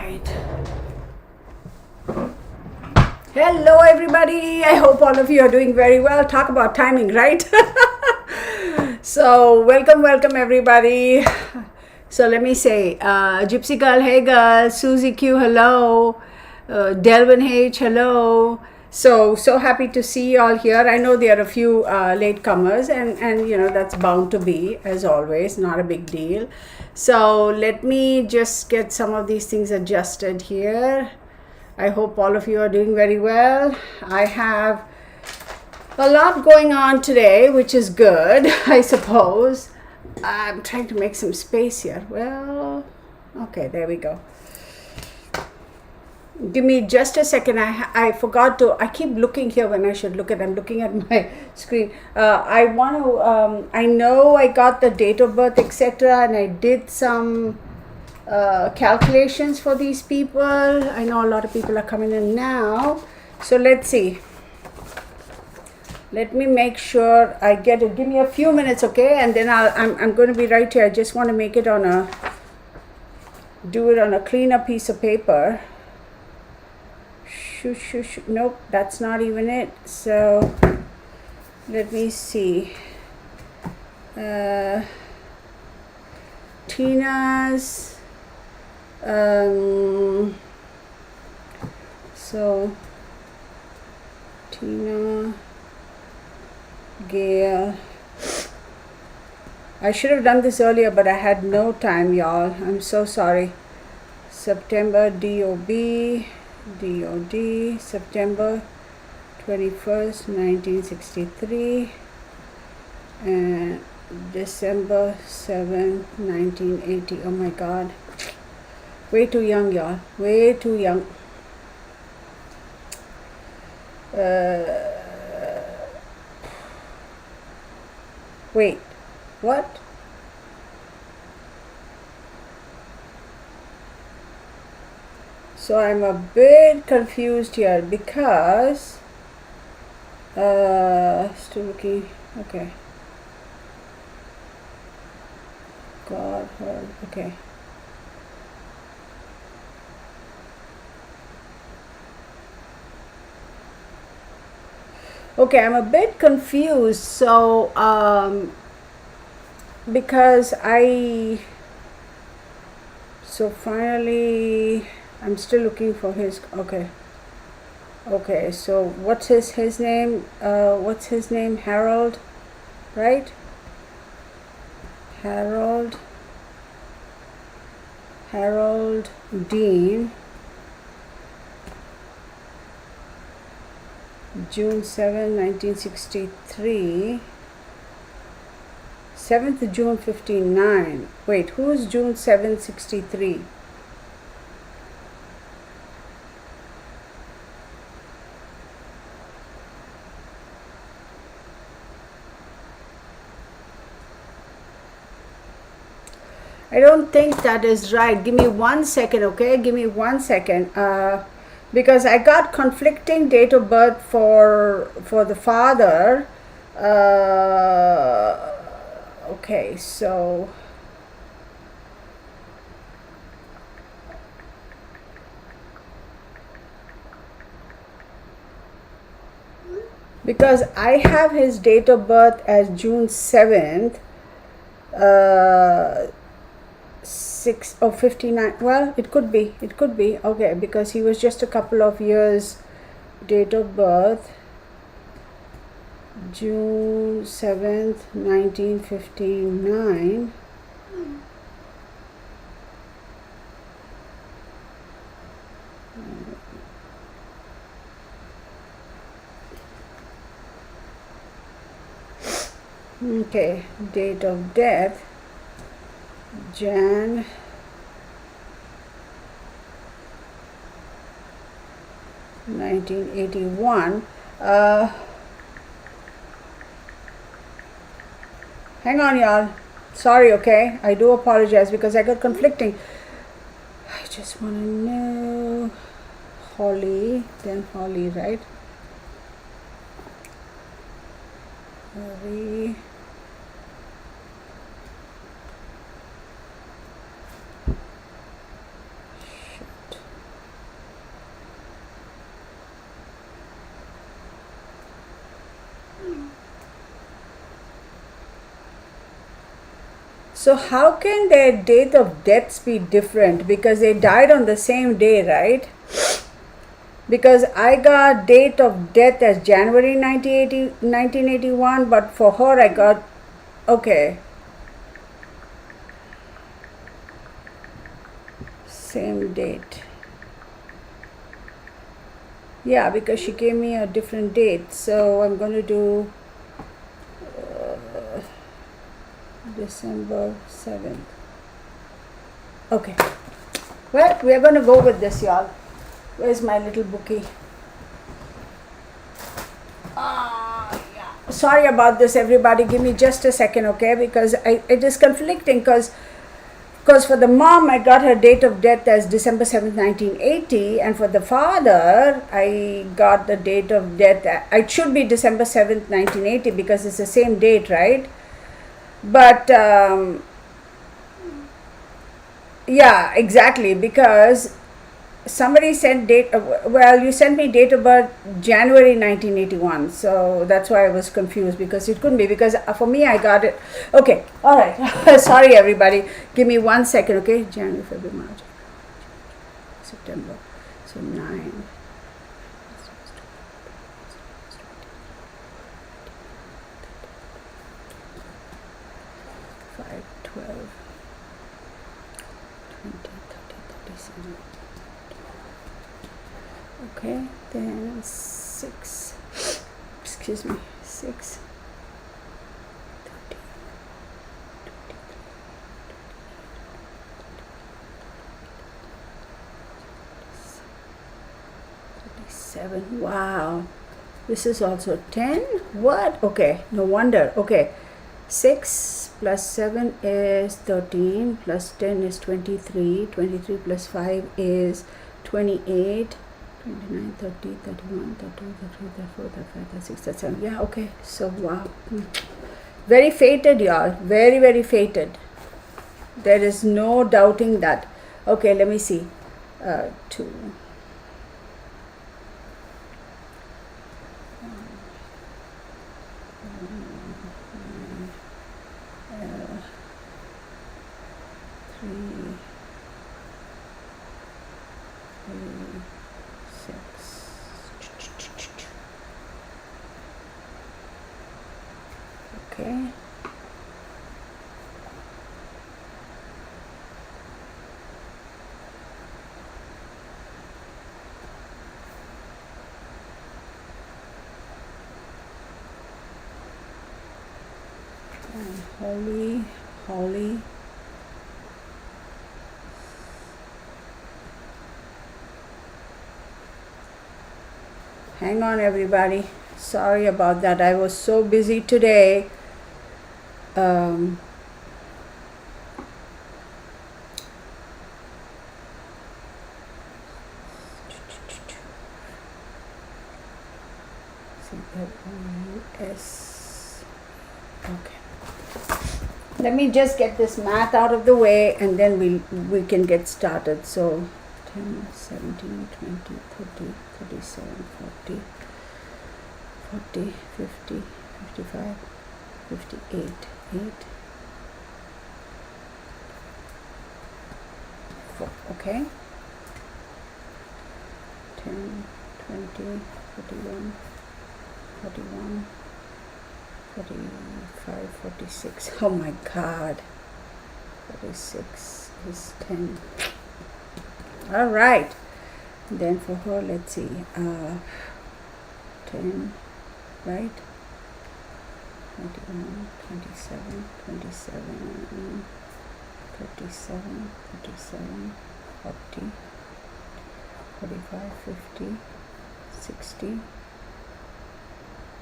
right. Hello everybody, I hope all of you are doing very well. Talk about timing, right? So welcome everybody. So let me say, Gypsy Girl, hey girl, Susie Q, hello, Delvin H, hello. So happy to see you all here. I know there are a few latecomers, and you know that's bound to be, as always, not a big deal. So let me just get some of these things adjusted here. I hope all of you are doing very well. I have a lot going on today, which is good, I suppose. I'm trying to make some space here. Well, okay, there we go. Give me just a second. I forgot to. I keep looking here when I should look at. I'm looking at my screen. I want to. I know I got the date of birth, etc., and I did some calculations for these people. I know a lot of people are coming in now. So let's see. Let me make sure I get it. Give me a few minutes, okay? And then I'm going to be right here. I just want to make it on a. Do it on a cleaner piece of paper. Nope, that's not even it. So let me see. Tina's. So Tina, Gail. I should have done this earlier, but I had no time, y'all. I'm so sorry. September DOB. DOD, September 21st, 1963, and December 7th, 1980. Oh my God. Way too young, y'all. Way too young. Wait, what? So I'm a bit confused here because still looking. Okay, God heard. Okay, I'm a bit confused. So because finally I'm still looking for his. Okay, so what's his name? What's his name? Harold, right? Harold Dean, June 7, 1963. 7th June 59. Wait, who is June 7, 63? I don't think that is right. Give me 1 second, okay? Give me 1 second. Because I got conflicting date of birth for the father. Okay, so because I have his date of birth as June 7th, 59. Well, it could be. Okay, because he was just a couple of years. Date of birth June 7th, 1959. Okay, date of death Jan 1981. Hang on, y'all. Sorry, okay? I do apologize because I got conflicting. I just want to know. Holly, right? Holly. Shit. So how can their date of deaths be different? Because they died on the same day, right? Because I got date of death as January 1981, but for her I got, okay, same date. Yeah, because she gave me a different date. So I'm going to do December 7th. Okay. Well, we're going to go with this, y'all. Where's my little bookie? Yeah. Sorry about this, everybody. Give me just a second, okay? Because it is conflicting because for the mom, I got her date of death as December 7th, 1980. And for the father, I got the date of death. It should be December 7th, 1980 because it's the same date, right? But, yeah, exactly. Because somebody sent date, well, you sent me date of birth January 1981. So that's why I was confused because it couldn't be. Because for me, I got it. Okay, all right. Sorry, everybody. Give me 1 second, okay? January, February, March, September. So 9. 5, 12, 20, 30, 37. Okay, then 6, excuse me, 6, 30, 37. Wow, this is also 10. What? Okay, no wonder. Okay, 6 plus 7 is 13, plus 10 is 23, 23 plus 5 is 28, 29, 30, 31, 32, 33, 34, 35, 36, 37. Yeah, okay. So, wow. Very fated, y'all. Very, very fated. There is no doubting that. Okay, let me see. 2. 6. Okay. And Holly. Hang on, everybody. Sorry about that. I was so busy today. C-L-O-U-S. Okay. Let me just get this math out of the way and then we can get started. So 10, 17, 20, 30, 37, 40, 40, 50, 55, 58, 8, 4, okay? 10, 20, 41, 41, 45, 46. Oh my God. 46 is 10. All right. Then for her, let's see. 10, right? 21, 27, 27, 37, 37, 40, 45, 50, 60,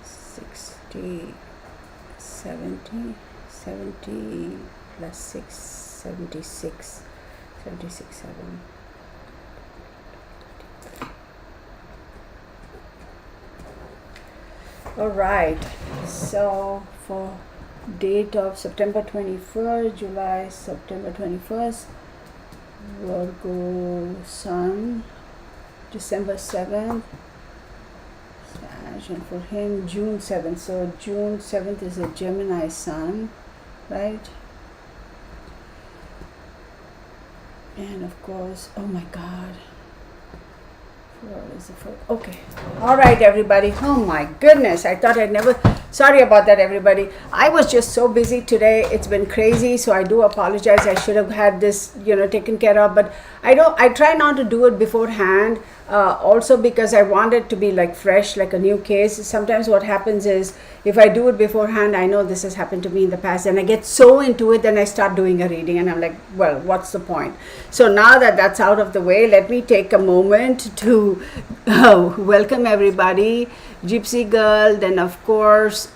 60, 70, 70 plus 6, 76, 76, 7. All right, so for date of September 21st, July, September 21st, Virgo Sun, December 7th, and for him June 7th. So June 7th is a Gemini Sun, right? And of course, oh my God. Where is the foot? Okay. All right, everybody. Oh my goodness. I thought I'd never. Sorry about that, everybody. I was just so busy today. It's been crazy. So I do apologize. I should have had this, taken care of. But I try not to do it beforehand. Also because I want it to be like fresh, like a new case. Sometimes what happens is if I do it beforehand, I know this has happened to me in the past, and I get so into it, then I start doing a reading, and I'm like, well, what's the point? So now that that's out of the way, let me take a moment to welcome everybody. Gypsy Girl, then of course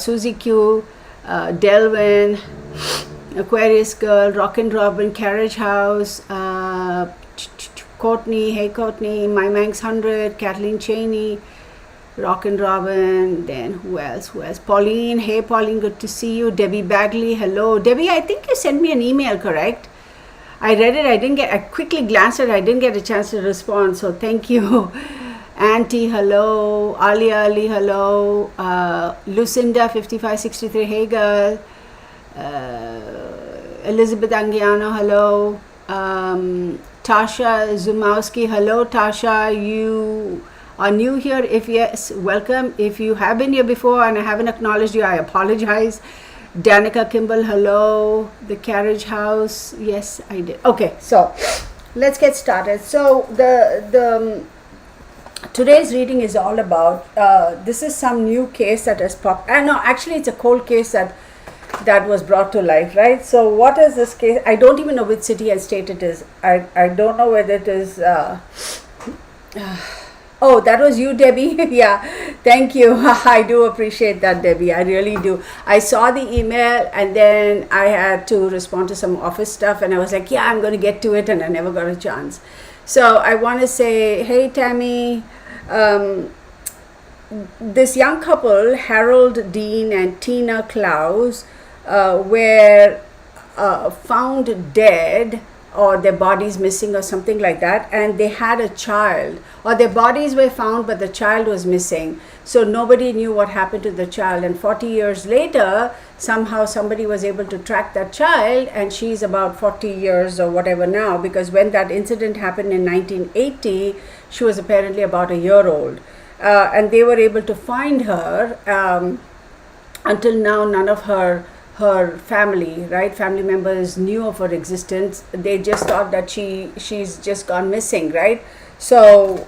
Susie Q, Delvin, Aquarius Girl, Rockin' Robin, Carriage House, Courtney, hey Courtney, My Manx 100, Kathleen Cheney, Rockin' Robin, then who else? Pauline, hey Pauline, good to see you. Debbie Bagley, hello. Debbie, I think you sent me an email, correct? I read it, I quickly glanced at it, I didn't get a chance to respond, so thank you. Auntie, hello. Ali, hello. Lucinda, 5563, hey girl. Elizabeth Angiano, hello. Tasha Zumowski, hello Tasha, you are new here. If yes, welcome. If you have been here before and I haven't acknowledged you, I apologize. Danica Kimball, hello. The Carriage House, yes I did. Okay, so let's get started. So the today's reading is all about this is some new case that has popped. No, actually it's a cold case that was brought to life, right? So what is this case? I don't even know which city and state it is. I don't know whether it is oh, that was you, Debbie. Yeah, thank you. I do appreciate that, Debbie. I really do. I saw the email and then I had to respond to some office stuff and I was like, yeah, I'm going to get to it, and I never got a chance. So I want to say, hey Tammy, this young couple, Harold Dean and Tina Clouse, were found dead, or their bodies missing or something like that, and they had a child, or their bodies were found but the child was missing, so nobody knew what happened to the child. And 40 years later, somehow somebody was able to track that child, and she's about 40 years or whatever now, because when that incident happened in 1980, she was apparently about a year old. And they were able to find her. Until now, none of her family members knew of her existence. They just thought that she's just gone missing, right? So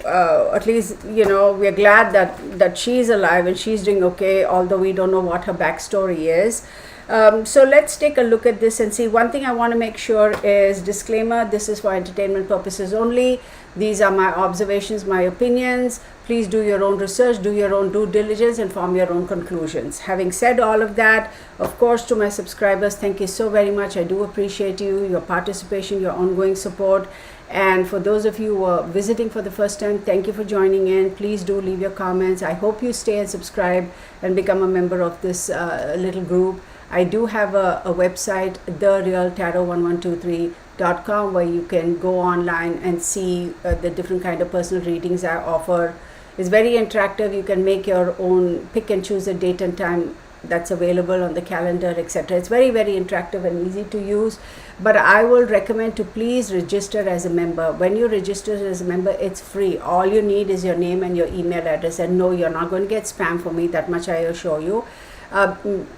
at least we're glad that she's alive and she's doing okay, although we don't know what her backstory is. So let's take a look at this and see. One thing I want to make sure is, disclaimer, this is for entertainment purposes only. These are my observations, my opinions. Please do your own research, do your own due diligence, and form your own conclusions. Having said all of that, of course, to my subscribers, thank you so very much. I do appreciate your participation, your ongoing support. And for those of you who are visiting for the first time, thank you for joining in. Please do leave your comments. I hope you stay and subscribe and become a member of this little group. I do have a website, therealtarot1123.com, where you can go online and see the different kind of personal readings I offer. It's very interactive. You can make your own, pick and choose a date and time that's available on the calendar, etc. It's very, very interactive and easy to use. But I will recommend to please register as a member. When you register as a member, it's free. All you need is your name and your email address. And no, you're not going to get spam from me, that much I assure you.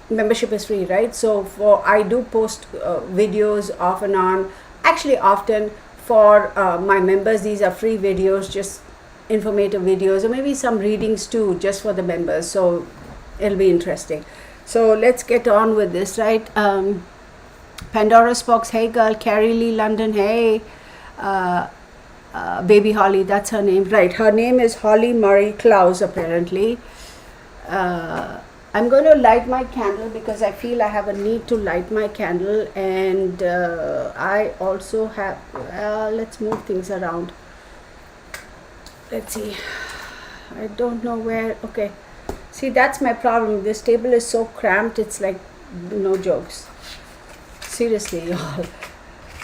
Membership is free, right? So I do post videos off and on, actually often for my members. These are free videos, just informative videos, or maybe some readings too, just for the members. So it'll be interesting. So let's get on with this, right? Pandora Spox, hey girl. Carrie Lee London, hey. Baby Holly, that's her name, right? Her name is Holly Marie Clouse, apparently. I'm going to light my candle because I feel I have a need to light my candle, and I also have, let's move things around. Let's see, I don't know where. Okay, see, that's my problem. This table is so cramped, it's like no jokes. Seriously, y'all.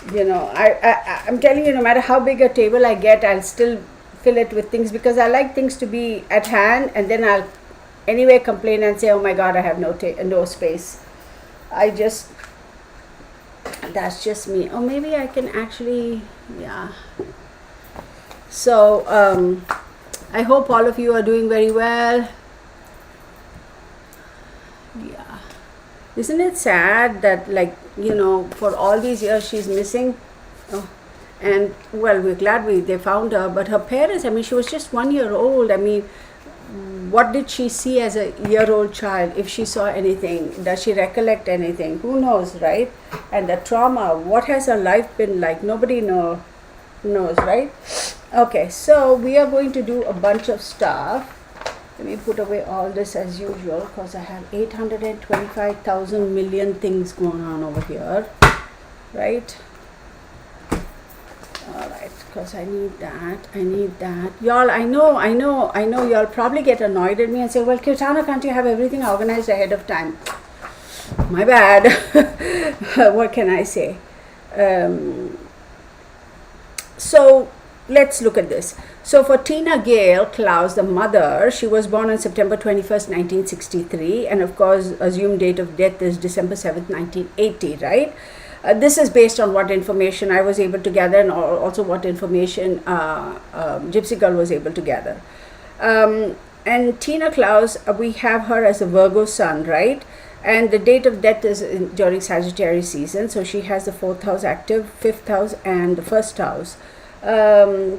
I'm telling you, no matter how big a table I get, I'll still fill it with things because I like things to be at hand, and then I'll anyway complain and say, oh my god, I have no space. I just that's just me. Or maybe I can actually, yeah. So I hope all of you are doing very well. Yeah. Isn't it sad that, like, you know, for all these years she's missing? Oh. And well, we're glad they found her, but her parents, I mean, she was just 1 year old. I mean, what did she see as a year-old child? If she saw anything, does she recollect anything? Who knows, right? And the trauma, what has her life been like? Nobody knows, right? Okay, so we are going to do a bunch of stuff. Let me put away all this as usual, because I have 825,000 million things going on over here, right? All right, because I need that. Y'all, I know y'all probably get annoyed at me and say, well, Kirtana, can't you have everything organized ahead of time? My bad. What can I say? So let's look at this. So for Tina Gale Clouse, the mother, she was born on September 21st, 1963, and of course, assumed date of death is December 7th, 1980, right? This is based on what information I was able to gather, and also what information Gypsy Girl was able to gather. And Tina Clouse, we have her as a Virgo sun, right? And the date of death is during Sagittarius season. So she has the 4th house active, 5th house, and the 1st house.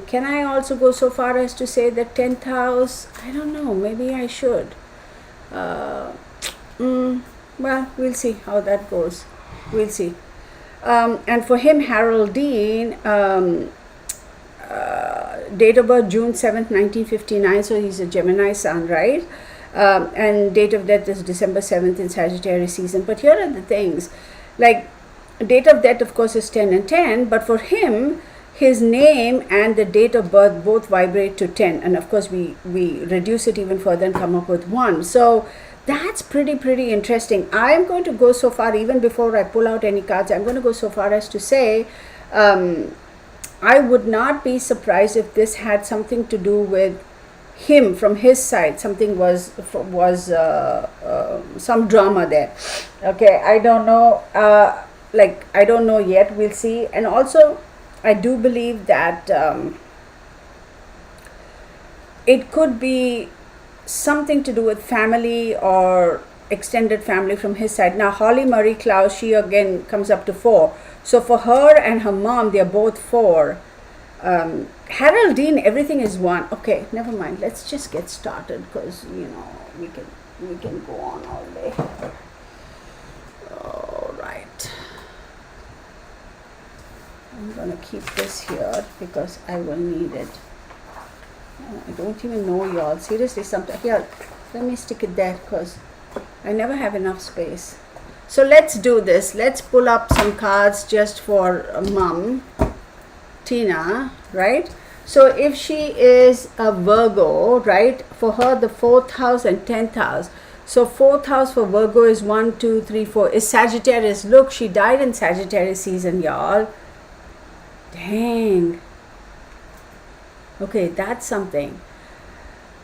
Can I also go so far as to say that 10th house? I don't know. Maybe I should. Well, we'll see how that goes. We'll see. And for him, Harold Dean, date of birth June 7th, 1959, so he's a Gemini sun, right? And date of death is December 7th in Sagittarius season. But here are the things, like date of death, of course, is 10 and 10, but for him, his name and the date of birth both vibrate to 10. And of course, we reduce it even further and come up with 1. So that's pretty interesting. I'm going to go so far, even before I pull out any cards, I'm going to go so far as to say, I would not be surprised if this had something to do with him from his side. Something was some drama there. Okay, I don't know. I don't know yet. We'll see. And also, I do believe that it could be something to do with family or extended family from his side. Now, Holly Marie Clouse, she again comes up to 4. So for her and her mom, they're both 4. Harold Dean, everything is 1. Okay, never mind. Let's just get started, because you know we can go on all day. All right. I'm gonna keep this here because I will need it. I don't even know, y'all. Seriously, sometimes here, let me stick it there because I never have enough space. So let's do this. Let's pull up some cards just for Mom, Tina, right? So if she is a Virgo, right, for her the 4th house and 10th house. So 4th house for Virgo is 1, 2, 3, 4. Is Sagittarius. Look, she died in Sagittarius season, y'all. Dang. Okay, that's something.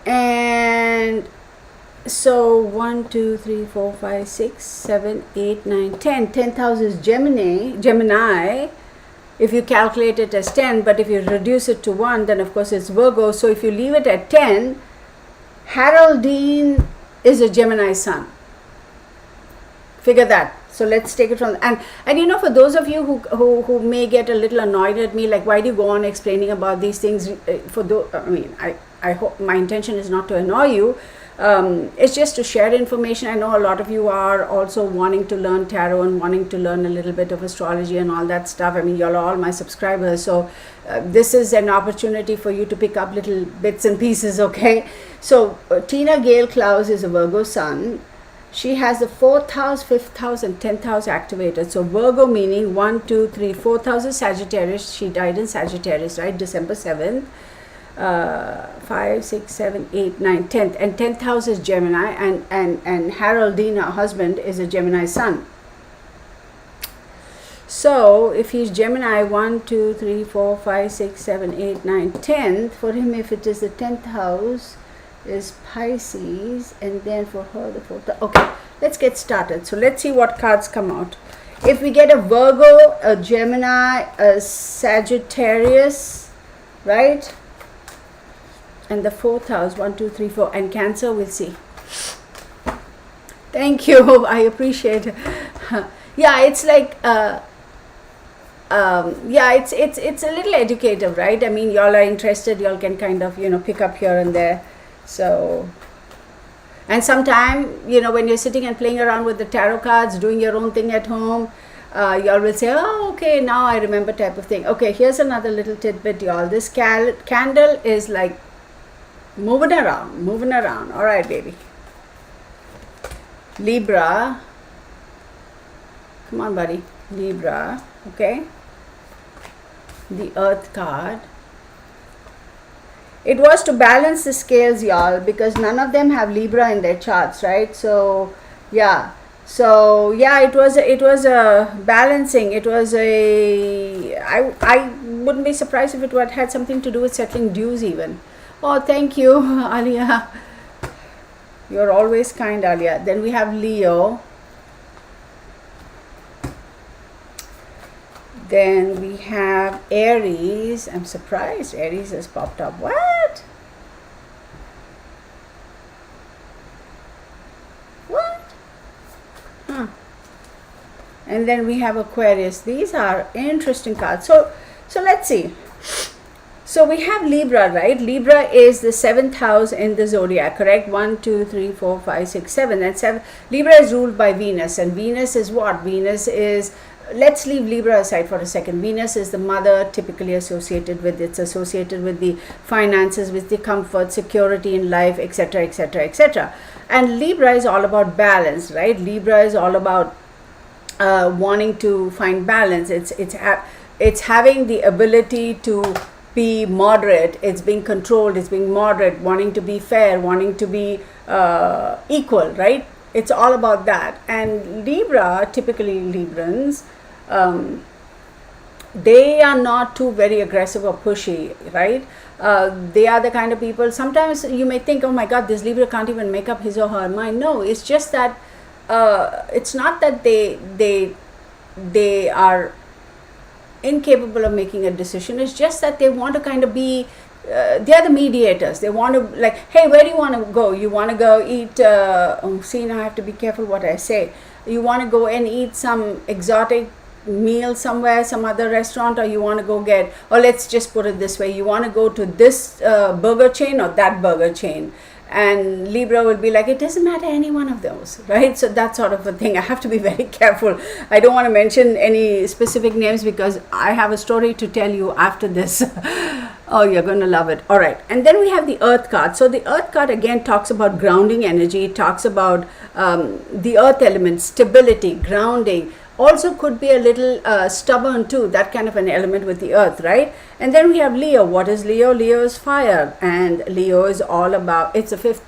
And so 1, 2, 3, 4, 5, 6, 7, 8, 9, 10. 10th house is Gemini. If you calculate it as 10, but if you reduce it to 1, then of course it's Virgo. So if you leave it at 10, Harold Dean is a Gemini sun. Figure that. So let's take it from, and you know, for those of you who may get a little annoyed at me, like, why do you go on explaining about these things? I hope my intention is not to annoy you. It's just to share information. I know a lot of you are also wanting to learn tarot and wanting to learn a little bit of astrology and all that stuff. I mean, y'all are all my subscribers, so this is an opportunity for you to pick up little bits and pieces, okay? So Tina Gale Clouse is a Virgo sun. She has the 4th house, 5th house, and 10th house activated. So Virgo meaning 1, 2, 3, 4th house is Sagittarius. She died in Sagittarius, right? December 7th. 5, 6, 7, 8, 9, 10th. And 10th house is Gemini. And Harold Dean, her husband, is a Gemini sun. So if he's Gemini, 1, 2, 3, 4, 5, 6, 7, 8, 9, 10th. For him, if it is the 10th house, is Pisces, and then for her the 4th. Okay, let's get started. So let's see what cards come out. If we get a Virgo, a Gemini, a Sagittarius, right? And the 4th house, 1, 2, 3, 4, and Cancer, we'll see. Thank you. I appreciate it. Yeah, it's like, yeah, it's a little educative, right? I mean, y'all are interested, y'all can kind of, pick up here and there. So, and sometime, when you're sitting and playing around with the tarot cards, doing your own thing at home, y'all will say, oh, okay, now I remember, type of thing. Okay, here's another little tidbit, y'all. This candle is like moving around. All right, baby. Libra. Come on, buddy. Libra. Okay. The Earth card. It was to balance the scales, y'all, because none of them have Libra in their charts, right? So yeah, it was a balancing. It was I wouldn't be surprised if it had something to do with settling dues even. Oh, thank you, Alia. You're always kind, Alia. Then we have Leo. Then we have Aries. I'm surprised Aries has popped up. What? Huh. And then we have Aquarius. These are interesting cards. So let's see. So we have Libra, right? Libra is the 7th house in the zodiac, correct? 1, 2, 3, 4, 5, 6, 7. And 7. Libra is ruled by Venus. And Venus is what? Venus is... Let's leave Libra aside for a second. Venus is the mother, typically associated with the finances, with the comfort, security in life, etc., etc., etc. And Libra is all about balance, right? Libra is all about wanting to find balance. It's having the ability to be moderate. It's being controlled. It's being moderate. Wanting to be fair. Wanting to be equal, right? It's all about that. And Libra, typically Librans, they are not too very aggressive or pushy, right? They are the kind of people, sometimes you may think, oh my God, this Libra can't even make up his or her mind. No, it's just that, it's not that they are incapable of making a decision. It's just that they want to kind of be, they are the mediators. They want to, like, hey, where do you want to go? You want to go eat, see, now I have to be careful what I say. You want to go and eat some exotic meal somewhere, some other restaurant, or you want to go get, or let's just put it this way, you want to go to this burger chain or that burger chain. And Libra will be like, it doesn't matter any one of those, right? So that sort of a thing. I have to be very careful. I don't want to mention any specific names because I have a story to tell you after this. Oh, you're going to love it. All right. And then we have the Earth card. So the Earth card again talks about grounding energy. It talks about the Earth element, stability, grounding. Also could be a little stubborn too, that kind of an element with the Earth, right? And then we have Leo. What is Leo? Leo is fire, and Leo is all about, it's the 5th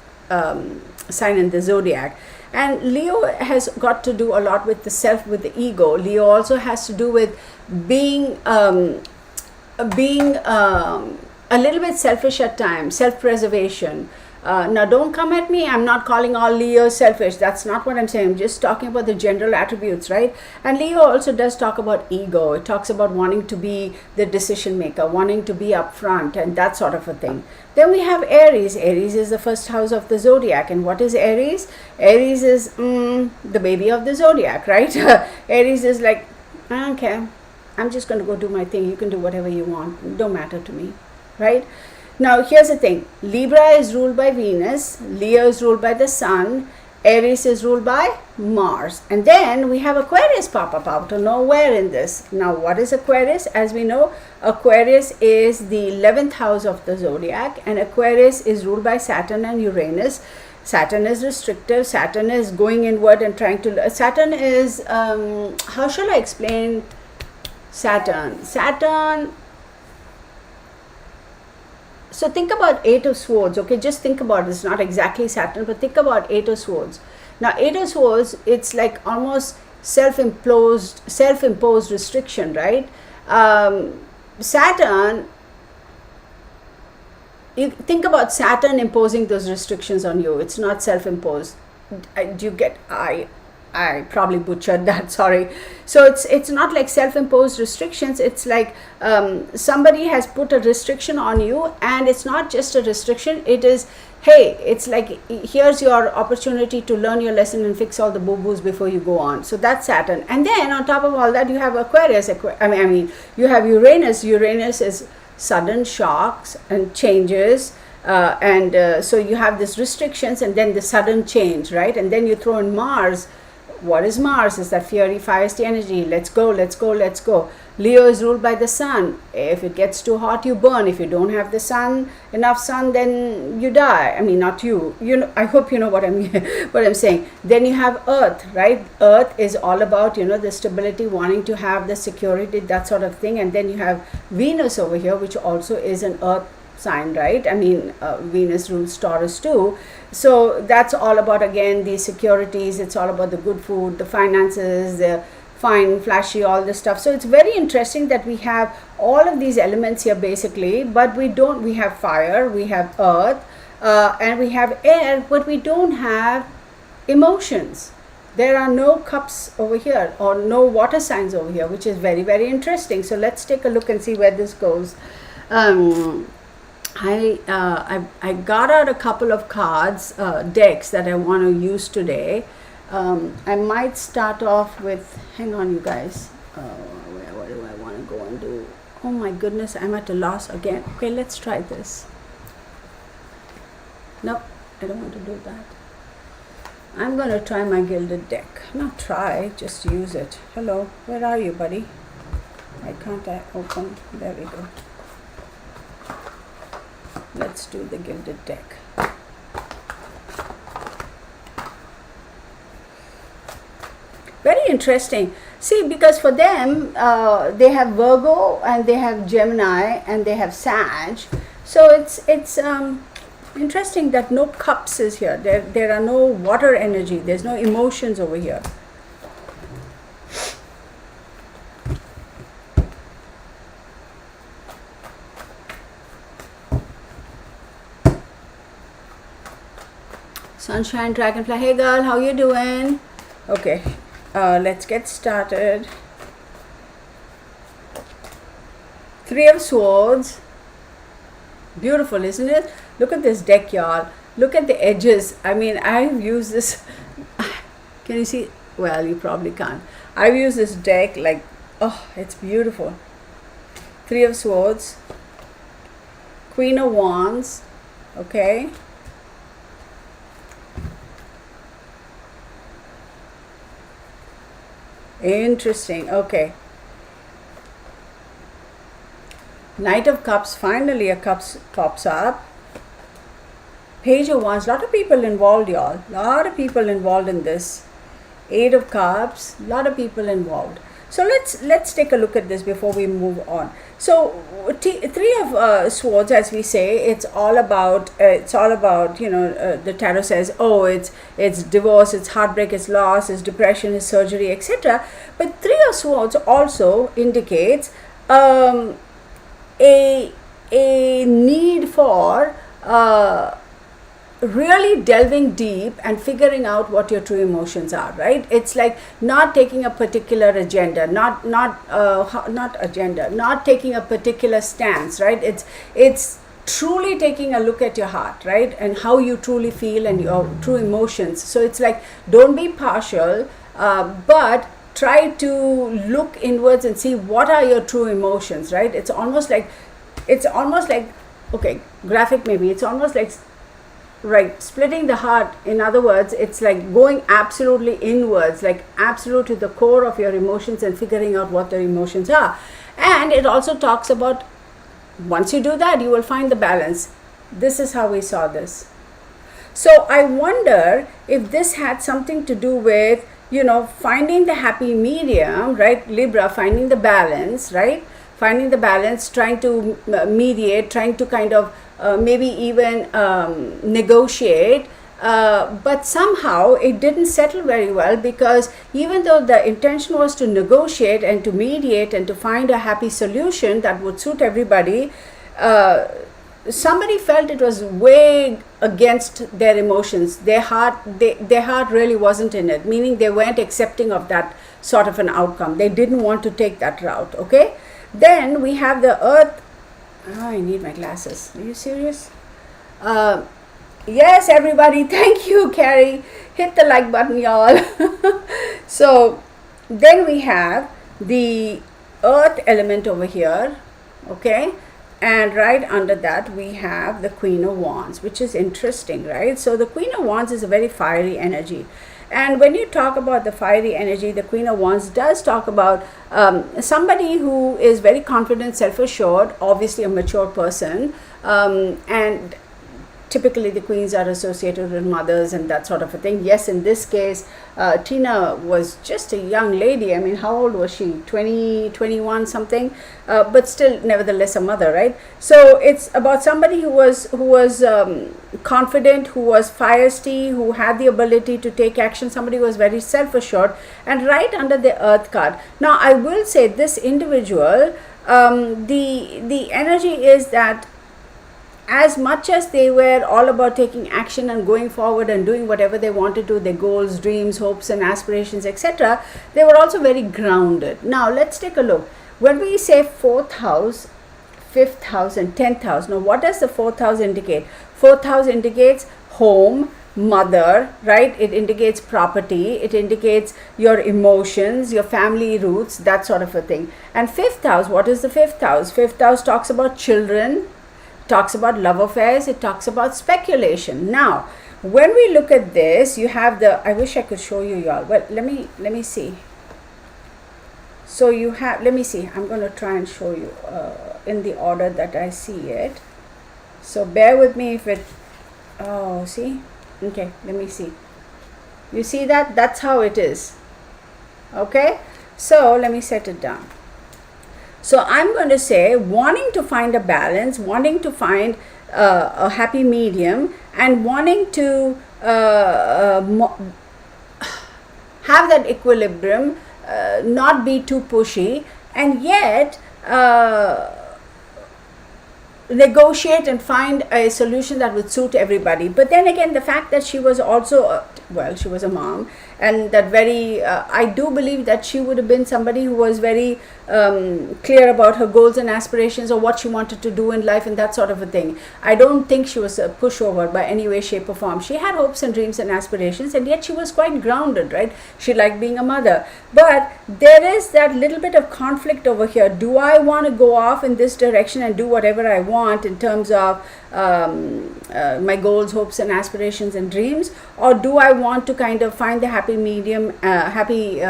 sign in the zodiac. And Leo has got to do a lot with the self, with the ego. Leo also has to do with being a little bit selfish at times, self-preservation. Now, don't come at me. I'm not calling all Leos selfish. That's not what I'm saying. I'm just talking about the general attributes, right? And Leo also does talk about ego. It talks about wanting to be the decision maker, wanting to be upfront, and that sort of a thing. Then we have Aries. Aries is the 1st house of the zodiac. And what is Aries? Aries is the baby of the zodiac, right? Aries is like, okay, I'm just going to go do my thing. You can do whatever you want. Don't matter to me, right? Now, here's the thing. Libra is ruled by Venus. Leo is ruled by the Sun. Aries is ruled by Mars. And then we have Aquarius pop up out of nowhere in this. Now, what is Aquarius? As we know, Aquarius is the 11th house of the zodiac. And Aquarius is ruled by Saturn and Uranus. Saturn is restrictive. Saturn is going inward and trying to... Saturn is... how shall I explain Saturn? So think about 8 of Swords, okay? Just think about it. It's not exactly Saturn, but think about 8 of Swords. Now, 8 of Swords, it's like almost self-imposed restriction, right? Saturn, you think about Saturn imposing those restrictions on you. It's not self-imposed. Do you get... I probably butchered that, sorry. So it's not like self-imposed restrictions. It's like somebody has put a restriction on you, and it's not just a restriction. It is, hey, it's like, here's your opportunity to learn your lesson and fix all the boo-boos before you go on. So that's Saturn. And then on top of all that, you have Aquarius. I mean, you have Uranus. Uranus is sudden shocks and changes. So you have these restrictions and then the sudden change, right? And then you throw in Mars. What is Mars? Is that fiery, feisty energy. Let's go, let's go, let's go. Leo is ruled by the sun. If it gets too hot, you burn. If you don't have the sun, enough sun, then you die. I mean, not you. You know, I hope you know what I'm saying. Then you have Earth, right? Earth is all about, the stability, wanting to have the security, that sort of thing. And then you have Venus over here, which also is an Earth sign, right? I mean, Venus rules Taurus too. So that's all about, again, the securities. It's all about the good food, the finances, the fine, flashy, all this stuff. So it's very interesting that we have all of these elements here basically, but we have fire, we have earth, and we have air, but we don't have emotions. There are no cups over here or no water signs over here, which is very, very interesting. So let's take a look and see where this goes. I got out a couple of cards, decks that I want to use today. I might start off with, hang on you guys, what do I want to go and do? Oh my goodness, I'm at a loss again. Okay, let's try this. Nope, I don't want to do that. I'm going to try my gilded deck. Not try, just use it. Hello, where are you, buddy? Why can't I open? There we go. Let's do the gilded deck. Very interesting. See, because for them, they have Virgo and they have Gemini and they have Sag. So it's interesting that no cups is here. There are no water energy. There's no emotions over here. Sunshine, Dragonfly. Hey girl, how you doing? Okay. Let's get started. Three of Swords. Beautiful, isn't it? Look at this deck, y'all. Look at the edges. I mean, I've used this. Can you see? Well, you probably can't. I've used this deck like, oh, it's beautiful. Three of Swords. Queen of Wands. Okay. Interesting. Okay. Knight of Cups. Finally a cups pops up. Page of Wands. Lot of people involved, y'all. Lot of people involved in this. Eight of Cups. Lot of people involved. So let's take a look at this before we move on. So Three of Swords, as we say, it's all about the tarot says, oh, it's divorce, it's heartbreak, it's loss, it's depression, it's surgery, etc. But Three of Swords also indicates a need for really delving deep and figuring out what your true emotions are, right? It's like not taking a particular agenda, not taking a particular stance, right? It's truly taking a look at your heart, right? And how you truly feel and your true emotions. So it's like, don't be partial, but try to look inwards and see what are your true emotions, right? It's almost like, okay, graphic maybe, it's almost like, right, splitting the heart. In other words, it's like going absolutely inwards, like absolute to the core of your emotions and figuring out what the emotions are. And it also talks about, once you do that, you will find the balance. This is how we saw this. So I wonder if this had something to do with, finding the happy medium, right? Libra, finding the balance, right? Finding the balance, trying to mediate, trying to kind of maybe even negotiate, but somehow it didn't settle very well, because even though the intention was to negotiate and to mediate and to find a happy solution that would suit everybody, somebody felt it was way against their emotions. Their heart really wasn't in it, meaning they weren't accepting of that sort of an outcome. They didn't want to take that route. Okay, then we have the earth. I need my glasses. Are you serious? Yes, everybody. Thank you, Carrie. Hit the like button, y'all. So then we have the earth element over here. Okay, and right under that we have the Queen of Wands, which is interesting, right? So the Queen of Wands is a very fiery energy. And when you talk about the fiery energy, the Queen of Wands does talk about somebody who is very confident, self-assured, obviously a mature person, and typically the queens are associated with mothers and that sort of a thing. Yes, in this case, Tina was just a young lady. I mean, how old was she? 20, 21 something, but still nevertheless a mother, right? So it's about somebody who was confident, who was feisty, who had the ability to take action, somebody who was very self-assured, and right under the earth card. Now, I will say this individual, the energy is that as much as they were all about taking action and going forward and doing whatever they wanted to, their goals, dreams, hopes and aspirations, etc., they were also very grounded. Now let's take a look. When we say 4th house, 5th house and 10th house, now what does the 4th house indicate? 4th house indicates home, mother, right? It indicates property, it indicates your emotions, your family roots, that sort of a thing. And 5th house, what is the 5th house? 5th house talks about children, talks about love affairs, it talks about speculation. Now when we look at this, you have the, I wish I could show you, y'all. Well, let me see. So you have, let me see, I'm going to try and show you in the order that I see it. So bear with me if it, oh, see, okay, let me see. You see that? That's how it is. Okay, so let me set it down. So I'm going to say wanting to find a balance, wanting to find a happy medium, and wanting to have that equilibrium, not be too pushy, and yet negotiate and find a solution that would suit everybody. But then again, the fact that she was also, well, she was a mom, and that very, I do believe that she would have been somebody who was very clear about her goals and aspirations, or what she wanted to do in life and that sort of a thing. I don't think she was a pushover by any way, shape or form. She had hopes and dreams and aspirations, and yet she was quite grounded, right? She liked being a mother. But there is that little bit of conflict over here. Do I want to go off in this direction and do whatever I want in terms of my goals, hopes and aspirations and dreams, or do I want to kind of find the happy medium, happy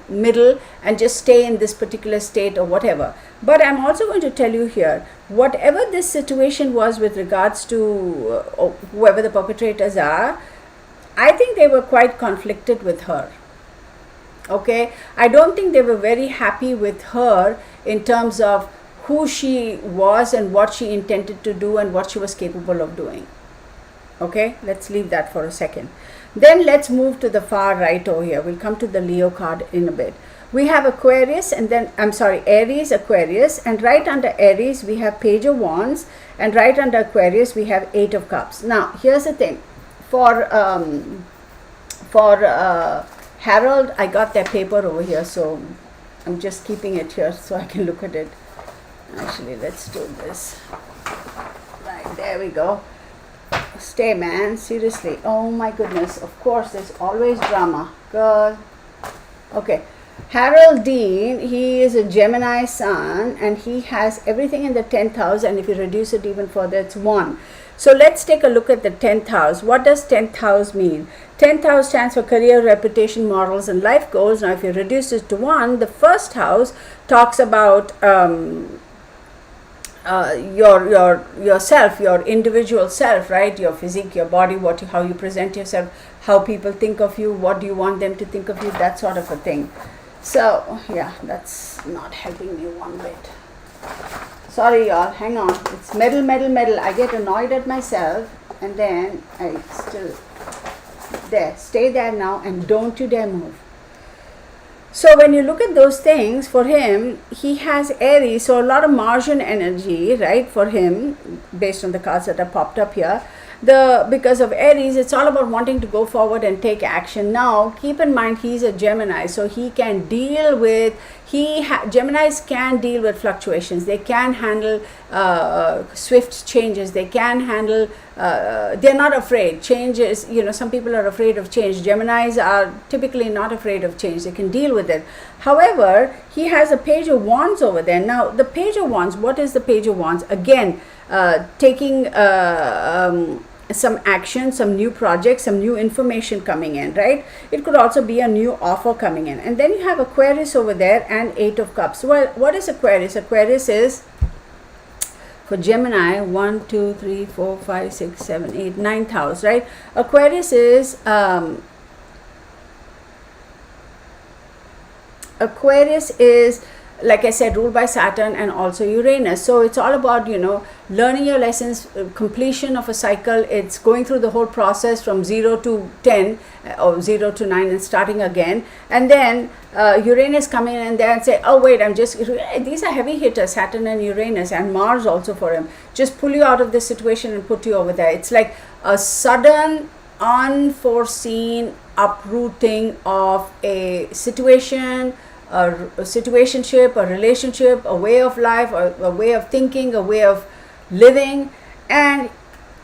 middle, and just stay in this particular state or whatever? But I'm also going to tell you here, whatever this situation was with regards to whoever the perpetrators are, I think they were quite conflicted with her. Okay, I don't think they were very happy with her in terms of who she was and what she intended to do and what she was capable of doing. Okay, let's leave that for a second. Then let's move to the far right over here. We'll come to the Leo card in a bit. We have Aquarius, and then, I'm sorry, Aries, Aquarius, and right under Aries we have Page of Wands, and right under Aquarius we have 8 of Cups. Now here's the thing, for Harold, I got that paper over here, so I'm just keeping it here so I can look at it. Actually, let's do this. Right, there we go. Stay, man, seriously. Oh my goodness, of course there's always drama, girl. Okay, Harold Dean, he is a Gemini sun, and he has everything in the 10th house, and if you reduce it even further, it's 1. So let's take a look at the 10th house. What does 10th house mean? 10th house stands for career, reputation, morals, and life goals. Now if you reduce it to 1, the first house talks about yourself, your individual self, right? Your physique, your body, how you present yourself, how people think of you, what do you want them to think of you, that sort of a thing. So yeah, that's not helping me one bit. Sorry y'all, hang on. It's metal. I get annoyed at myself, and then I still, there, stay there now, and don't you dare move. So when you look at those things, for him, he has Aries, so a lot of Martian energy, right, for him, based on the cards that are popped up here. Because of Aries, it's all about wanting to go forward and take action. Now, keep in mind, he's a Gemini, so he can deal with, Geminis can deal with fluctuations. They can handle swift changes. They can handle, they're not afraid. Change is, some people are afraid of change. Geminis are typically not afraid of change. They can deal with it. However, he has a Page of Wands over there. Now, the Page of Wands, what is the Page of Wands? Again, taking some action, some new projects, some new information coming in, right? It could also be a new offer coming in. And then you have Aquarius over there and Eight of Cups. Well, what is Aquarius? Aquarius is, for Gemini, 1, 2, 3, 4, 5, 6, 7, 8, 9th house, right? Aquarius is like I said, ruled by Saturn and also Uranus. So it's all about, learning your lessons, completion of a cycle. It's going through the whole process from 0 to 10 or 0 to 9 and starting again. And then Uranus come in and there and say, oh wait, these are heavy hitters, Saturn and Uranus, and Mars also for him. Just pull you out of this situation and put you over there. It's like a sudden, unforeseen uprooting of a situation, a situationship, a relationship, a way of life, a way of thinking, a way of living. And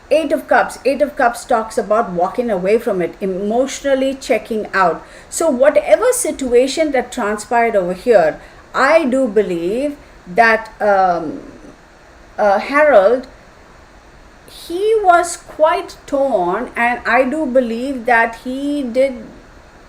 Eight of Cups talks about walking away from it, emotionally checking out. So whatever situation that transpired over here, I do believe that Harold, he was quite torn, and I do believe that he did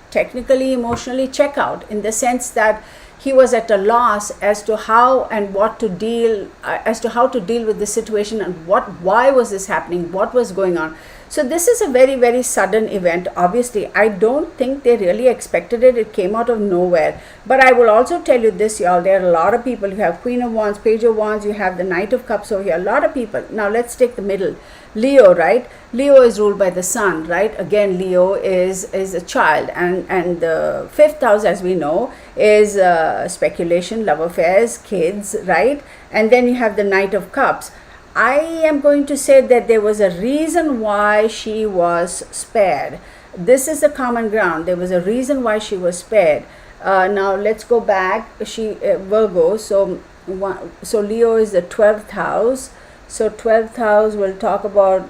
technically, emotionally check out, in the sense that he was at a loss as to how and what to deal, as to how to deal with the situation and why was this happening, what was going on. So this is a very, very sudden event. Obviously, I don't think they really expected it. It came out of nowhere. But I will also tell you this, y'all, there are a lot of people. You have Queen of Wands, Page of Wands, you have the Knight of Cups over here, a lot of people. Now let's take the middle. Leo, right? Leo is ruled by the sun, right? Again, Leo is a child, and the 5th house, as we know, is speculation, love affairs, kids, right? And then you have the Knight of Cups. I am going to say that there was a reason why she was spared. This is the common ground. There was a reason why she was spared. Now let's go back. Virgo. So Leo is the 12th house. So 12th house will talk about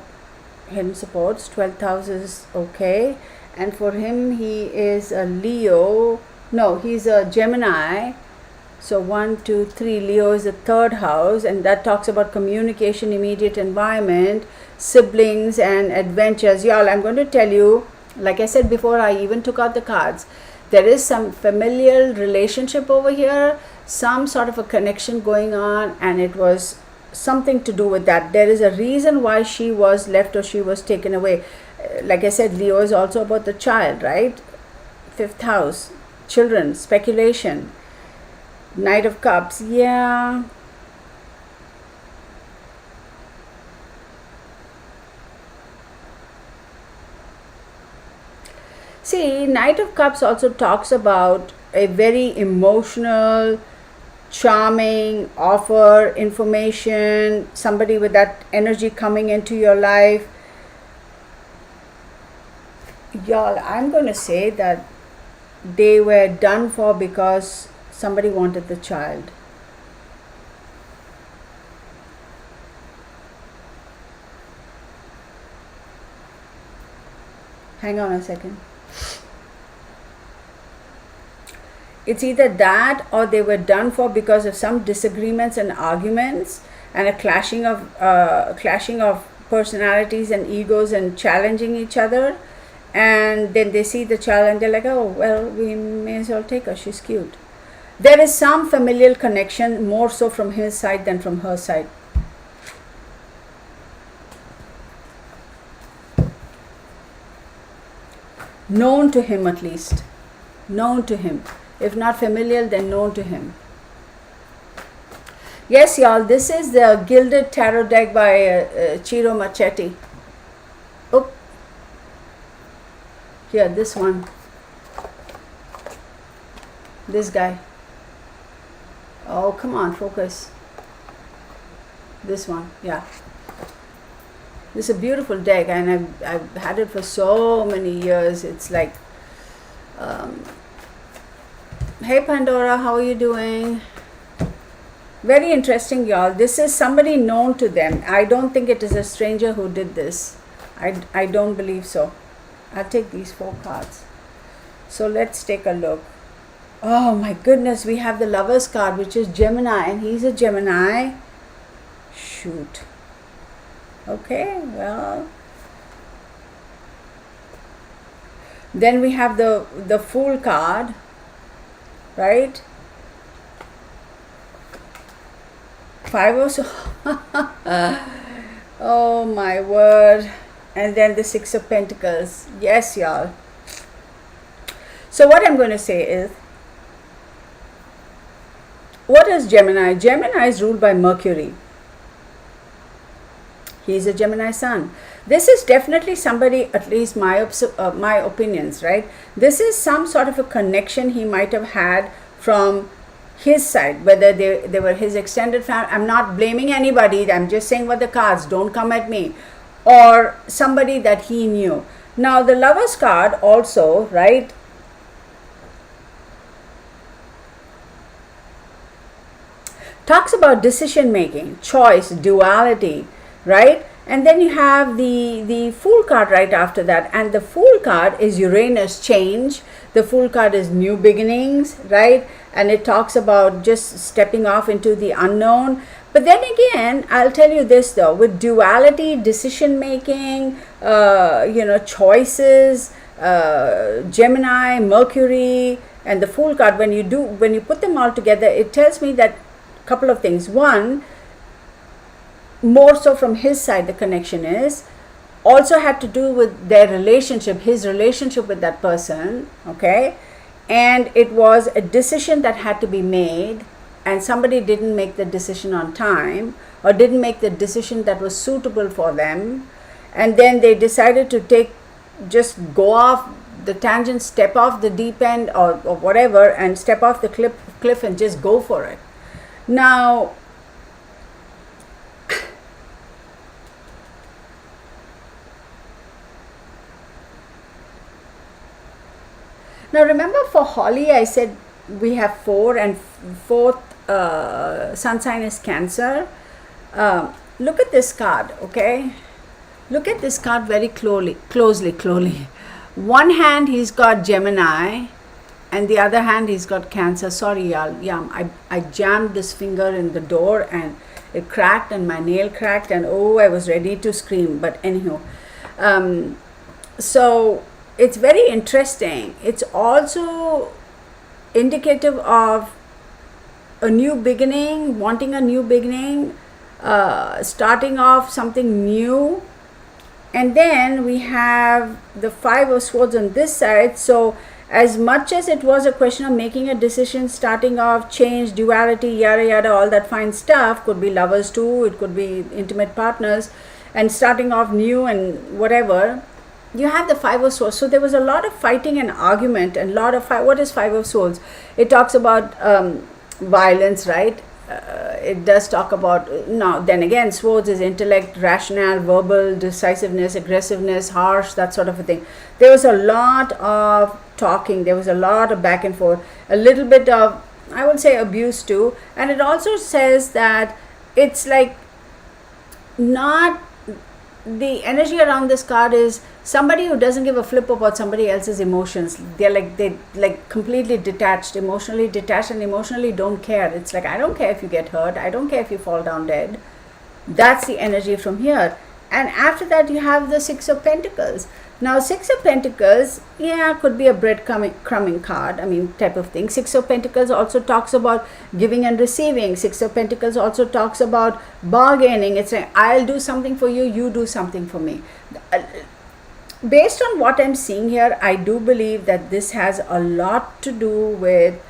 hidden supports. 12th house is okay. And for him, he is a Leo. No, he's a Gemini. So 1, 2, 3, Leo is the 3rd house, and that talks about communication, immediate environment, siblings and adventures. Y'all, I'm going to tell you, like I said before, I even took out the cards. There is some familial relationship over here, some sort of a connection going on, and it was something to do with that. There is a reason why she was left or she was taken away. Like I said, Leo is also about the child, right? 5th house, children, speculation. Knight of Cups, yeah. See, Knight of Cups also talks about a very emotional, charming offer, information, somebody with that energy coming into your life. Y'all, I'm going to say that they were done for because somebody wanted the child. Hang on a second. It's either that or they were done for because of some disagreements and arguments and a clashing of personalities and egos and challenging each other. And then they see the child and they're like, oh, well, we may as well take her. She's cute. There is some familial connection, more so from his side than from her side. Known to him, at least. Known to him. If not familial, then known to him. Yes, y'all, this is the Gilded Tarot deck by Ciro Marchetti. Oh, here, this one. This guy. Oh, come on, focus. This one, yeah. This is a beautiful deck, and I've had it for so many years. It's like, hey Pandora, how are you doing? Very interesting, y'all. This is somebody known to them. I don't think it is a stranger who did this. I don't believe so. I'll take these 4 cards. So let's take a look. Oh my goodness, we have the Lovers card, which is Gemini, and he's a Gemini. Shoot. Okay, well. Then we have the Fool card, right? 5 of Swords. Oh my word. And then the 6 of Pentacles. Yes, y'all. So what I'm going to say is, what is Gemini? Gemini is ruled by Mercury. He is a Gemini sun. This is definitely somebody, at least my opinions, right? This is some sort of a connection he might have had from his side, whether they were his extended family. I'm not blaming anybody. I'm just saying what the cards, don't come at me. Or somebody that he knew. Now the Lovers card also, right? Talks about decision making, choice, duality, right? And then you have the Fool card right after that. And the Fool card is Uranus, change. The Fool card is new beginnings, right? And it talks about just stepping off into the unknown. But then again, I'll tell you this though, with duality, decision making, choices, Gemini, Mercury, and the Fool card, when you put them all together, it tells me that couple of things. One, more so from his side, the connection is also had to do with their relationship, his relationship with that person, okay? And it was a decision that had to be made, and somebody didn't make the decision on time, or didn't make the decision that was suitable for them, and then they decided to just go off the tangent, step off the deep end, or whatever, and step off the cliff and just go for it. Now, remember for Holly, I said we have 4, and 4th sun sign is Cancer. Look at this card, okay? Look at this card very closely. One hand he's got Gemini, and the other hand he's got Cancer. Sorry y'all, yeah, I jammed this finger in the door and it cracked, and my nail cracked, and oh, I was ready to scream. But anywho, so it's very interesting. It's also indicative of a new beginning, wanting a new beginning, starting off something new. And then we have the 5 of Swords on this side. So as much as it was a question of making a decision, starting off, change, duality, yada yada, all that fine stuff, could be lovers too, it could be intimate partners, and starting off new and whatever, you have the 5 of Swords. So there was a lot of fighting and argument, and lot of what is 5 of Swords? It talks about violence, right? It does talk about, now then again, Swords is intellect, rationale, verbal, decisiveness, aggressiveness, harsh, that sort of a thing. There was a lot of talking, there was a lot of back and forth, a little bit of, I would say, abuse too. And it also says that it's like not, the energy around this card is somebody who doesn't give a flip about somebody else's emotions. They're like completely detached, emotionally detached, and emotionally don't care. It's like, I don't care if you get hurt, I don't care if you fall down dead. That's the energy from here. And after that you have the 6 of Pentacles. Now 6 of Pentacles, yeah, could be a breadcrumbing card, I mean, type of thing. 6 of Pentacles also talks about giving and receiving. 6 of Pentacles also talks about bargaining. It's like, I'll do something for you, you do something for me. Based on what I'm seeing here, I do believe that this has a lot to do with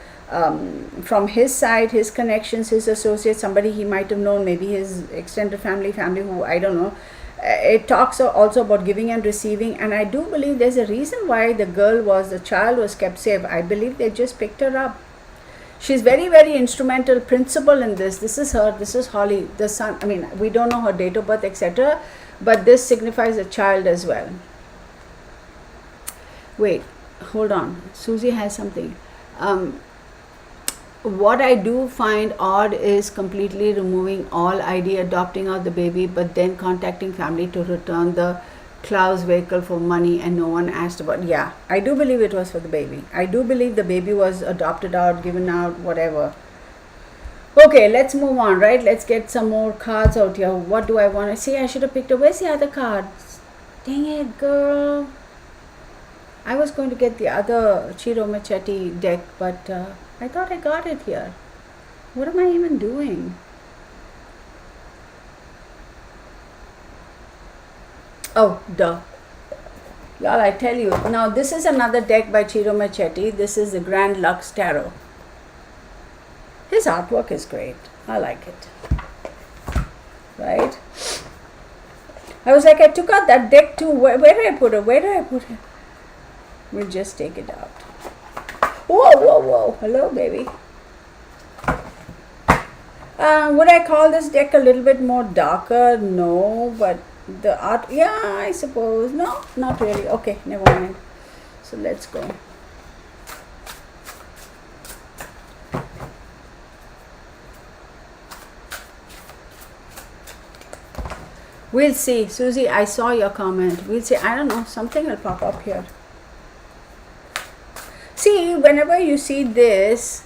from his side, his connections, his associates, somebody he might have known, maybe his extended family who, I don't know. It talks also about giving and receiving, and I do believe there's a reason why the child was kept safe. I believe they just picked her up. She's very, very instrumental, principal in this. This is her, this is Holly, the son. I mean, we don't know her date of birth, etc. But this signifies a child as well. Wait, hold on. Susie has something. What I do find odd is completely removing all ID, adopting out the baby, but then contacting family to return the Clouse vehicle for money, and no one asked about. Yeah, I do believe it was for the baby. I do believe the baby was adopted out, given out, whatever. Okay, let's move on, right? Let's get some more cards out here. What do I want to see? I should have picked up. Where's the other card? Dang it, girl. I was going to get the other Chiro Machete deck, but I thought I got it here. What am I even doing? Oh, duh. Y'all, I tell you. Now, this is another deck by Chiro Machete. This is the Grand Lux Tarot. His artwork is great. I like it. Right? I was like, I took out that deck too. Where did I put it? Where did I put it? We'll just take it out. Whoa, whoa, whoa. Hello, baby. Would I call this deck a little bit more darker? No, but the art, yeah, I suppose. No, not really. Okay, never mind. So let's go. We'll see. Susie, I saw your comment. We'll see. I don't know. Something will pop up here. See, whenever you see this,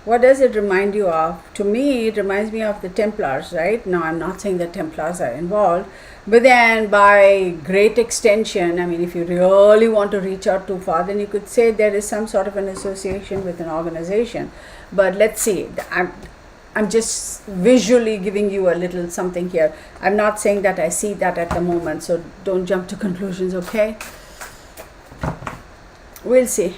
what does it remind you of? To me, it reminds me of the Templars, right? Now, I'm not saying the Templars are involved, but then by great extension, I mean, if you really want to reach out too far, then you could say there is some sort of an association with an organization. But let's see. I'm just visually giving you a little something here. I'm not saying that I see that at the moment, so don't jump to conclusions, okay? We'll see.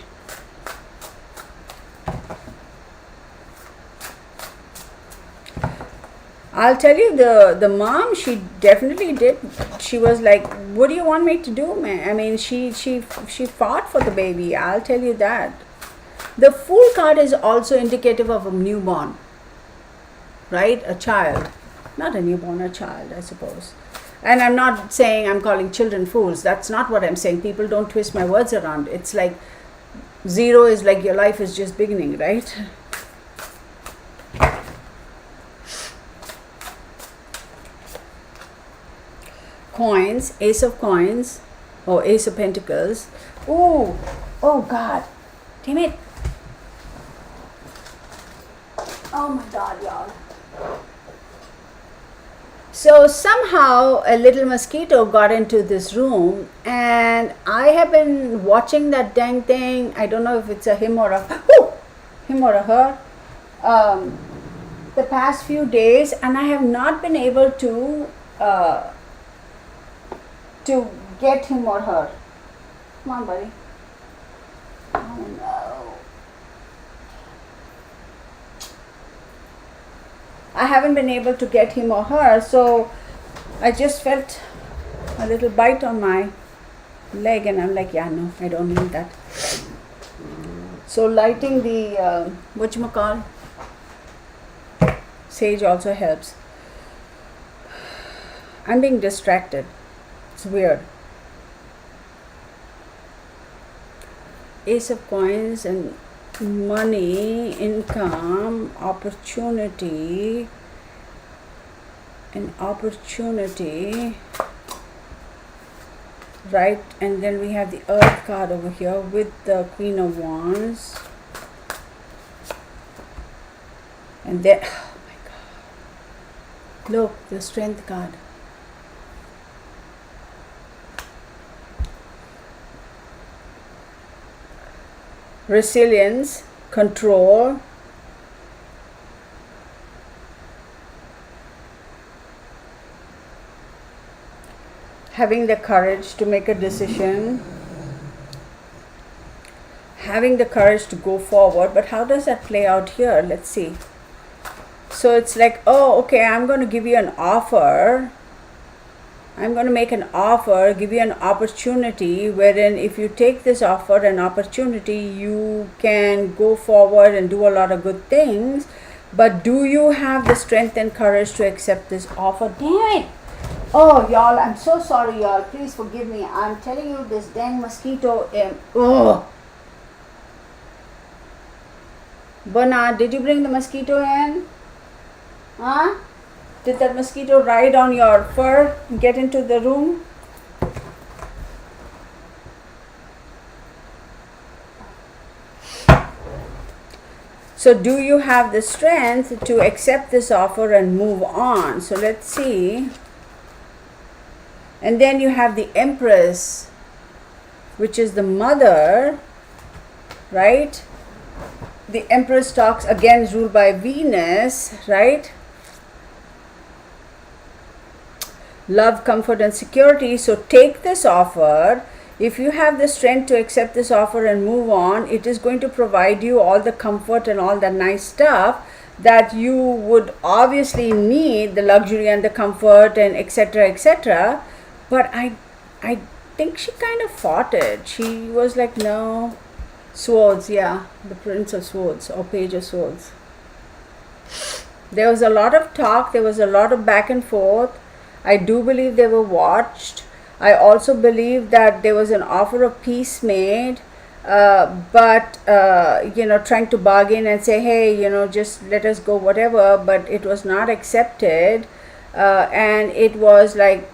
I'll tell you, the mom, she definitely did. She was like, what do you want me to do, man? I mean, she fought for the baby. I'll tell you that. The Fool card is also indicative of a newborn, right? A child. Not a newborn, a child, I suppose. And I'm not saying I'm calling children fools. That's not what I'm saying. People don't twist my words around. It's like 0 is like your life is just beginning, right? Coins, Ace of Coins, or Ace of Pentacles. Oh, oh God. Damn it. Oh my God, y'all. So somehow a little mosquito got into this room, and I have been watching that dang thing. I don't know if it's a him or a her the past few days, and I have not been able to get him or her. Come on, buddy. Oh no. I haven't been able to get him or her, so I just felt a little bite on my leg, and I'm like, yeah, no, I don't need that. So lighting the whatchamacall, sage also helps. I'm being distracted. It's weird. Ace of Coins and money, income, opportunity, right? And then we have the Earth card over here with the Queen of Wands, and then, oh my God, look, the Strength card. Resilience, control, having the courage to make a decision, having the courage to go forward. But how does that play out here? Let's see. So it's like, oh, okay, I'm going to give you an offer, I'm going to make an offer, give you an opportunity wherein if you take this offer and opportunity, you can go forward and do a lot of good things. But do you have the strength and courage to accept this offer? Damn it! Oh, y'all, I'm so sorry, y'all. Please forgive me. I'm telling you, this dang mosquito. Bernard, did you bring the mosquito in? Huh? Did that mosquito ride on your fur and get into the room? So do you have the strength to accept this offer and move on? So let's see. And then you have the Empress, which is the mother, right? The Empress talks again, is ruled by Venus, right? Love, comfort, and security. So take this offer. If you have the strength to accept this offer and move on, it is going to provide you all the comfort and all that nice stuff that you would obviously need, the luxury and the comfort and etc. etc. But I think she kind of fought it. She was like, no. Swords, yeah, the Prince of Swords or Page of Swords. There was a lot of talk, there was a lot of back and forth. I do believe they were watched. I also believe that there was an offer of peace made, but trying to bargain and say, hey, just let us go, whatever, but it was not accepted. And it was like,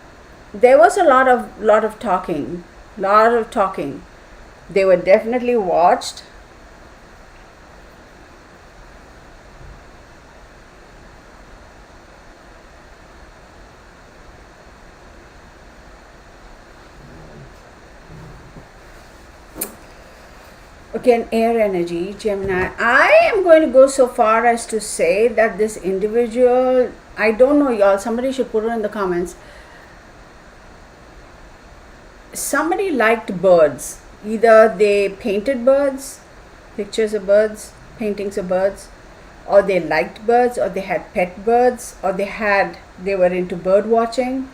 there was a lot of talking. They were definitely watched. Okay, an air energy, Gemini. I am going to go so far as to say that this individual, I don't know, y'all, somebody should put it in the comments. Somebody liked birds. Either they painted birds, pictures of birds, paintings of birds, or they liked birds, or they had pet birds, or they were into bird watching,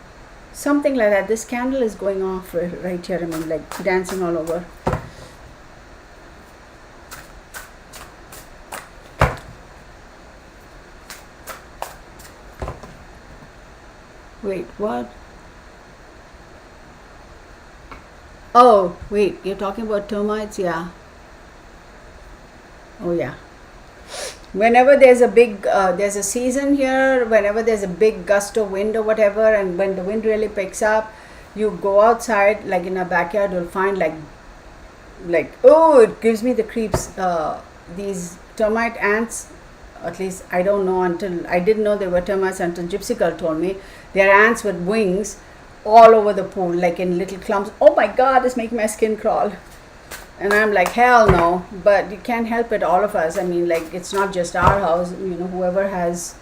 something like that. This candle is going off right here. I mean, like dancing all over. Wait, what? Oh, wait, you're talking about termites? Yeah. Oh, yeah. Whenever there's a big, there's a season here, whenever there's a big gust of wind or whatever, and when the wind really picks up, you go outside, like in a backyard, you'll find oh, it gives me the creeps. These termite ants, at least I don't know I didn't know they were termites until Gypsy Girl told me. They're ants with wings all over the pool, like in little clumps. Oh my God, it's making my skin crawl. And I'm like, hell no. But you can't help it, all of us. I mean, like, it's not just our house. Whoever has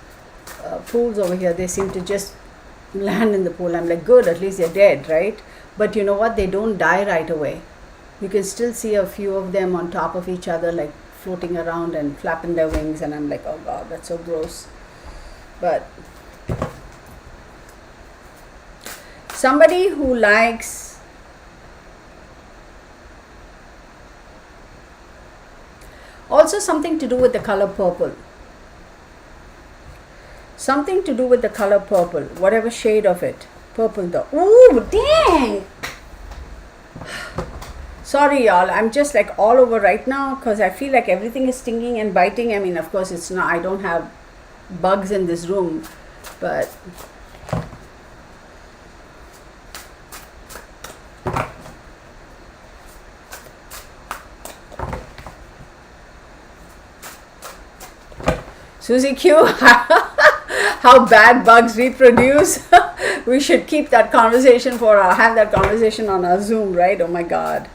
pools over here, they seem to just land in the pool. I'm like, good, at least they're dead, right? But you know what? They don't die right away. You can still see a few of them on top of each other, like floating around and flapping their wings. And I'm like, oh God, that's so gross. But somebody who likes also something to do with the color purple. Something to do with the color purple, whatever shade of it. Purple though. Ooh, dang! Sorry, y'all. I'm just like all over right now because I feel like everything is stinging and biting. I mean, of course, it's not. I don't have bugs in this room, but Susie Q, how bad bugs reproduce. We should keep that conversation have that conversation on our Zoom, right? Oh my God.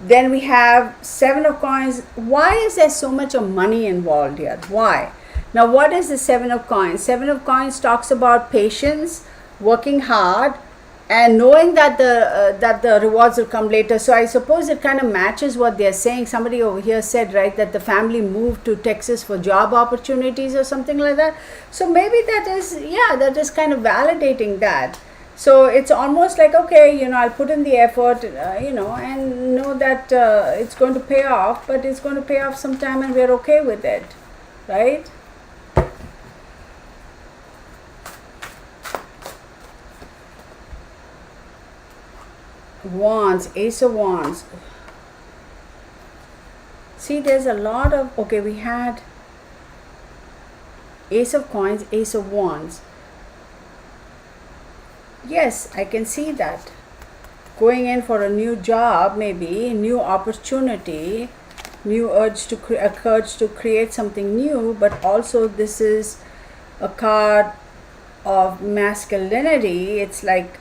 Then we have 7 of coins. Why is there so much of money involved here? Why? Now, what is the 7 of coins? 7 of coins talks about patience, working hard, and knowing that the rewards will come later. So I suppose it kind of matches what they're saying. Somebody over here said, right, that the family moved to Texas for job opportunities or something like that. So maybe that is kind of validating that. So it's almost like, okay, I'll put in the effort, and know that it's going to pay off, but it's going to pay off sometime, and we're okay with it, right? Wands, Ace of Wands. See, there's a lot of, okay, we had Ace of Coins, Ace of Wands. Yes, I can see that. Going in for a new job, maybe, new opportunity, new urge to create something new, but also this is a card of masculinity. It's like,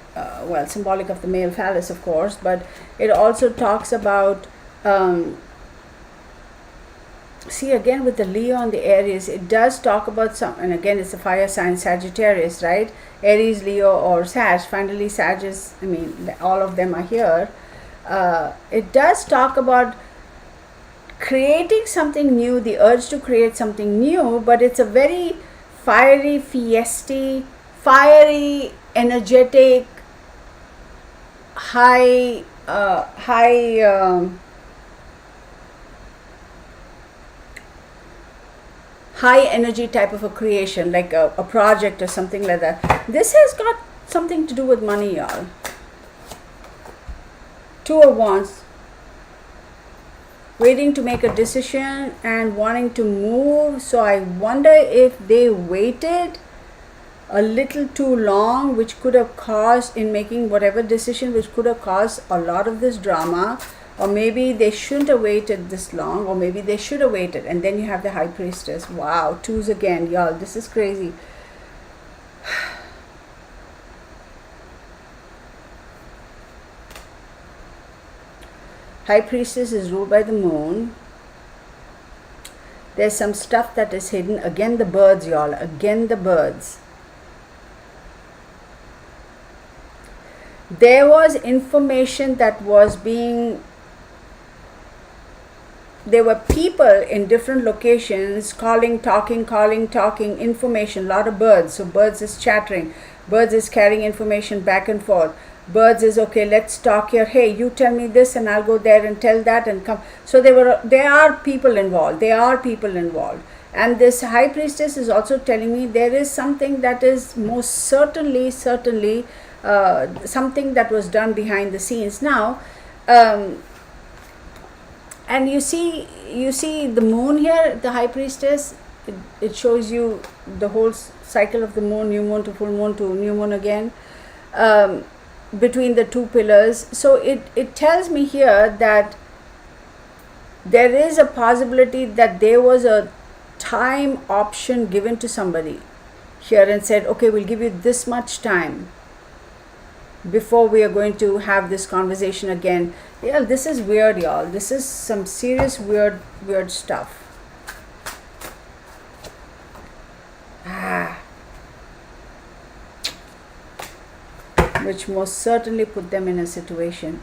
symbolic of the male phallus, of course, but it also talks about, see, again with the Leo and the Aries, it does talk about some, and again it's a fire sign, Sagittarius, right? Aries, Leo, or Sag. Finally, Sag is, all of them are here. It does talk about creating something new, the urge to create something new, but it's a very fiery, fiery, energetic, high energy type of a creation, like a project or something like that. This has got something to do with money, y'all. Two of Wands. Waiting to make a decision and wanting to move. So I wonder if they waited a little too long, which could have caused, in making whatever decision, which could have caused a lot of this drama. Or maybe they shouldn't have waited this long, or maybe they should have waited. And then you have the High Priestess. Wow, twos again, y'all. This is crazy. High Priestess is ruled by the moon. There's some stuff that is hidden. Again, the birds, y'all. Again, the birds. There was information that was being... There were people in different locations calling, talking, information. A lot of birds. So birds is chattering. Birds is carrying information back and forth. Birds is, okay, let's talk here. Hey, you tell me this and I'll go there and tell that and come. So there are people involved. And this High Priestess is also telling me there is something that is most certainly something that was done behind the scenes. Now, and you see the moon here, the High Priestess. It shows you the whole cycle of the moon, new moon to full moon to new moon again, between the two pillars. So it tells me here that there is a possibility that there was a time option given to somebody here and said, okay, we'll give you this much time before we are going to have this conversation again. Yeah, this is weird, y'all. This is some serious weird stuff. Which most certainly put them in a situation.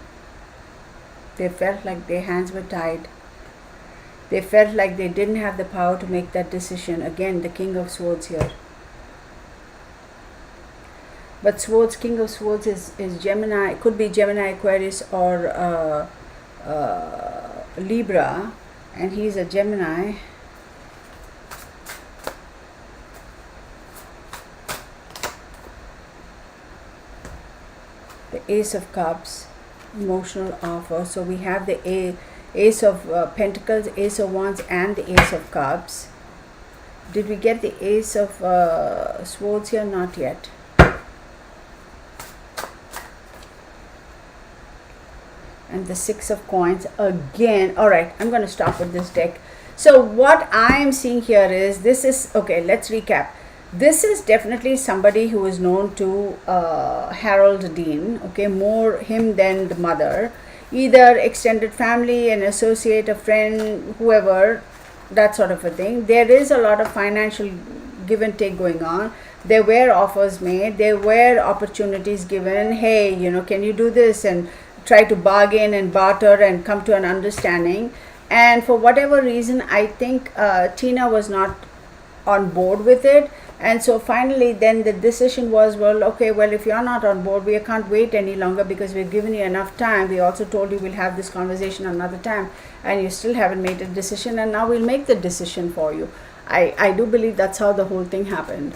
They felt like their hands were tied. They felt like they didn't have the power to make that decision. Again, the King of Swords here. But Swords, King of Swords is Gemini. It could be Gemini, Aquarius, or Libra. And he's a Gemini. The Ace of Cups, emotional offer. So we have the Ace of Pentacles, Ace of Wands, and the Ace of Cups. Did we get the Ace of Swords here? Not yet. And the Six of Coins again. All right, I'm going to stop with this deck. So what I'm seeing here is, this is, okay, let's recap. This is definitely somebody who is known to Harold Dean, okay, more him than the mother. Either extended family, an associate, a friend, whoever, that sort of a thing. There is a lot of financial give and take going on. There were offers made, there were opportunities given. Hey, can you do this, and try to bargain and barter and come to an understanding. And for whatever reason, I think Tina was not on board with it. And so finally then the decision was, well, okay, well, if you're not on board, we can't wait any longer, because we've given you enough time. We also told you we'll have this conversation another time, and you still haven't made a decision, and now we'll make the decision for you. I do believe that's how the whole thing happened.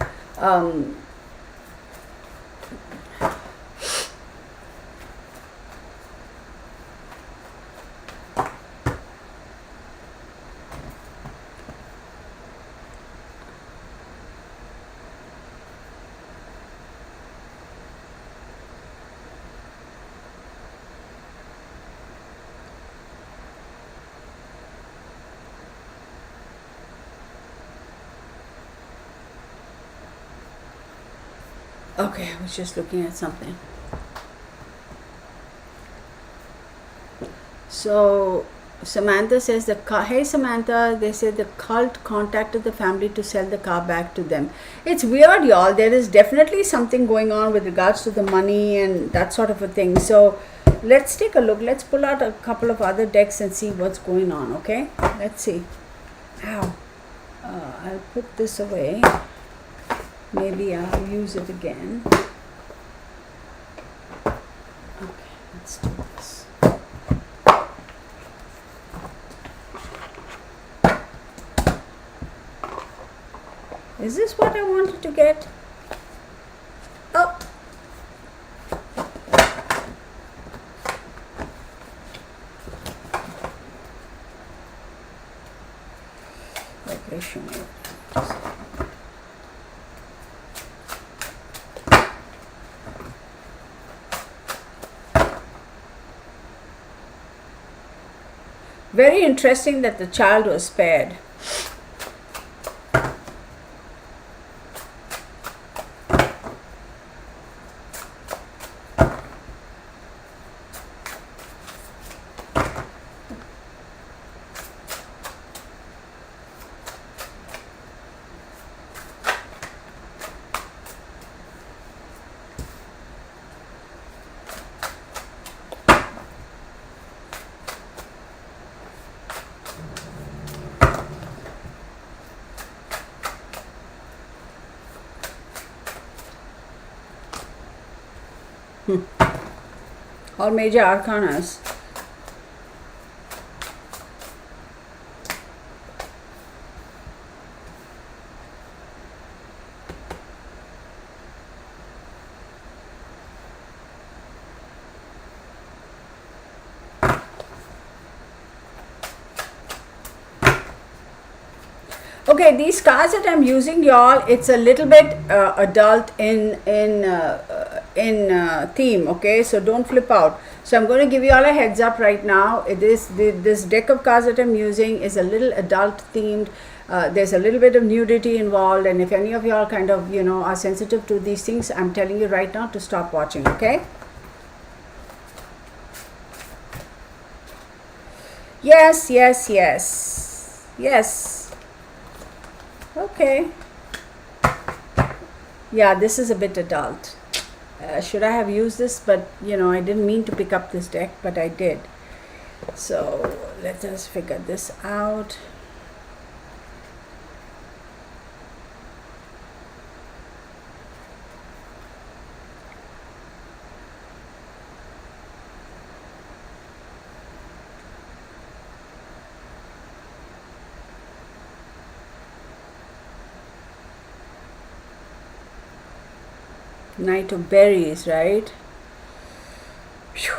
Okay, I was just looking at something. So Samantha says hey Samantha, they said the cult contacted the family to sell the car back to them. It's weird, y'all. There is definitely something going on with regards to the money and that sort of a thing. So let's take a look. Let's pull out a couple of other decks and see what's going on. Okay, let's see. Ow. I'll put this away. Maybe I'll use it again. Okay, let's do this. Is this what I wanted to get? Oh. Okay, show me. Very interesting that the child was spared. Or major arcanas. Okay, these cards that I'm using, y'all, it's a little bit adult in theme. Okay, so don't flip out. So I'm going to give you all a heads up right now. This deck of cards that I'm using is a little adult themed. There's a little bit of nudity involved, and if any of y'all kind of are sensitive to these things, I'm telling you right now to stop watching. Okay. Yes, yes, yes, yes. Okay. Yeah, this is a bit adult. Should I have used this? But I didn't mean to pick up this deck, but I did. So let us figure this out. Knight of Berries, right? Phew.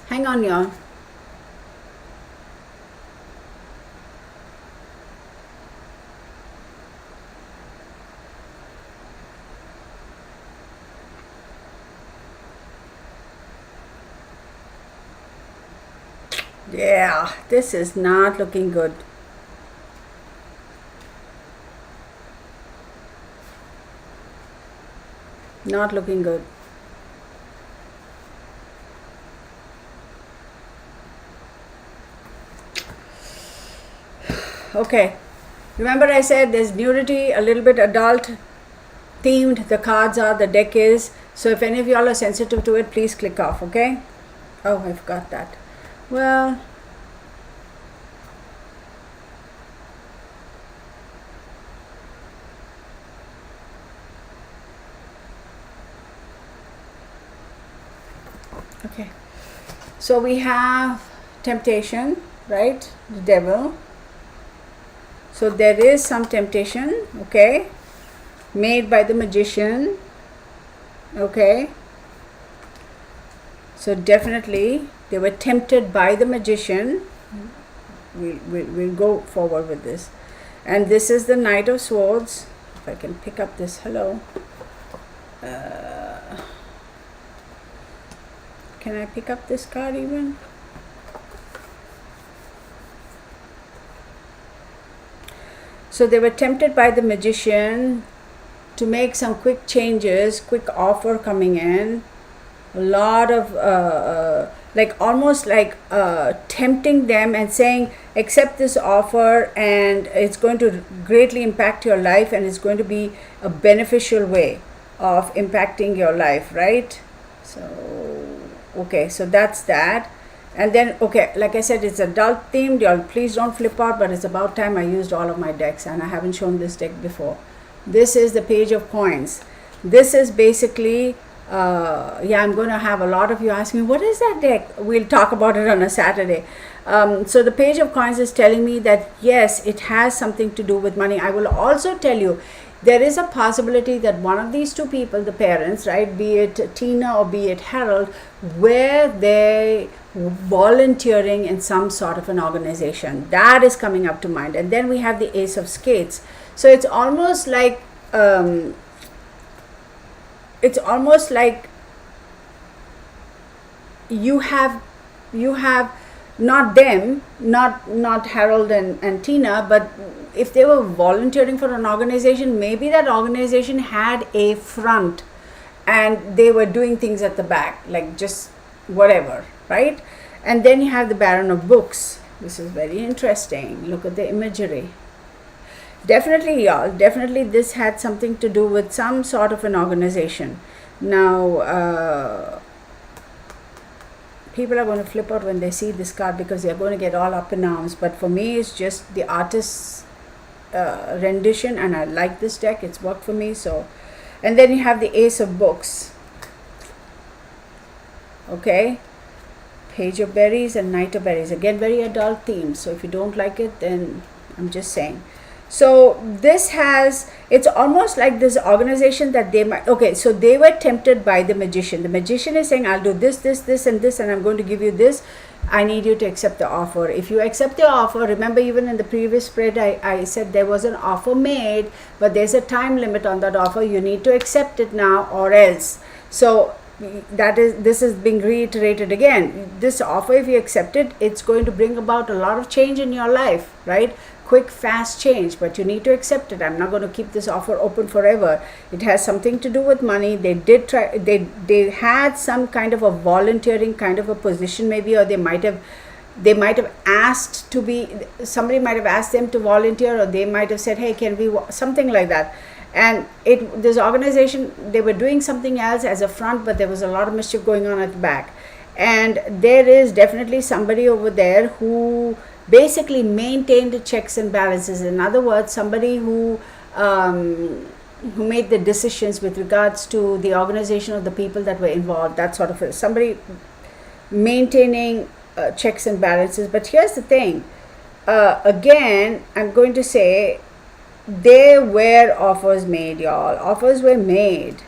Hang on, y'all. Yeah, this is not looking good. Not looking good. Okay, remember I said there's nudity, a little bit adult themed, the cards are, the deck is. So if any of y'all are sensitive to it, please click off, okay? Oh, I forgot that. Well, okay. So we have temptation, right? The devil. So there is some temptation, okay, made by the magician, okay. So definitely they were tempted by the magician. We'll go forward with this. And this is the Knight of Swords. If I can pick up this, hello. Can I pick up this card even? So they were tempted by the magician to make some quick changes, quick offer coming in, a lot of like almost like tempting them and saying, accept this offer and it's going to greatly impact your life and it's going to be a beneficial way of impacting your life, right? So, okay, so that's that. And then, okay, like I said, it's adult themed. Y'all please don't flip out, but it's about time I used all of my decks and I haven't shown this deck before. This is the Page of Coins. This is basically, yeah, I'm going to have a lot of you ask me, what is that deck? We'll talk about it on a Saturday. So the Page of Coins is telling me that, yes, it has something to do with money. I will also tell you, there is a possibility that one of these two people, the parents, right, be it Tina or be it Harold, were they volunteering in some sort of an organization. That is coming up to mind. And then we have the Ace of Spades. So it's almost like you have not them, not Harold and Tina, but if they were volunteering for an organization, maybe that organization had a front and they were doing things at the back, like just whatever, right? And then you have the Baron of Books. This is very interesting. Look at the imagery. Definitely, y'all, definitely this had something to do with some sort of an organization. Now, people are going to flip out when they see this card because they're going to get all up in arms. But for me, it's just the artist's rendition, and I like this deck. It's worked for me. So, and then you have the Ace of Books. Okay, Page of Berries and Knight of Berries. Again, very adult themed. So if you don't like it, then I'm just saying. So this has, it's almost like this organization that they might, okay, so they were tempted by the magician. The magician is saying, I'll do this, this, this, and this, and I'm going to give you this. I need you to accept the offer. If you accept the offer, remember even in the previous spread, I said there was an offer made, but there's a time limit on that offer. You need to accept it now or else. So this is being reiterated again. This offer, if you accept it, it's going to bring about a lot of change in your life, right? Quick, fast change, but you need to accept it. I'm not going to keep this offer open forever. It has something to do with money. They did try, they had some kind of a volunteering kind of a position maybe, or they might have asked to be, somebody might have asked them to volunteer, or they might have said, hey, can we, something like that. And this organization, they were doing something else as a front, but there was a lot of mischief going on at the back. And there is definitely somebody over there who basically maintained the checks and balances. In other words, somebody who made the decisions with regards to the organization of the people that were involved, that sort of somebody maintaining checks and balances. But here's the thing, again, I'm going to say there were offers made, y'all. Offers were made.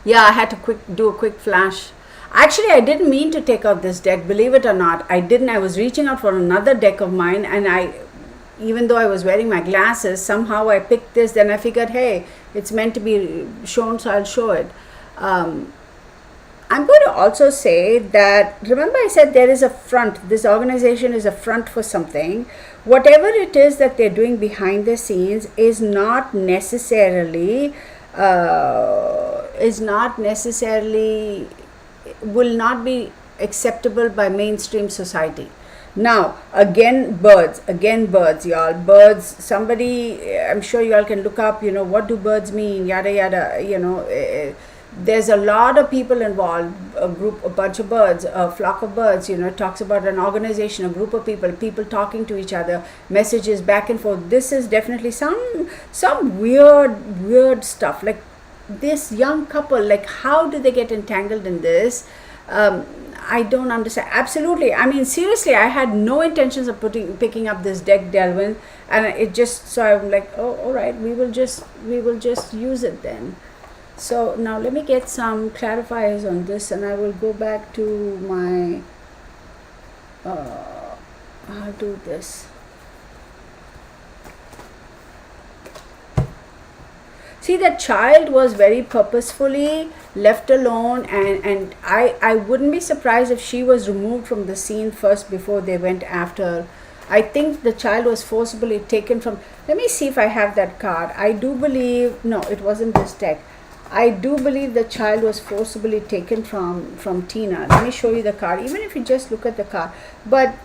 Yeah, I had to do a quick flash. Actually, I didn't mean to take out this deck, believe it or not. I didn't. I was reaching out for another deck of mine, and even though I was wearing my glasses, somehow I picked this. Then I figured, hey, it's meant to be shown, so I'll show it. I'm going to also say that, remember I said there is a front, this organization is a front for something. Whatever it is that they're doing behind the scenes is not necessarily, will not be acceptable by mainstream society. Now, again birds, y'all. Birds, somebody, I'm sure y'all can look up, what do birds mean, yada yada, there's a lot of people involved, a bunch of birds, a flock of birds, it talks about an organization, a group of people talking to each other, messages back and forth. This is definitely some weird stuff. Like this young couple, like how do they get entangled in this? I don't understand. Absolutely. I mean, seriously, I had no intentions of picking up this deck, Delvin, and it just, so I'm like, oh, all right, we will just use it then. So now let me get some clarifiers on this, and I will go back to my, I'll do this. See, that child was very purposefully left alone, and I wouldn't be surprised if she was removed from the scene first before they went after. I think the child was forcibly taken from, let me see if I have that card. I do believe, no, it wasn't this deck. I do believe the child was forcibly taken from Tina. Let me show you the card, even if you just look at the card. But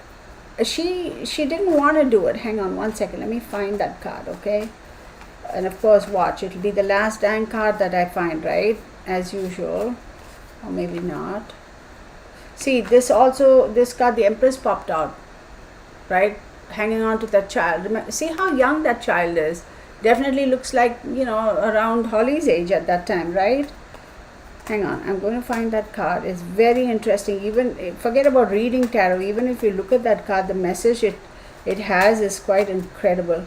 she didn't want to do it. Hang on one second. Let me find that card, okay? And of course, watch. It'll be the last dang card that I find, right? As usual. Or maybe not. See, this card, the Empress popped out, right? Hanging on to that child. Remember, see how young that child is. Definitely looks like, around Holly's age at that time, right? Hang on, I'm going to find that card. It's very interesting. Even, forget about reading tarot. Even if you look at that card, the message it has is quite incredible.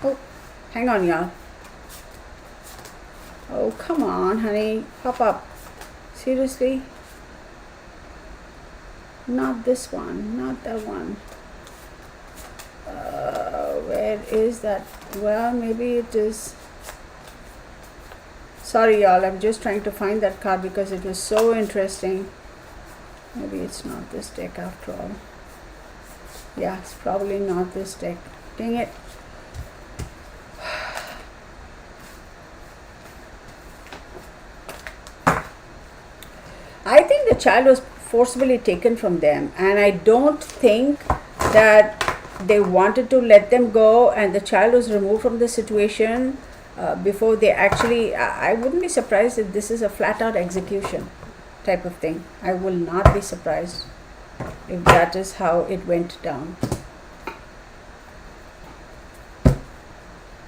Oh, hang on, y'all. Oh, come on, honey. Pop up. Seriously? Not this one, not that one. Where is that? Well, maybe it is. Sorry, y'all, I'm just trying to find that card because it was so interesting. Maybe it's not this deck after all. Yeah, it's probably not this deck. Dang it. I think the child was forcibly taken from them, and I don't think that they wanted to let them go, and the child was removed from the situation before they actually, I wouldn't be surprised if this is a flat out execution type of thing. I will not be surprised if that is how it went down.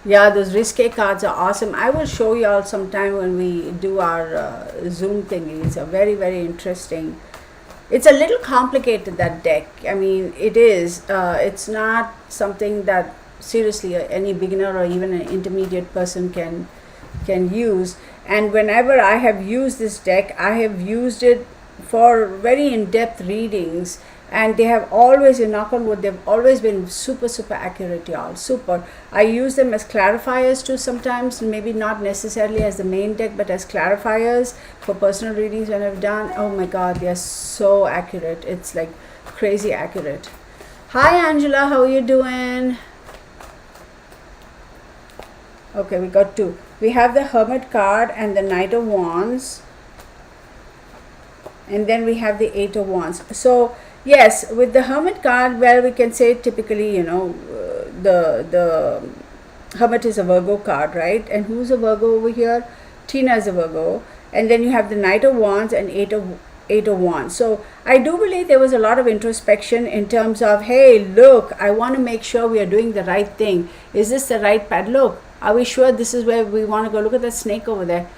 Yeah, those risque cards are awesome. I will show you all sometime when we do our Zoom thingy. It's a very, very interesting. It's a little complicated, that deck. I mean, it is. It's not something that seriously any beginner or even an intermediate person can use. And whenever I have used this deck, I have used it for very in-depth readings, and they have always, knock on wood, they've always been super accurate, y'all. Super. I use them as clarifiers too sometimes, maybe not necessarily as the main deck, but as clarifiers for personal readings when I've done. Oh my god, they are so accurate. It's like crazy accurate. Hi Angela, how are you doing? Okay, we got two. We have the Hermit card and the Knight of Wands, and then we have the Eight of Wands. So yes, with the Hermit card, well, we can say typically, the Hermit is a Virgo card, right? And who's a Virgo over here? Tina is a Virgo. And then you have the Knight of Wands and Eight of Wands. So I do believe there was a lot of introspection in terms of, hey, look, I want to make sure we are doing the right thing. Is this the right path? Look, are we sure this is where we want to go? Look at that snake over there.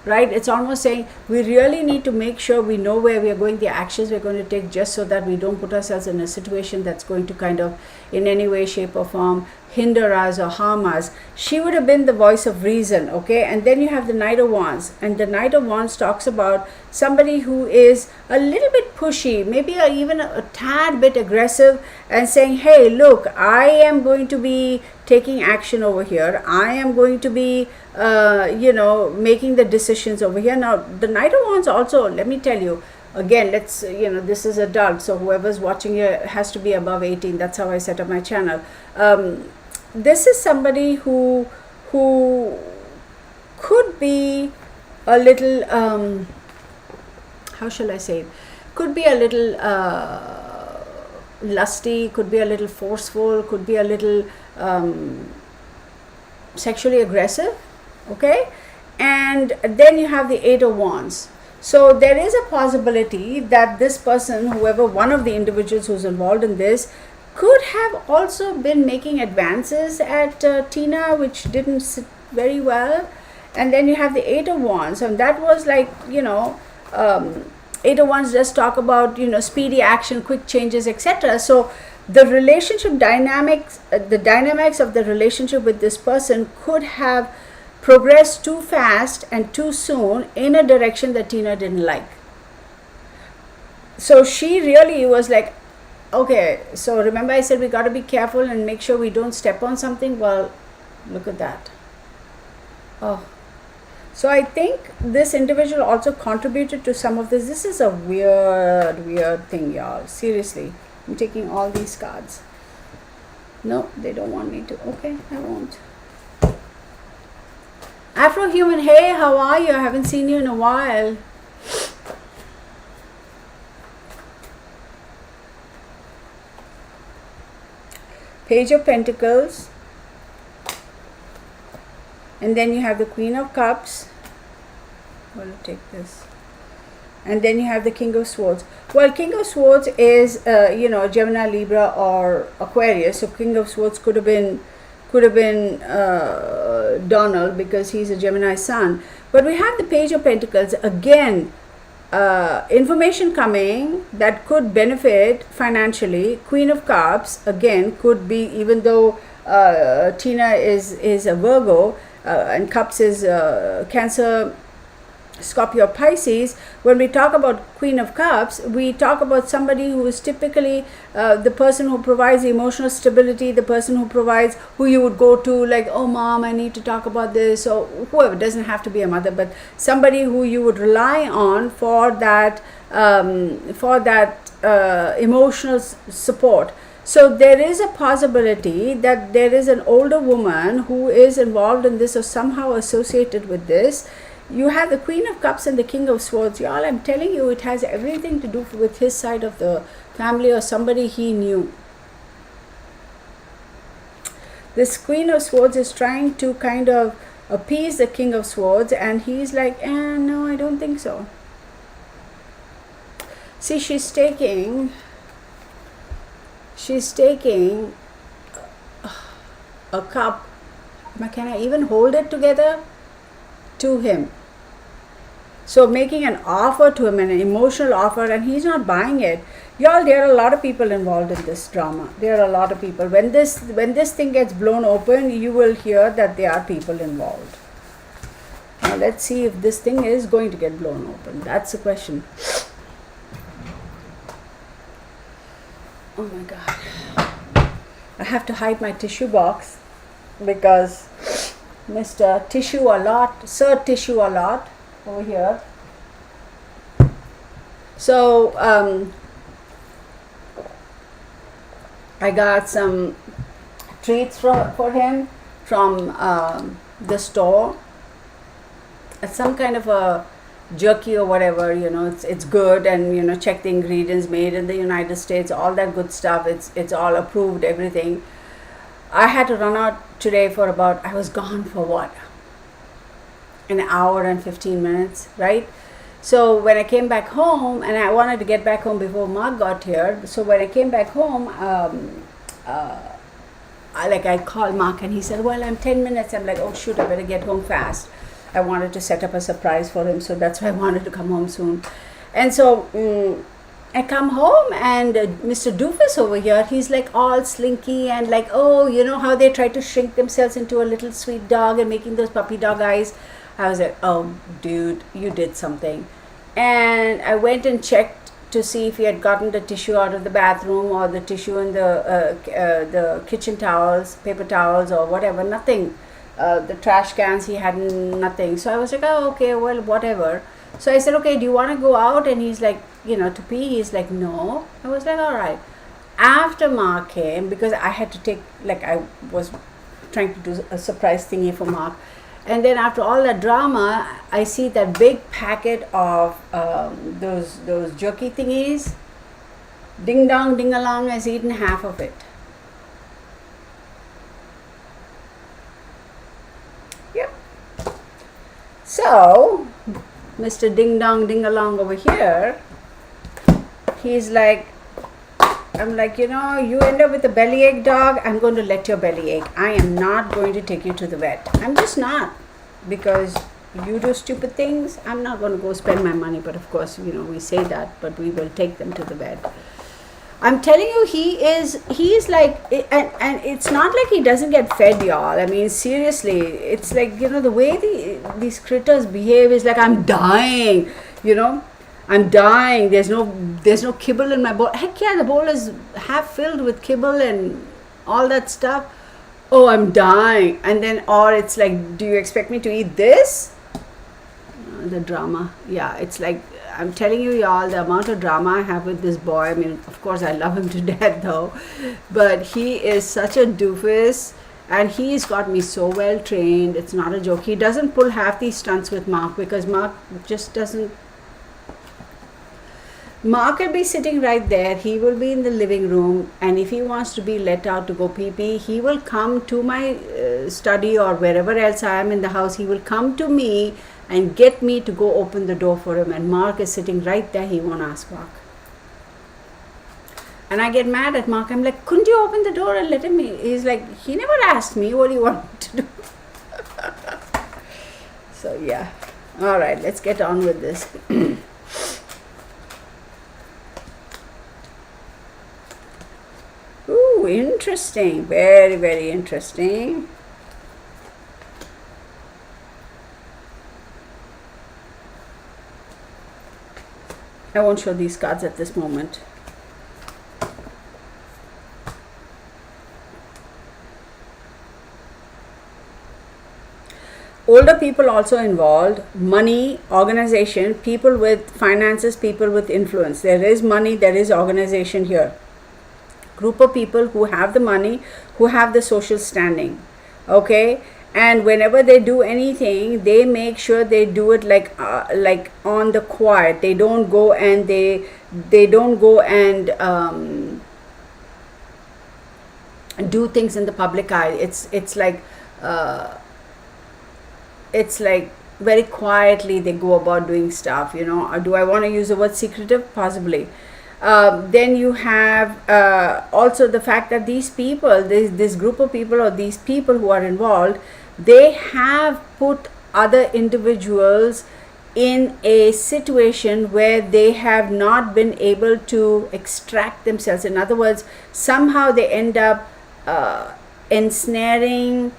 Right? It's almost saying we really need to make sure we know where we are going, the actions we're going to take, just so that we don't put ourselves in a situation that's going to kind of in any way, shape or form hinder us or harm us. She would have been the voice of reason, okay? And then you have the Knight of Wands, and the Knight of Wands talks about somebody who is a little bit pushy, maybe even a tad bit aggressive, and saying, hey, look, I am going to be taking action over here. I am going to be, making the decisions over here. Now, the Knight of Wands also, let me tell you, again, let's, this is adult, so whoever's watching here has to be above 18. That's how I set up my channel. This is somebody who could be a little, how shall I say it? Could be a little lusty, could be a little forceful, could be a little sexually aggressive, okay? And then you have the Eight of Wands. So there is a possibility that this person, whoever, one of the individuals who's involved in this, could have also been making advances at Tina, which didn't sit very well. And then you have the Eight of Wands, and that was like, Eight of Wands just talk about, speedy action, quick changes, etc. So the relationship dynamics, the dynamics of the relationship with this person could have progressed too fast and too soon in a direction that Tina didn't like. So she really was like, okay, so remember I said we got to be careful and make sure we don't step on something? Well, look at that. Oh. So I think this individual also contributed to some of this. This is a weird thing, y'all. Seriously. I'm taking all these cards. No, they don't want me to. Okay, I won't. Afro-Human, hey, how are you? I haven't seen you in a while. Page of Pentacles. And then you have the Queen of Cups. I'm going to take this. And then you have the King of Swords. Well, King of Swords is, Gemini, Libra, or Aquarius. So King of Swords could have been Donald, because he's a Gemini sun. But we have the Page of Pentacles. Again, information coming that could benefit financially. Queen of Cups, again, could be, even though Tina is a Virgo, and Cups is Cancer, Scorpio, Pisces. When we talk about Queen of Cups, we talk about somebody who is typically the person who provides emotional stability, the person who provides, who you would go to like, oh mom, I need to talk about this, or whoever. It doesn't have to be a mother, but somebody who you would rely on for that emotional support. So there is a possibility that there is an older woman who is involved in this or somehow associated with this. You have the Queen of Cups and the King of Swords. Y'all, I'm telling you, it has everything to do with his side of the family or somebody he knew. This Queen of Swords is trying to kind of appease the King of Swords, and he's like, no, I don't think so. See, she's taking a cup. Can I even hold it together? To him. So making an offer to him, an emotional offer, and he's not buying it. Y'all, there are a lot of people involved in this drama. There are a lot of people. When this thing gets blown open, you will hear that there are people involved. Now let's see if this thing is going to get blown open. That's the question. Oh my God. I have to hide my tissue box because Mr. Tissue a lot, Sir Tissue a lot over here. So I got some treats for him from the store. It's some kind of a jerky or whatever, it's good, and check the ingredients, made in the United States, all that good stuff. It's all approved, everything. I had to run out today for about, I was gone for what? An hour and 15 minutes, right? So when I came back home, and I wanted to get back home before Mark got here. So when I came back home, I called Mark, and he said, well, I'm 10 minutes. I'm like, oh shoot, I better get home fast. I wanted to set up a surprise for him, so that's why I wanted to come home soon. And so, I come home and Mr. Doofus over here, he's like all slinky and like, oh, you know how they try to shrink themselves into a little sweet dog and making those puppy dog eyes. I was like, oh, dude, you did something. And I went and checked to see if he had gotten the tissue out of the bathroom or the tissue in the kitchen towels, paper towels or whatever. Nothing. The trash cans, he had nothing. So I was like, oh, okay, well, whatever. So I said, okay, do you want to go out? And he's like, to pee. He's like, no. I was like, all right. After Mark came, because I had to take, I was trying to do a surprise thingy for Mark. And then after all that drama, I see that big packet of those jerky thingies. Ding dong, ding along has eaten half of it. Yep. So, Mr. Ding Dong Ding Along over here, he's like, I'm like, you end up with a bellyache, dog. I'm going to let your belly ache. I am not going to take you to the vet. I'm just not. Because you do stupid things, I'm not going to go spend my money. But of course, we say that, but we will take them to the vet. I'm telling you, he is like, and it's not like he doesn't get fed, y'all. I mean, seriously, it's like, the way these critters behave is like, I'm dying, I'm dying. There's no kibble in my bowl. Heck yeah, the bowl is half filled with kibble and all that stuff. Oh, I'm dying. And then, or it's like, do you expect me to eat this? The drama. Yeah, it's like, I'm telling you, y'all, the amount of drama I have with this boy. I mean, of course, I love him to death, though. But he is such a doofus. And he's got me so well trained. It's not a joke. He doesn't pull half these stunts with Mark because Mark just doesn't. Mark will be sitting right there. He will be in the living room. And if he wants to be let out to go pee-pee, he will come to my study or wherever else I am in the house. He will come to me and get me to go open the door for him. And Mark is sitting right there. He won't ask Mark. And I get mad at Mark. I'm like, couldn't you open the door and let him in? He's like, he never asked me. What do you want to do? So, yeah. All right, let's get on with this. Ooh, interesting. Very, very interesting. I won't show these cards at this moment. Older people also involved, money, organization, people with finances, people with influence. There is money, there is organization here. Group of people who have the money, who have the social standing. Okay? And whenever they do anything, they make sure they do it like on the quiet. They don't go and they don't go and do things in the public eye. It's like very quietly they go about doing stuff. Do I want to use the word secretive? Possibly. Then you have also the fact that these people, this group of people or these people who are involved, they have put other individuals in a situation where they have not been able to extract themselves. In other words, somehow they end up ensnaring,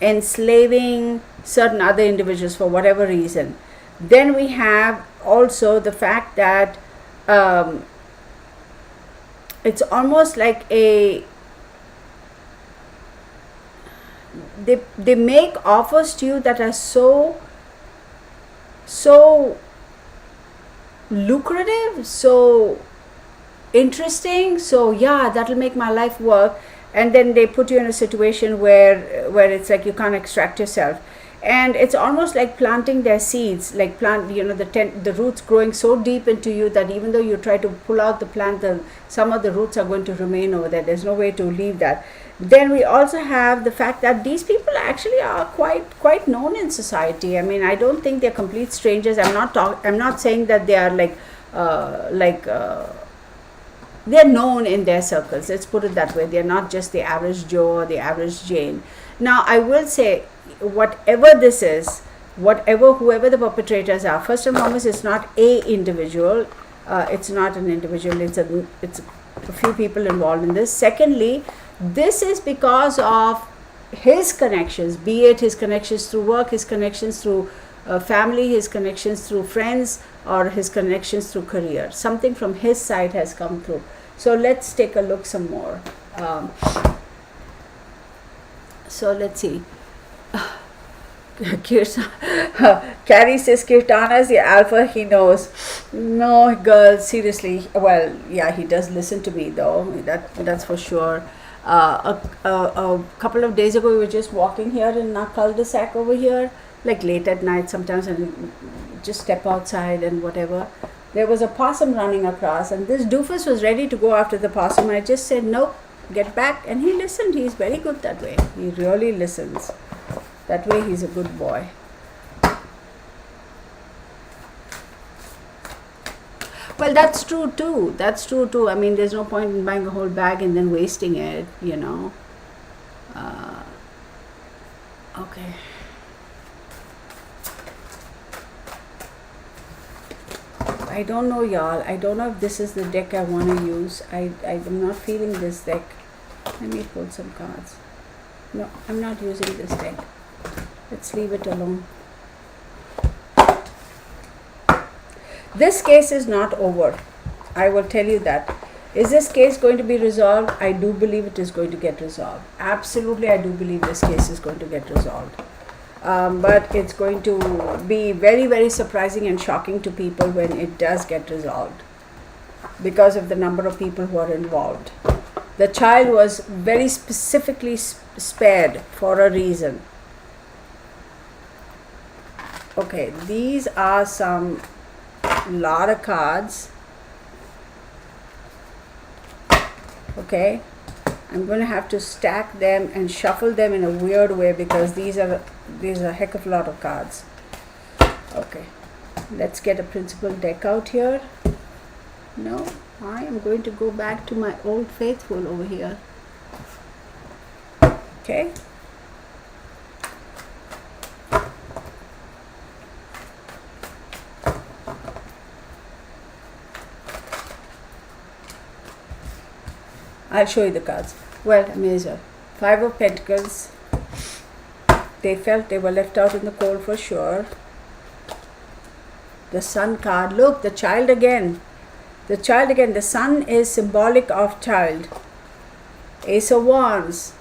enslaving certain other individuals for whatever reason. Then we have also the fact that it's almost like they make offers to you that are so lucrative, so interesting, so yeah, that'll make my life work, and then they put you in a situation where it's like you can't extract yourself. And it's almost like planting their seeds, like the roots growing so deep into you that even though you try to pull out the plant, some of the roots are going to remain over there. There's no way to leave that. Then we also have the fact that these people actually are quite known in society. I mean, I don't think they're complete strangers. I'm not saying that they are they're known in their circles. Let's put it that way. They're not just the average Joe or the average Jane. Now, I will say, whatever this is, whoever the perpetrators are, first and foremost, it's not a individual. It's not an individual, it's a few people involved in this. Secondly, this is because of his connections, be it his connections through work, his connections through family, his connections through friends, or his connections through career. Something from his side has come through. So let's take a look some more. So let's see. Carrie says Kirtana is the alpha he knows. No, girl, seriously. Well, yeah, he does listen to me though. That's for sure. A couple of days ago, we were just walking here in our cul-de-sac over here, like late at night sometimes, and just step outside and whatever. There was a possum running across, and this doofus was ready to go after the possum. I just said, nope, get back. And he listened. He's very good that way. He really listens. That way he's a good boy. Well, that's true too. That's true too. I mean, there's no point in buying a whole bag and then wasting it, you know. Okay. I don't know, y'all. I don't know if this is the deck I want to use. I'm not feeling this deck. Let me pull some cards. No, I'm not using this deck. Let's leave it alone. This case is not over. I will tell you that. Is this case going to be resolved? I do believe it is going to get resolved. Absolutely, I do believe this case is going to get resolved. But it's going to be very, very surprising and shocking to people when it does get resolved, because of the number of people who are involved. The child was very specifically spared for a reason. Okay, these are some lot of cards. Okay, I'm going to have to stack them and shuffle them in a weird way, because these are a heck of a lot of cards. Okay, let's get a principal deck out here. No, I am going to go back to my old faithful over here. Okay. I'll show you the cards. Well, amazing. 5 of Pentacles. They felt they were left out in the cold for sure. The Sun card. Look, the child again. The child again. The Sun is symbolic of child. Ace of Wands.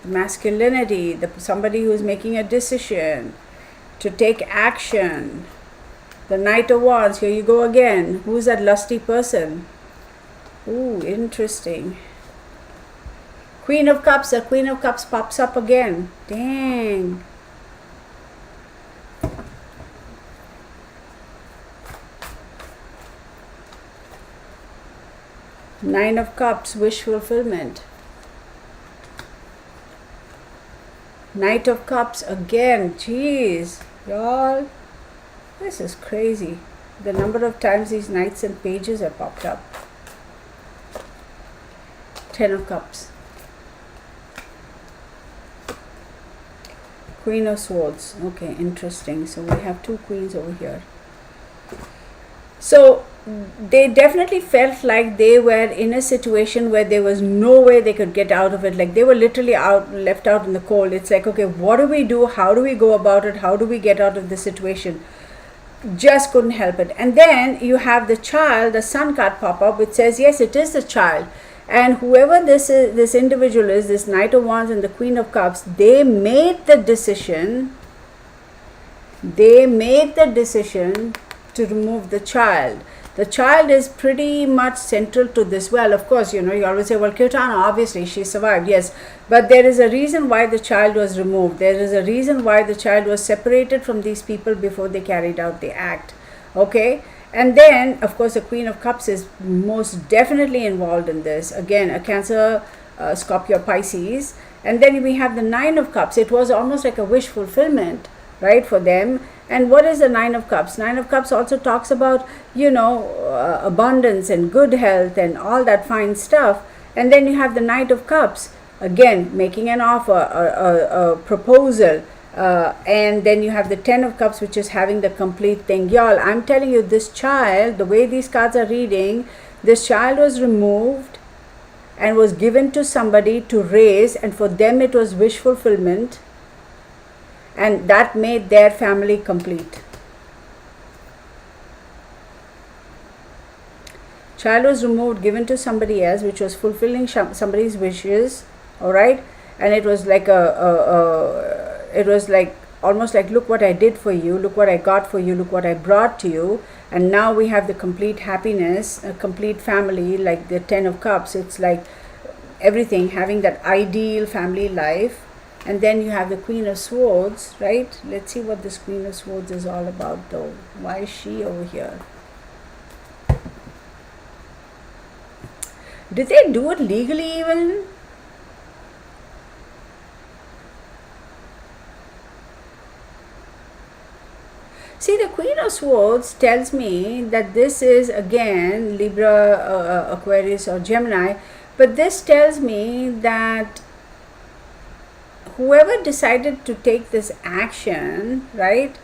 Masculinity. Somebody who is making a decision to take action. The Knight of Wands. Here you go again. Who's that lusty person? Ooh, interesting. Queen of Cups. The Queen of Cups pops up again. Dang. Nine of Cups. Wish fulfillment. Knight of Cups again. Jeez, y'all. This is crazy. The number of times these knights and pages have popped up. 10 of Cups. Queen of Swords. Okay, interesting. So we have 2 queens over here. So they definitely felt like they were in a situation where there was no way they could get out of it. Like they were literally left out in the cold. It's like, okay, what do we do? How do we go about it? How do we get out of this situation? Just couldn't help it. And then you have the child, the Sun card pop up, which says, yes, it is the child. And whoever this individual is, this Knight of Wands and the Queen of Cups, they made the decision. They made the decision to remove the child. The child is pretty much central to this. Well, of course, you know, you always say, well, Kirtana, obviously, she survived. Yes, but there is a reason why the child was removed. There is a reason why the child was separated from these people before they carried out the act. Okay? And then, of course, the Queen of Cups is most definitely involved in this. Again, a Cancer, Scorpio, Pisces. And then we have the Nine of Cups. It was almost like a wish fulfillment, right, for them. And what is the Nine of Cups? Nine of Cups also talks about, you know, abundance and good health and all that fine stuff. And then you have the Knight of Cups, again, making an offer, a proposal, And then you have the 10 of cups, which is having the complete thing. Y'all, I'm telling you, this child, the way these cards are reading, this child was removed and was given to somebody to raise, and for them it was wish fulfillment, and that made their family complete. Child was removed, given to somebody else, which was fulfilling somebody's wishes, all right? And it was like it was like almost like, look what I did for you, look what I got for you, look what I brought to you. And now we have the complete happiness, a complete family, like the 10 of cups. It's like everything, having that ideal family life. And then you have the Queen of Swords, right? Let's see what this Queen of Swords is all about, though. Why is she over here? Did they do it legally even? See, the Queen of Swords tells me that this is again Libra, Aquarius or Gemini, but this tells me that whoever decided to take this action, right,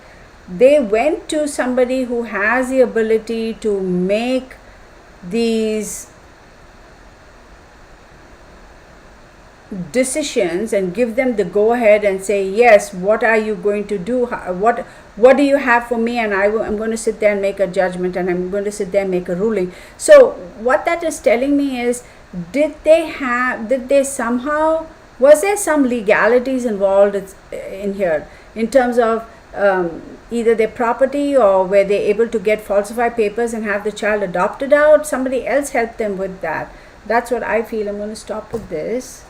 they went to somebody who has the ability to make these decisions and give them the go ahead and say, yes, what are you going to do, what do you have for me, and I'm going to sit there and make a judgment, and I'm going to sit there and make a ruling. So what that is telling me is, did they somehow, was there some legalities involved in here in terms of either their property, or were they able to get falsified papers and have the child adopted out? Somebody else helped them with that. That's what I feel. I'm going to stop with this.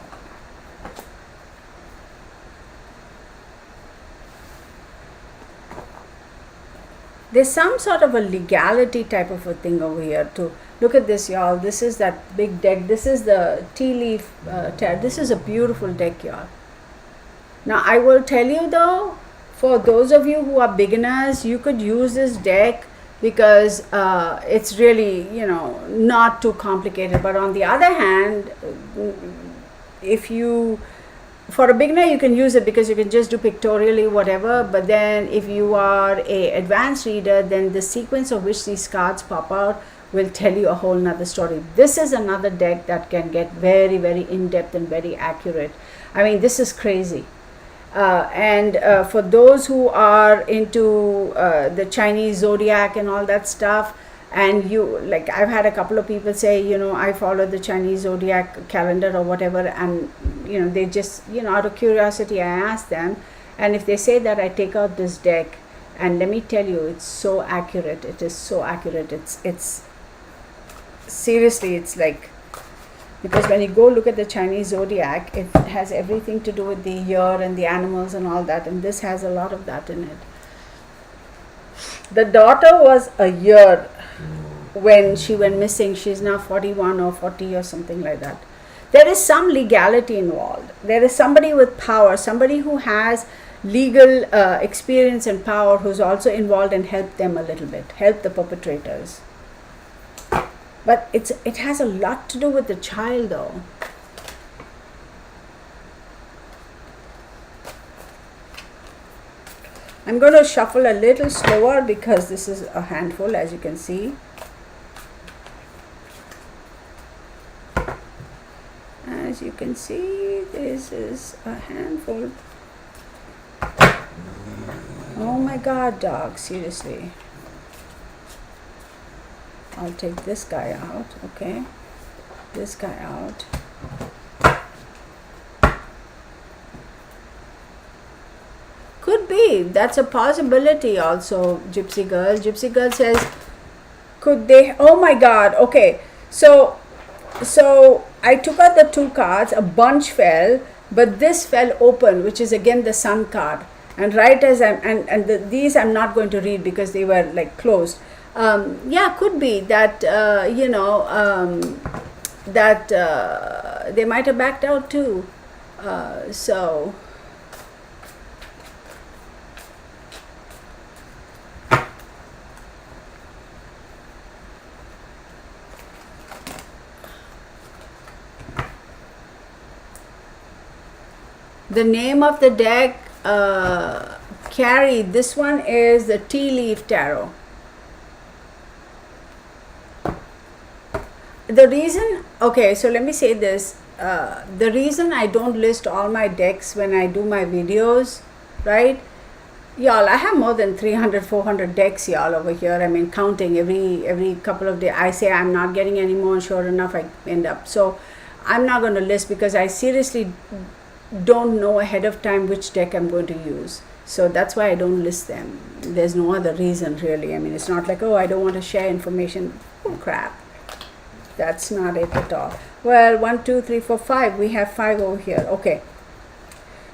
There's some sort of a legality type of a thing over here too. Look at this, y'all. This is that big deck. This is the tea leaf tarot. This is a beautiful deck, y'all. Now, I will tell you though, for those of you who are beginners, you could use this deck because it's really, not too complicated. But on the other hand, for a beginner, you can use it because you can just do pictorially whatever. But then if you are a advanced reader, then the sequence of which these cards pop out will tell you a whole nother story. This is another deck that can get very, very in-depth and very accurate. I mean, this is crazy. And for those who are into the Chinese zodiac and all that stuff, and I've had a couple of people say, I follow the Chinese zodiac calendar or whatever, and they just, out of curiosity, I ask them, and if they say that, I take out this deck, and let me tell you, it's so accurate. It is so accurate. It's seriously, it's like, because when you go look at the Chinese zodiac, it has everything to do with the year and the animals and all that, and this has a lot of that in it. The daughter was a year when she went missing. She's now 41 or 40 or something like that. There is some legality involved. There is somebody with power, somebody who has legal experience and power, who's also involved and helped them a little bit, help the perpetrators. But it has a lot to do with the child though. I'm going to shuffle a little slower because this is a handful, as you can see. As you can see, this is a handful. Oh my God, dog, seriously. I'll take this guy out, okay? This guy out. Could be. That's a possibility also, Gypsy Girl. Gypsy Girl says, could they? Oh my God. Okay. So I took out the two cards. A bunch fell, but this fell open, which is again the Sun card. And right as these I'm not going to read because they were like closed. Yeah, could be that they might have backed out too. So. The name of the deck carry, this one is the Tea Leaf Tarot. The reason, okay, so let me say this. The reason I don't list all my decks when I do my videos, right? Y'all, I have more than 300, 400 decks, y'all, over here. I mean, counting every couple of days. I say I'm not getting any more, and sure enough, I end up. So I'm not going to list because I seriously don't know ahead of time which deck I'm going to use. So that's why I don't list them. There's no other reason, really. I mean, it's not like, oh, I don't want to share information. Oh, crap. That's not it at all. Well, 1, 2, 3, 4, 5. We have 5 over here. Okay.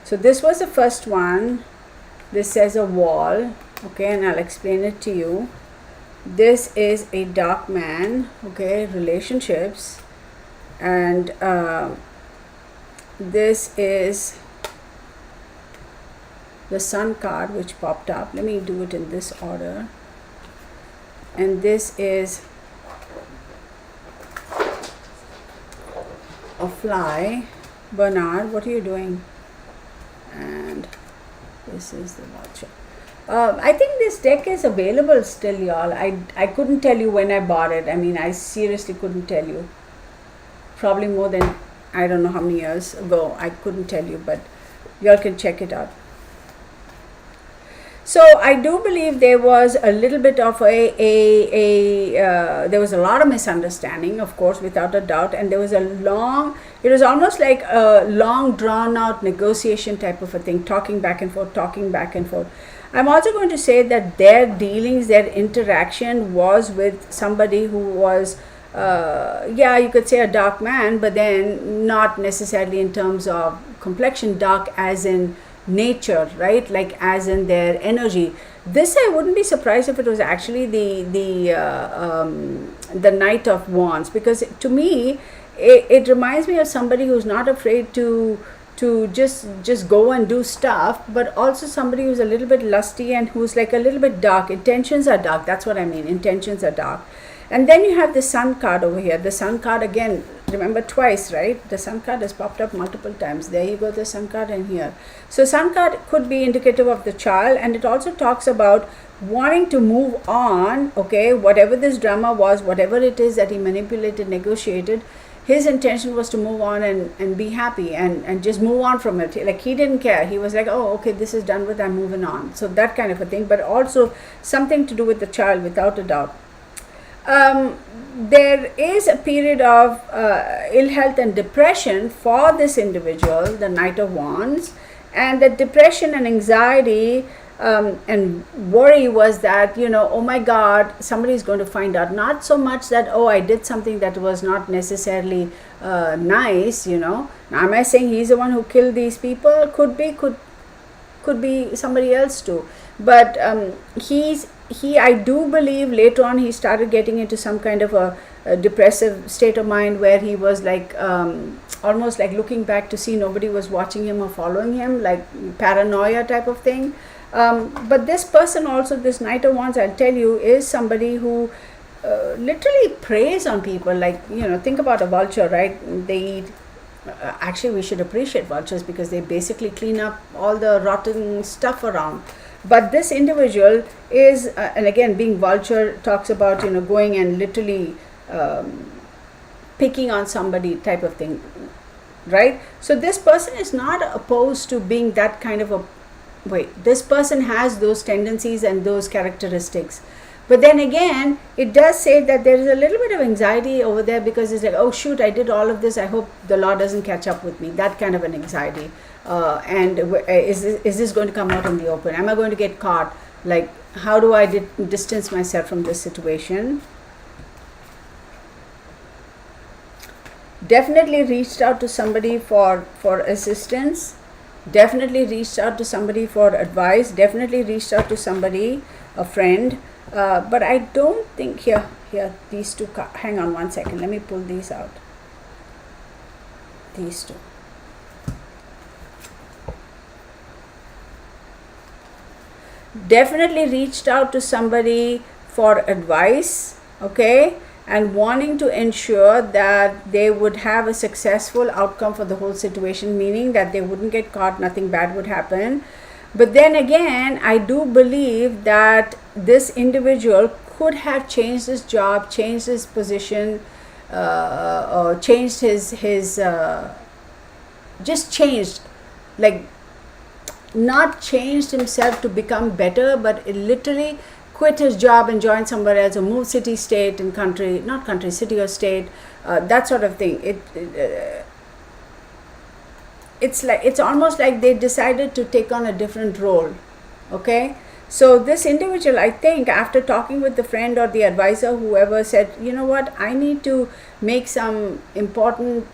So this was the first one. This says a wall. Okay, and I'll explain it to you. This is a dark man. Okay, relationships. And this is the Sun card, which popped up. Let me do it in this order. And this is a fly. Bernard, what are you doing? And this is the vulture. I think this deck is available still, y'all. I couldn't tell you when I bought it. I mean, I seriously couldn't tell you. Probably more than, I don't know how many years ago. I couldn't tell you, but y'all can check it out. So I do believe there was a little bit of there was a lot of misunderstanding, of course, without a doubt, and there was it was almost like a long drawn out negotiation type of a thing, talking back and forth. I'm also going to say that their dealings, their interaction was with somebody who was, you could say a dark man, but then not necessarily in terms of complexion, dark as in nature, right? Like as in their energy. This I wouldn't be surprised if it was actually the Knight of Wands, because to me it reminds me of somebody who's not afraid to just go and do stuff, but also somebody who's a little bit lusty and who's like a little bit dark. Intentions are dark. That's what I mean. Intentions are dark. And then you have the Sun card over here. The Sun card, again, remember twice, right? The Sun card has popped up multiple times. There you go, the Sun card, and here. So Sun card could be indicative of the child, and it also talks about wanting to move on, okay? Whatever this drama was, whatever it is that he manipulated, negotiated, his intention was to move on and be happy and just move on from it. Like, he didn't care. He was like, oh, okay, this is done with, I'm moving on. So that kind of a thing, but also something to do with the child, without a doubt. There is a period of ill health and depression for this individual, the Knight of Wands, and the depression and anxiety and worry was that, oh my God, somebody is going to find out. Not so much that, oh, I did something that was not necessarily nice, Now, am I saying he's the one who killed these people? Could be somebody else too. But I do believe later on he started getting into some kind of a depressive state of mind where he was like almost like looking back to see nobody was watching him or following him, like paranoia type of thing. But this person also, this Knight of Wands, I'll tell you, is somebody who literally preys on people. Like, think about a vulture, right? They eat. Actually, we should appreciate vultures because they basically clean up all the rotten stuff around. But this individual is, and again, being vulture talks about, going and literally picking on somebody type of thing, right? So this person is not opposed to being that kind of this person has those tendencies and those characteristics. But then again, it does say that there is a little bit of anxiety over there because it's like, oh shoot, I did all of this. I hope the law doesn't catch up with me. That kind of an anxiety. And is this going to come out in the open? Am I going to get caught? Like, how do I distance myself from this situation? Definitely reached out to somebody for assistance. Definitely reached out to somebody for advice. Definitely reached out to somebody, a friend. But I don't think here these two hang on one second, let me pull these out, these two. Definitely reached out to somebody for advice, okay, and wanting to ensure that they would have a successful outcome for the whole situation, meaning that they wouldn't get caught, nothing bad would happen. But then again, I do believe that this individual could have changed his job, changed his position, or changed his just changed, like not changed himself to become better, but it literally quit his job and joined somewhere else, or moved city, state, and country, not country, city or state, that sort of thing. It's like, it's almost like they decided to take on a different role. Okay, so this individual, I think, after talking with the friend or the advisor, whoever, said, you know what, I need to make some important,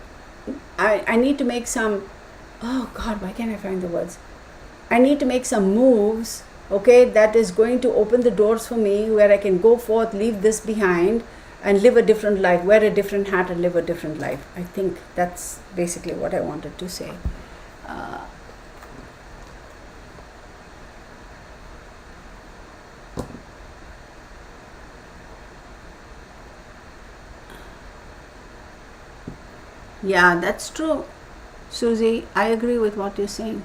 I need to make some, oh God, why can't I find the words? I need to make some moves, okay, that is going to open the doors for me, where I can go forth, leave this behind, and live a different life, wear a different hat and live a different life. I think that's basically what I wanted to say. Yeah, that's true, Susie. I agree with what you're saying.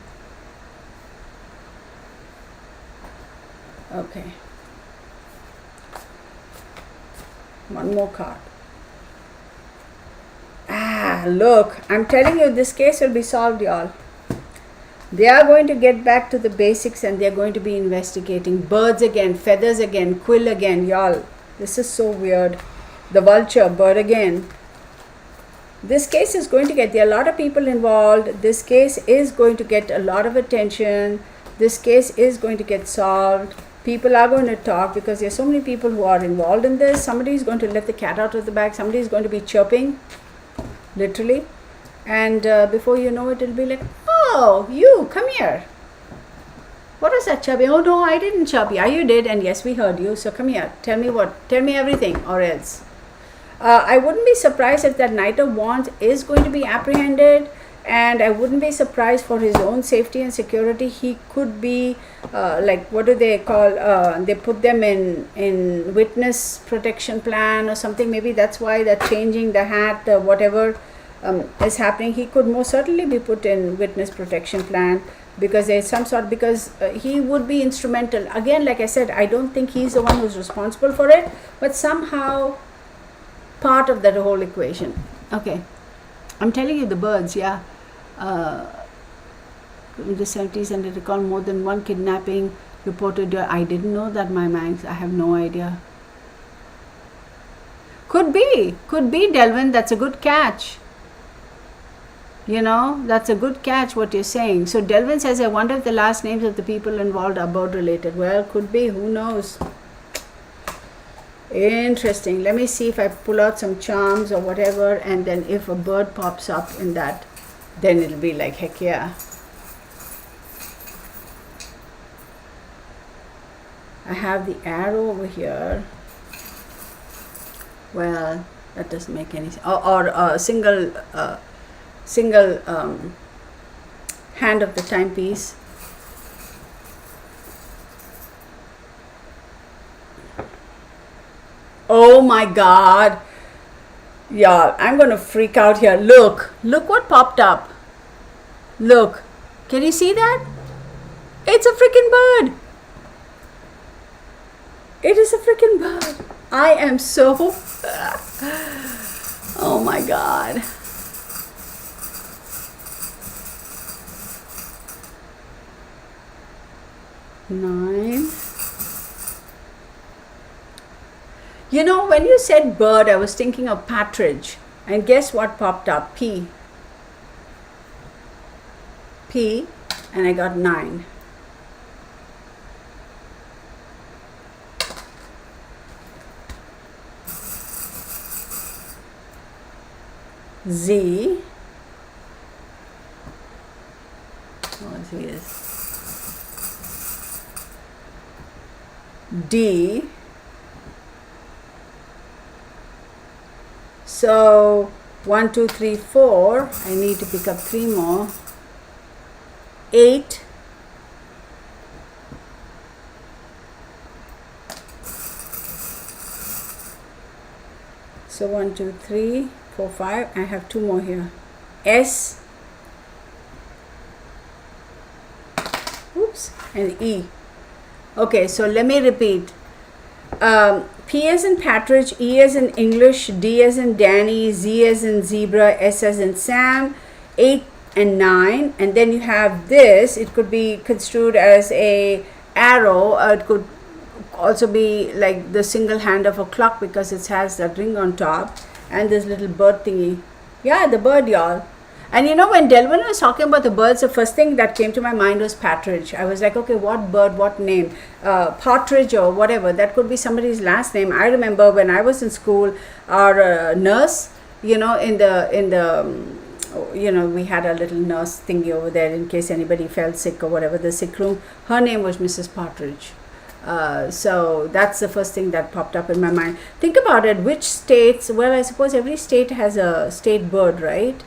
Okay. One more card. Look, I'm telling you, this case will be solved, y'all. They are going to get back to the basics, and they're going to be investigating. Birds again, feathers again, quill again, y'all. This is so weird. The vulture, bird again. This case is going to get, there are a lot of people involved. This case is going to get a lot of attention. This case is going to get solved. People are going to talk, because there's so many people who are involved in this. Somebody is going to let the cat out of the bag. Somebody is going to be chirping, literally. And before you know it, it'll be like, oh, you, come here. What was that, chirping? Oh, no, I didn't chirp. Yeah, you did. And yes, we heard you. So come here. Tell me what. Tell me everything, or else. I wouldn't be surprised if that Knight of Wands is going to be apprehended, and I wouldn't be surprised for his own safety and security. He could be like, what do they call, they put them in witness protection plan or something. Maybe that's why they're changing the hat, whatever is happening. He could most certainly be put in witness protection plan, because there's some sort, because he would be instrumental. Again, like I said, I don't think he's the one who's responsible for it, but somehow part of that whole equation. Okay, I'm telling you, the birds, yeah. In the 70s, and they recall more than one kidnapping reported. I didn't know that, my Manx. I have no idea. Could be, Delvin. That's a good catch. You know, that's a good catch, what you're saying. So Delvin says, I wonder if the last names of the people involved are bird related. Well, could be. Who knows? Interesting. Let me see if I pull out some charms or whatever, and then if a bird pops up in that, then it'll be like, heck yeah. I have the arrow over here. Well, that doesn't make any sense. Or a single hand of the timepiece. Oh my God. Yeah, I'm going to freak out here. Look what popped up. Look. Can you see that? It's a freaking bird. It is a freaking bird. I am so... Oh my God. Nine. You know, when you said bird, I was thinking of partridge. And guess what popped up? P. And I got 9. Z. Oh, Z is D. So 1, 2, 3, 4. I need to pick up 3 more. 8. So 1, 2, 3, 4, 5. I have 2 more here. S. Ooh, oops, and E. Okay, so let me repeat. P as in Partridge, E as in English, D as in Danny, Z as in Zebra, S as in Sam, 8 and 9, and then you have this. It could be construed as a arrow, or it could also be like the single hand of a clock because it has that ring on top and this little bird thingy. Yeah, the bird, y'all. And you know, when Delvin was talking about the birds, the first thing that came to my mind was Partridge. I was like, okay, what bird, what name? Partridge or whatever. That could be somebody's last name. I remember when I was in school, our nurse, you know, we had a little nurse thingy over there in case anybody felt sick or whatever, the sick room. Her name was Mrs. Partridge. So that's the first thing that popped up in my mind. Think about it. Which states? Well, I suppose every state has a state bird, right?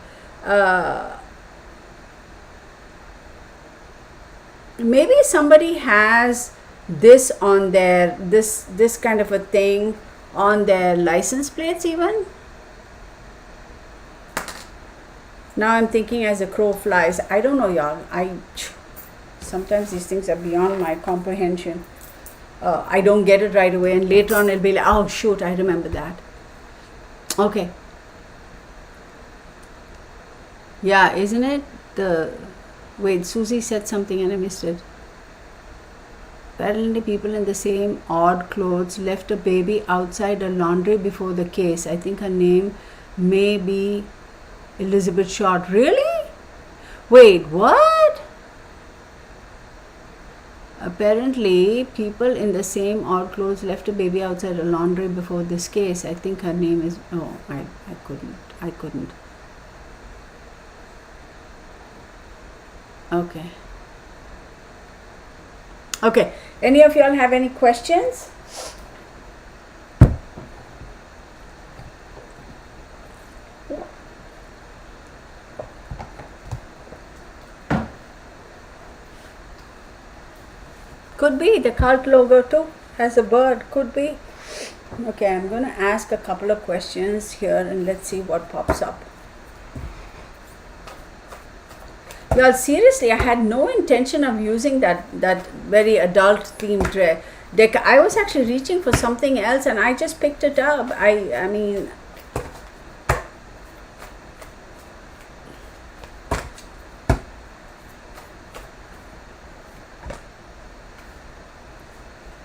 Maybe somebody has this on their this kind of a thing on their license plates even. Now I'm thinking as a crow flies. I don't know, y'all. Sometimes these things are beyond my comprehension. I don't get it right away, and later on it'll be like, oh shoot, I remember that. Okay. Yeah, isn't it? Wait, Susie said something and I missed it. Apparently people in the same odd clothes left a baby outside a laundry before the case. I think her name may be Elizabeth Short. Really? Wait, what? Apparently people in the same odd clothes left a baby outside a laundry before this case. I think her name is... Oh, I couldn't. Okay. Any of y'all have any questions? Could be the cult logo too has a bird. Could be. Okay, I'm going to ask a couple of questions here and let's see what pops up. Y'all, seriously, I had no intention of using that very adult themed deck. I was actually reaching for something else and I just picked it up. I mean,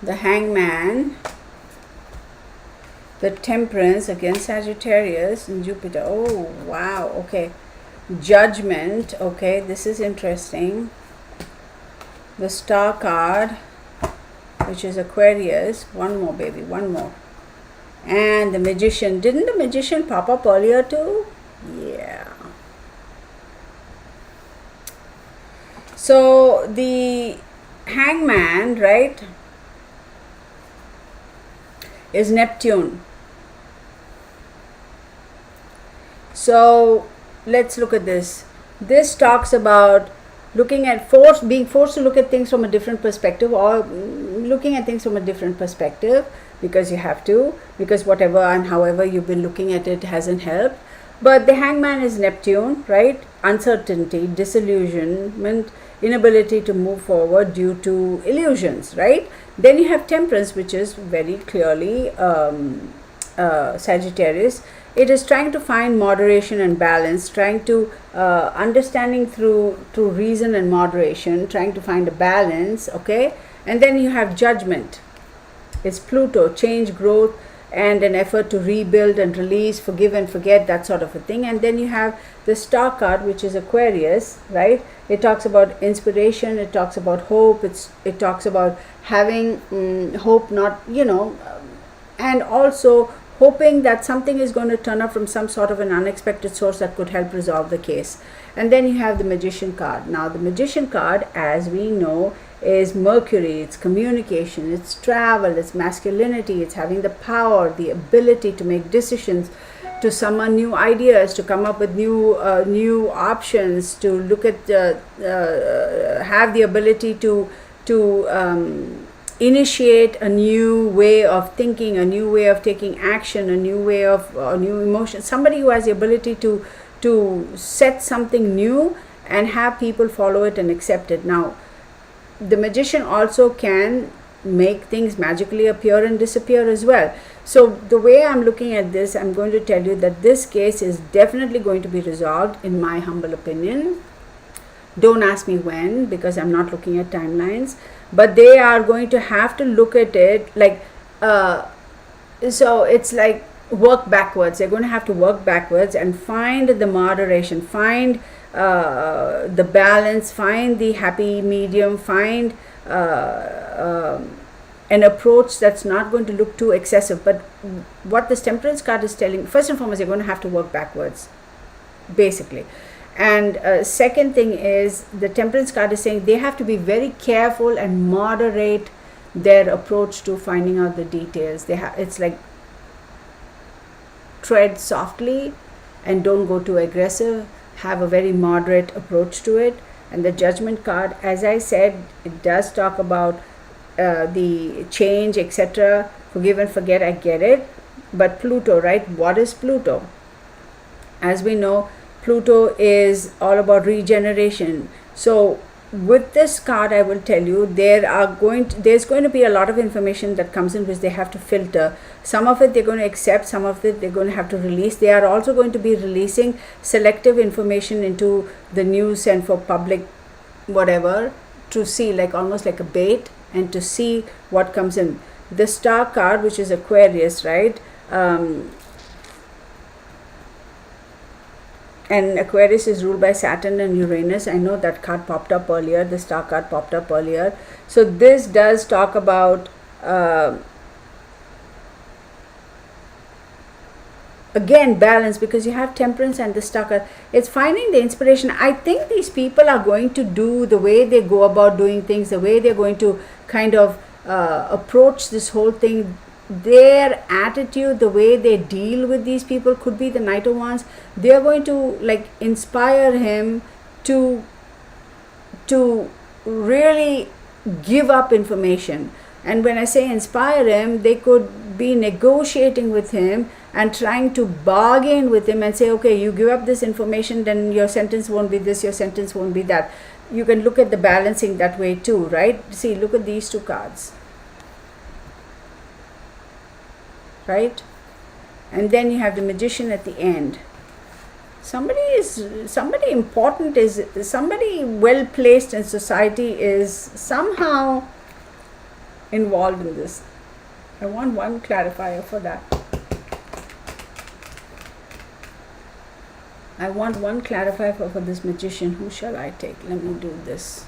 the Hangman, the Temperance against Sagittarius and Jupiter. Oh, wow. Okay. Judgment. Okay, this is interesting. The Star card, which is Aquarius. One more, baby, one more. And the Magician. Didn't the Magician pop up earlier too? Yeah. So the Hangman, right, is Neptune. So let's look at this. This talks about looking at being forced to look at things from a different perspective, or looking at things from a different perspective because you have to, because whatever and however you've been looking at it hasn't helped. But the Hangman is Neptune, right? Uncertainty, disillusionment, inability to move forward due to illusions, right? Then you have Temperance, which is very clearly Sagittarius. It is trying to find moderation and balance, trying to understanding through reason and moderation, trying to find a balance, okay? And then you have Judgment. It's Pluto, change, growth, and an effort to rebuild and release, forgive and forget, that sort of a thing. And then you have the Star card, which is Aquarius, right? It talks about inspiration, it talks about hope, it talks about having hope, not, and also hoping that something is going to turn up from some sort of an unexpected source that could help resolve the case. And then you have the Magician card. Now the Magician card, as we know, is Mercury. It's communication, it's travel, it's masculinity, it's having the power, the ability to make decisions, to summon new ideas, to come up with new options, to look at have the ability to initiate a new way of thinking, a new way of taking action, a new way of new emotion. Somebody who has the ability to set something new and have people follow it and accept it. Now, the magician also can make things magically appear and disappear as well. So the way I'm looking at this, I'm going to tell you that this case is definitely going to be resolved, in my humble opinion. Don't ask me when, because I'm not looking at timelines, but they are going to have to look at it like, so it's like work backwards. They're going to have to work backwards and find the moderation, find the balance, find the happy medium, find an approach that's not going to look too excessive. But what this Temperance card is telling, first and foremost, you're going to have to work backwards, basically. And second thing is, the Temperance card is saying they have to be very careful and moderate their approach to finding out the details. It's like, tread softly and don't go too aggressive. Have a very moderate approach to it. And the Judgment card, as I said, it does talk about the change, etc. Forgive and forget, I get it. But Pluto, right? What is Pluto? As we know, Pluto is all about regeneration. So with this card, I will tell you, there's going to be a lot of information that comes in which they have to filter. Some of it they're going to accept, some of it they're going to have to release. They are also going to be releasing selective information into the news and for public whatever, to see, like almost like a bait, and to see what comes in. The Star card, which is Aquarius, right? And Aquarius is ruled by Saturn and Uranus. I know that card popped up earlier. The Star card popped up earlier. So this does talk about, again, balance, because you have Temperance and the Star card. It's finding the inspiration. I think these people are going to do, the way they go about doing things, the way they're going to kind of approach this whole thing, their attitude, the way they deal with these people, could be the Knight of Wands. They're going to like inspire him to really give up information. And when I say inspire him, they could be negotiating with him and trying to bargain with him and say, okay, you give up this information, then your sentence won't be this, your sentence won't be that. You can look at the balancing that way too, right? See, look at these two cards. Right? And then you have the Magician at the end. Somebody important, is somebody well placed in society, is somehow involved in this. I want one clarifier for that. I want one clarifier for this Magician. Who shall I take? Let me do this.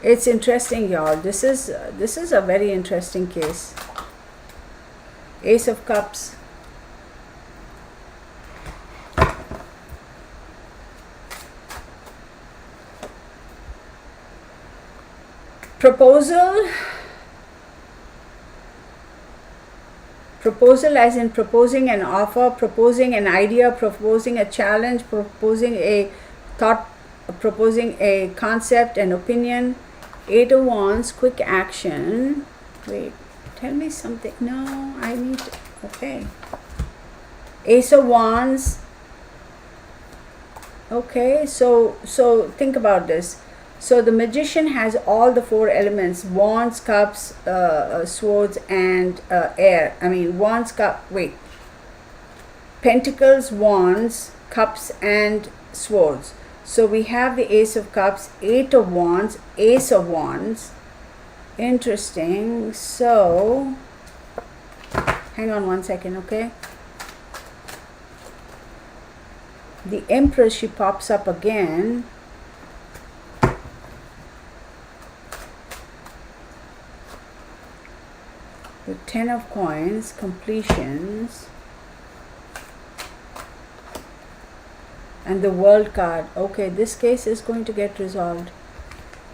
It's interesting, y'all. This is a very interesting case. Ace of Cups. Proposal. Proposal as in proposing an offer, proposing an idea, proposing a challenge, proposing a thought, proposing a concept, an opinion. Eight of Wands, quick action. Wait, tell me something. No, I need to, okay. Ace of Wands. Okay, so think about this. So the Magician has all the four elements: Wands, Cups, Swords, and air. I mean, Wands, Pentacles, Wands, Cups, and Swords. So we have the Ace of Cups, Eight of Wands, Ace of Wands. Interesting. So, hang on one second, okay? The Empress, she pops up again. The Ten of Coins, completions. And the World card. Okay, this case is going to get resolved.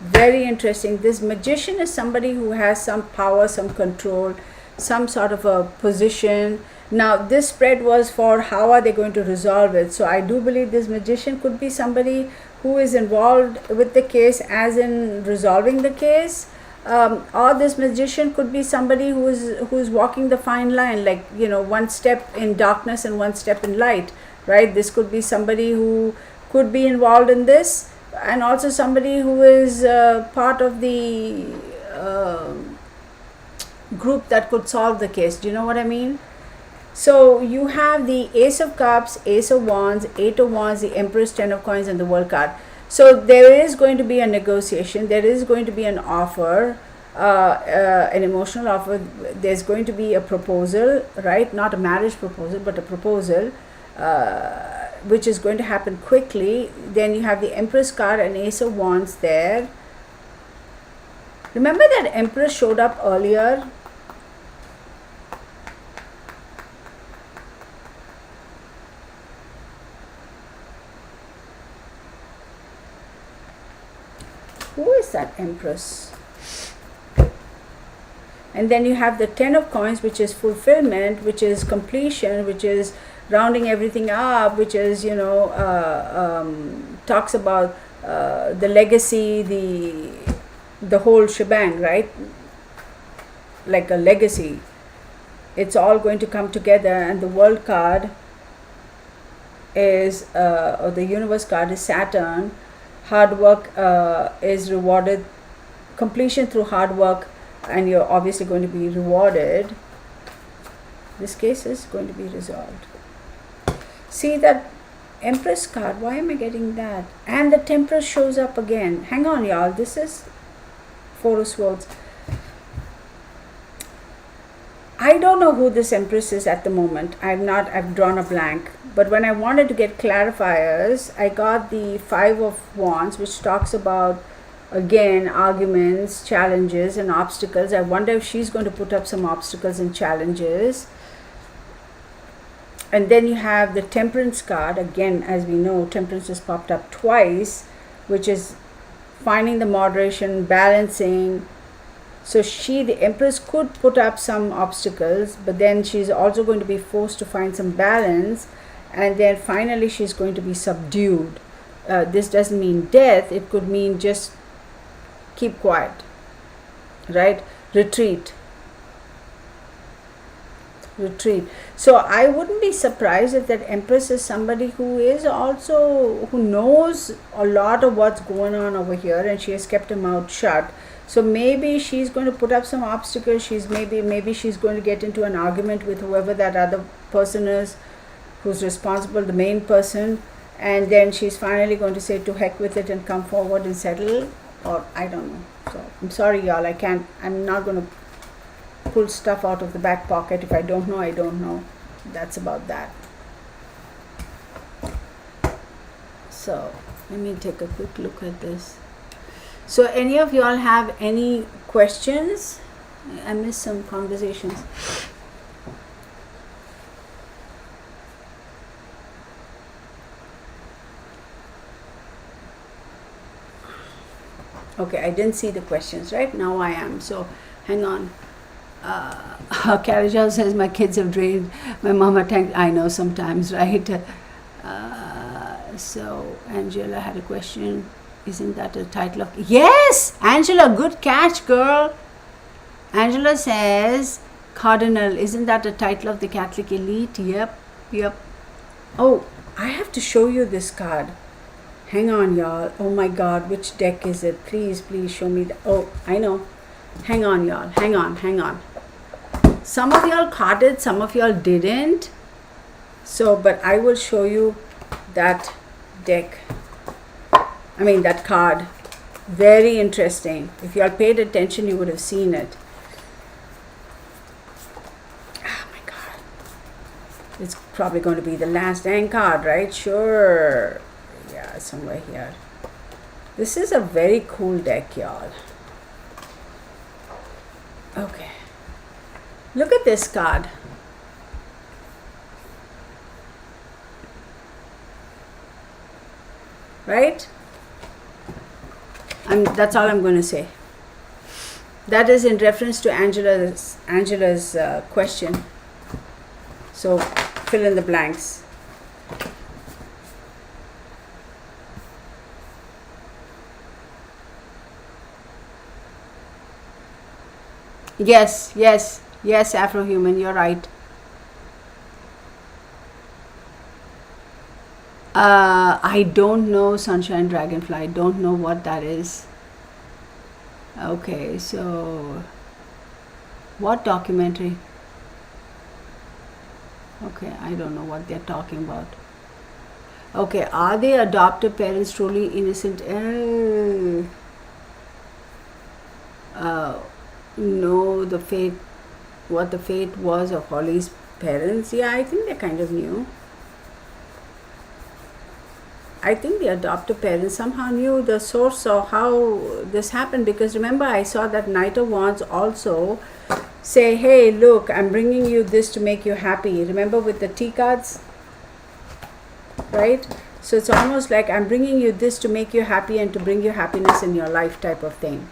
Very interesting. This Magician is somebody who has some power, some control, some sort of a position. Now, this spread was for how are they going to resolve it. So I do believe this Magician could be somebody who is involved with the case, as in resolving the case. Or this Magician could be somebody who's walking the fine line, like, you know, one step in darkness and one step in light. right? This could be somebody who could be involved in this, and also somebody who is part of the group that could solve the case. Do you know what I mean? So you have the Ace of Cups, Ace of Wands, Eight of Wands, the Empress, Ten of Coins, and the World card. So there is going to be a negotiation. There is going to be an offer, an emotional offer. There's going to be a proposal, right? Not a marriage proposal, but a proposal, which is going to happen quickly. Then you have the Empress card and Ace of Wands there. Remember that Empress showed up earlier? Who is that Empress? And then you have the Ten of Coins, which is fulfillment, which is completion, which is rounding everything up, which is, talks about the legacy, the whole shebang, right? Like a legacy. It's all going to come together, and the World card is, or the Universe card is Saturn. Hard work is rewarded, completion through hard work, and you're obviously going to be rewarded. This case is going to be resolved. See that Empress card, why am I getting that? And the Temperance shows up again. Hang on, y'all, this is Four of Swords. I don't know who this Empress is at the moment. I've drawn a blank. But when I wanted to get clarifiers, I got the Five of Wands, which talks about, again, arguments, challenges, and obstacles. I wonder if she's going to put up some obstacles and challenges. And then you have the Temperance card. Again, as we know, Temperance has popped up twice, which is finding the moderation, balancing. So the Empress could put up some obstacles, but then she's also going to be forced to find some balance, and then finally she's going to be subdued. This doesn't mean death. It could mean just keep quiet, right? Retreat. So I wouldn't be surprised if that Empress is somebody who knows a lot of what's going on over here, and she has kept her mouth shut. So maybe she's going to put up some obstacles. Maybe she's going to get into an argument with whoever that other person is who's responsible, the main person, and then she's finally going to say to heck with it and come forward and settle, or I don't know. So I'm sorry, y'all, I'm not going to pull stuff out of the back pocket. If I don't know, I don't know. That's about that. So let me take a quick look at this. So any of y'all have any questions? I missed some conversations. Okay, I didn't see the questions, right? Now I am. So hang on. Carajal says my kids have drained my mama tank. I know sometimes, right? So Angela had a question. Isn't that a title of... Yes! Angela, good catch, girl. Angela says, Cardinal, isn't that a title of the Catholic elite? Yep. Oh, I have to show you this card. Hang on, y'all. Oh my God, which deck is it? Please show me. Oh, I know. Hang on, y'all. Hang on. Some of y'all caught it, some of y'all didn't. So, but I will show you that deck. That card. Very interesting. If you all paid attention, you would have seen it. Oh my God. It's probably going to be the last dang card, right? Sure. Yeah, somewhere here. This is a very cool deck, y'all. Okay. Look at this card. Right? That's all I'm going to say. That is in reference to Angela's question. So fill in the blanks. Yes, Afrohuman, you're right. I don't know Sunshine Dragonfly. I don't know what that is. Okay, so what documentary? Okay, I don't know what they're talking about. Okay, are the adoptive parents truly innocent? No, the fate, what the fate was of Holly's parents. Yeah, I think they kind of knew. I think the adoptive parents somehow knew the source of how this happened, because remember, I saw that Knight of Wands also say, hey, look, I'm bringing you this to make you happy. Remember with the tea cards? Right? So it's almost like I'm bringing you this to make you happy and to bring you happiness in your life type of thing.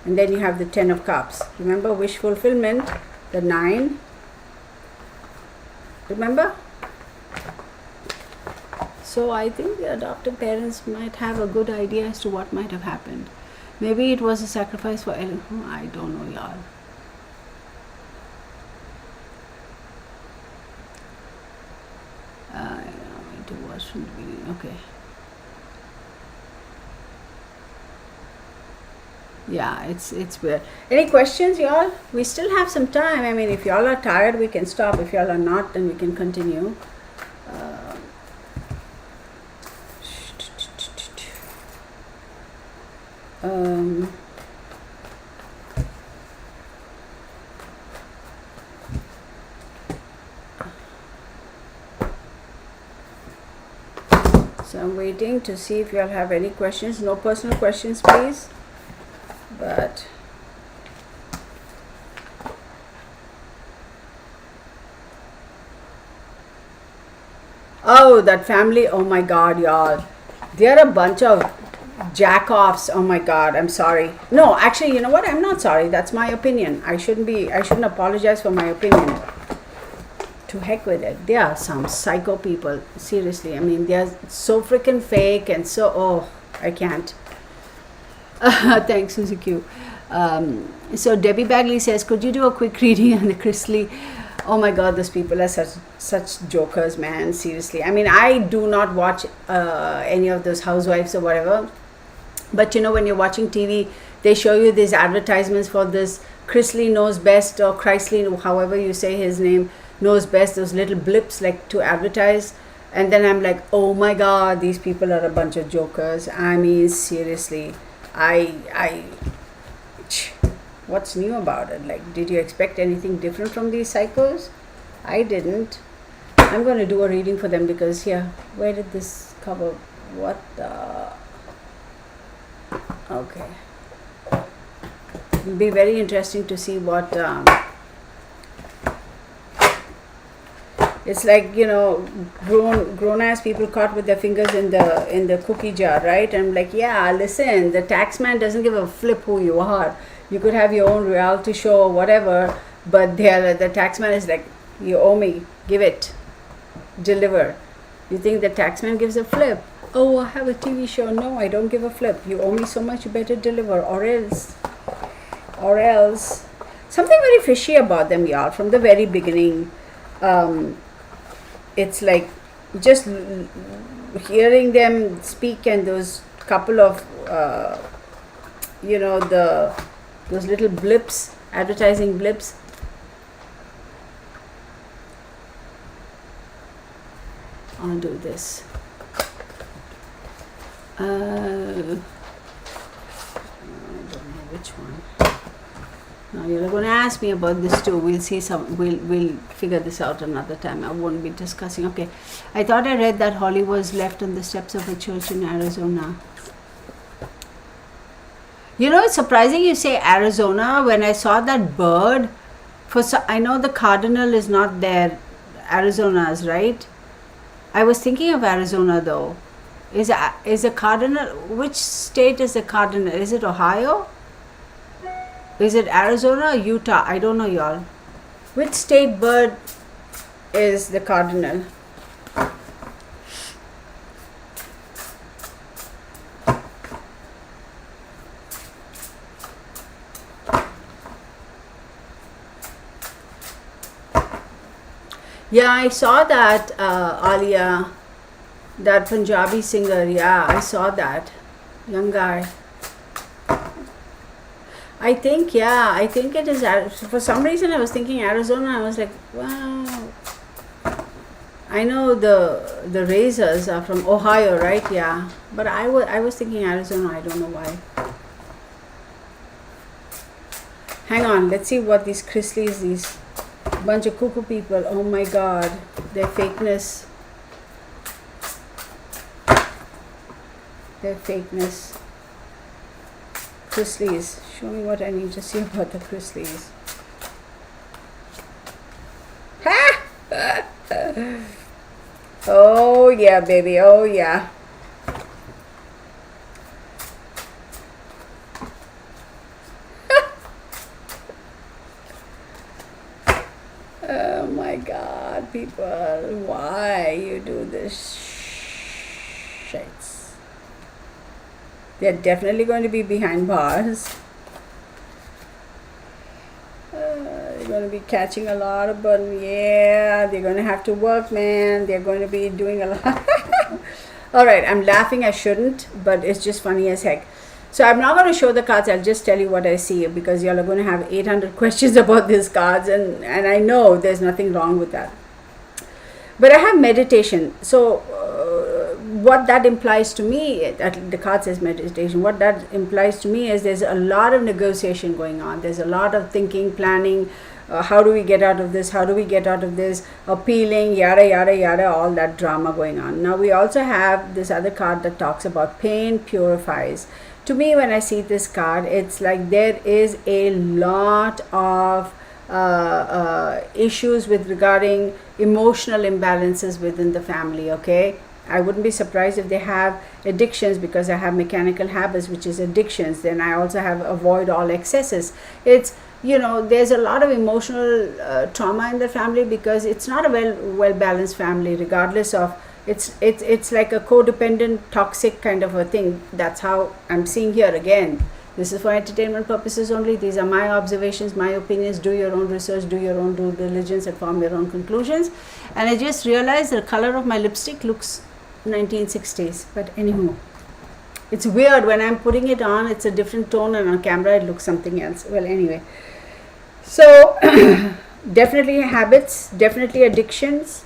And then you have the 10 of Cups. Remember, wish fulfillment, the 9. Remember? So I think the adoptive parents might have a good idea as to what might have happened. Maybe it was a sacrifice for Ellen. I don't know, y'all. It was from the beginning. Okay. Yeah, it's weird. Any questions, y'all? We still have some time. I mean, if y'all are tired, we can stop. If y'all are not, then we can continue. So I'm waiting to see if you all have any questions. No personal questions, please. But oh, that family! Oh my God, y'all! They're a bunch of jack-offs. Oh my God, I'm sorry. No, actually, you know what? I'm not sorry. That's my opinion. I shouldn't apologize for my opinion. To heck with it. They are some psycho people. Seriously. I mean, they are so freaking fake and so, oh, I can't. Thanks, Susie Q. So Debbie Bagley says, could you do a quick reading on the Chrisley? Oh my God, those people are such jokers, man. Seriously. I mean, I do not watch any of those housewives or whatever. But you know, when you're watching TV, they show you these advertisements for this Chrisley knows best, or Chrisley, however you say his name, knows best, those little blips like to advertise. And then I'm like, oh my God, these people are a bunch of jokers. I mean, seriously, what's new about it? Like, did you expect anything different from these psychos? I didn't. I'm going to do a reading for them because here, where did this cover? What the? Okay. It'll be very interesting to see what. It's like, you know, grown ass people caught with their fingers in the cookie jar, right? And I'm like, yeah, listen, the tax man doesn't give a flip who you are. You could have your own reality show or whatever, but the tax man is like, you owe me, give it, deliver. You think the tax man gives a flip? Oh, I have a TV show. No, I don't give a flip. You owe me so much, you better deliver, or else. Something very fishy about them, y'all, from the very beginning. It's like just hearing them speak, and those couple of those little blips, advertising blips. I'll do this. I don't know which one. Now you're going to ask me about this too. We'll see we'll figure this out another time. I won't be discussing. Okay. I thought I read that Holly was left on the steps of a church in Arizona. You know, it's surprising you say Arizona. When I saw that bird, I know the cardinal is not there. Arizona's, right? I was thinking of Arizona though. Is a cardinal? Which state is the cardinal? Is it Ohio? Is it Arizona or Utah? I don't know, y'all. Which state bird is the cardinal? Yeah, I saw that, Alia. That Punjabi singer, yeah, I saw that. Young guy. I think it is. For some reason, I was thinking Arizona. I was like, wow. I know the Razors are from Ohio, right? Yeah, but I was thinking Arizona. I don't know why. Hang on, let's see what these Chrisleys, these bunch of cuckoo people. Oh my God, their fakeness. Their fakeness. Chrisleys. Show me what I need to see about the Chrisleys. Ha! Oh yeah, baby. Oh yeah. Oh my God, people. Why you do this shits? They're definitely going to be behind bars. They're going to be catching a lot of burden. Yeah, they're going to have to work, man. They're going to be doing a lot. All right, I'm laughing. I shouldn't, but it's just funny as heck. So I'm not going to show the cards. I'll just tell you what I see, because y'all are going to have 800 questions about these cards, and I know there's nothing wrong with that. But I have meditation. So what that implies to me, the card says meditation, what that implies to me is there's a lot of negotiation going on. There's a lot of thinking, planning, how do we get out of this, how do we get out of this, appealing, yada yada yada, all that drama going on. Now we also have this other card that talks about pain purifies. To me, when I see this card, it's like there is a lot of issues with regarding emotional imbalances within the family. Okay, I wouldn't be surprised if they have addictions, because I have mechanical habits, which is addictions. Then I also have avoid all excesses. It's, there's a lot of emotional trauma in the family, because it's not a well balanced family, regardless of it's like a codependent, toxic kind of a thing. That's how I'm seeing here. Again, this is for entertainment purposes only. These are my observations, my opinions. Do your own research, do your own due diligence, and form your own conclusions. And I just realized the color of my lipstick looks 1960s, but anywho, it's weird when I'm putting it on, it's a different tone, and on camera it looks something else. Well, anyway, so definitely habits, definitely addictions,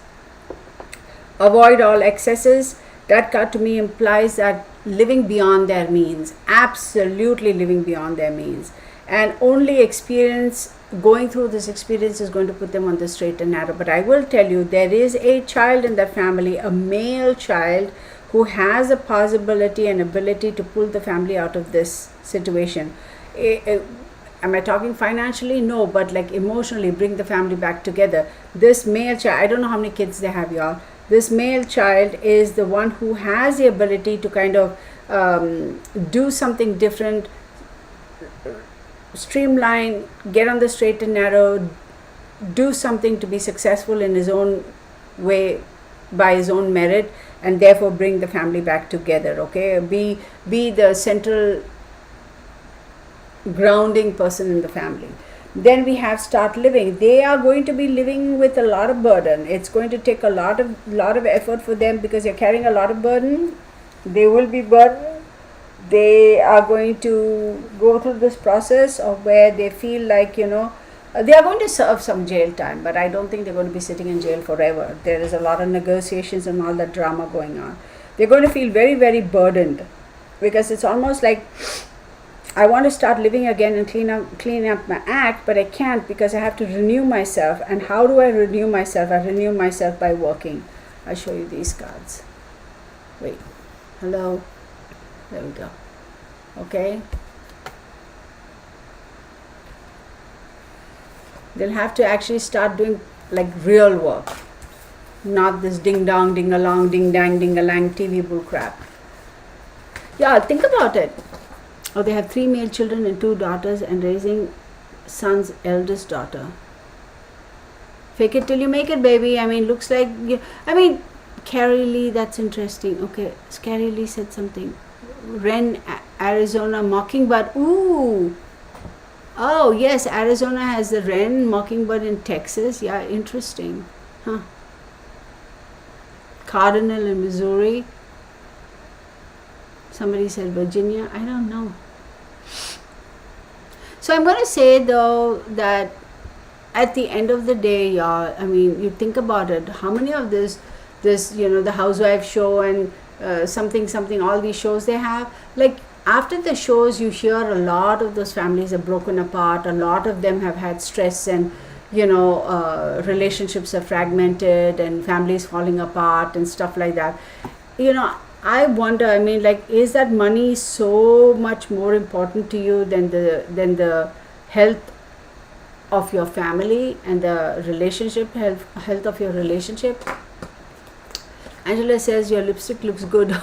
avoid all excesses. That card to me implies that living beyond their means, absolutely living beyond their means, and only going through this experience is going to put them on the straight and narrow. But I will tell you, there is a child in that family, a male child, who has a possibility and ability to pull the family out of this situation. Am I talking financially? No, but like emotionally, bring the family back together. This male child, I don't know how many kids they have, y'all. This male child is the one who has the ability to kind of do something different, streamline, get on the straight and narrow, do something to be successful in his own way, by his own merit, and therefore bring the family back together. Okay, be the central grounding person in the family. Then we have start living. They are going to be living with a lot of burden. It's going to take a lot of effort for them, because you're carrying a lot of burden. They will be burdened. They are going to go through this process of where they feel like, they are going to serve some jail time, but I don't think they're going to be sitting in jail forever. There is a lot of negotiations and all that drama going on. They're going to feel very, very burdened, because it's almost like, I want to start living again and clean up my act, but I can't, because I have to renew myself. And how do I renew myself? I renew myself by working. I'll show you these cards. Wait. Hello. There we go. Okay. They'll have to actually start doing like real work, not this ding dong, ding along, ding dang, ding a lang TV bull crap. Yeah, think about it. Oh, they have 3 male children and 2 daughters, and raising son's eldest daughter. Fake it till you make it, baby. I mean, looks like, Carrie Lee, that's interesting. Okay, Carrie Lee said something. Wren, Arizona, mockingbird. Ooh. Oh, yes, Arizona has the wren, mockingbird in Texas. Yeah, interesting. Huh. Cardinal in Missouri. Somebody said Virginia. I don't know. So I'm going to say though that at the end of the day, y'all, I mean, you think about it, how many of this, the housewife show and something, all these shows they have, like after the shows, you hear a lot of those families are broken apart. A lot of them have had stress and, relationships are fragmented and families falling apart and stuff like that. I wonder, I mean, like, is that money so much more important to you than the health of your family and the relationship, health of your relationship? Angela says your lipstick looks good.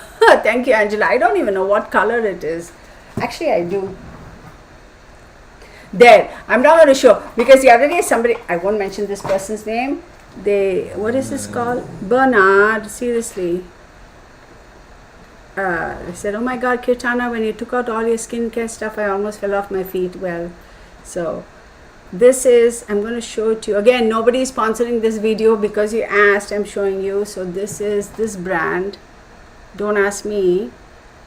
Thank you, Angela. I don't even know what color it is. Actually, I do. There, I'm not going to show, because the other day somebody, I won't mention this person's name, what is this called? Bernard, seriously. They said, oh my God, Kirtana, when you took out all your skincare stuff, I almost fell off my feet. Well, so this is, I'm going to show it to you. Again, nobody is sponsoring this video because you asked, I'm showing you. So this is this brand. Don't ask me,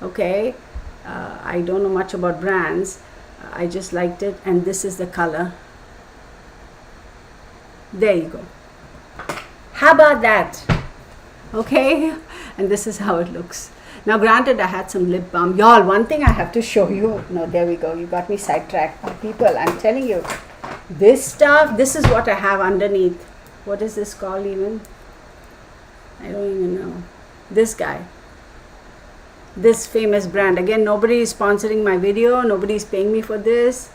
okay? I don't know much about brands. I just liked it, and this is the color. There you go. How about that? Okay? And this is how it looks. Now, granted, I had some lip balm. Y'all, one thing I have to show you. No, there we go. You got me sidetracked. People, I'm telling you, this stuff, this is what I have underneath. What is this called even? I don't even know. This guy. This famous brand. Again, nobody is sponsoring my video. Nobody is paying me for this.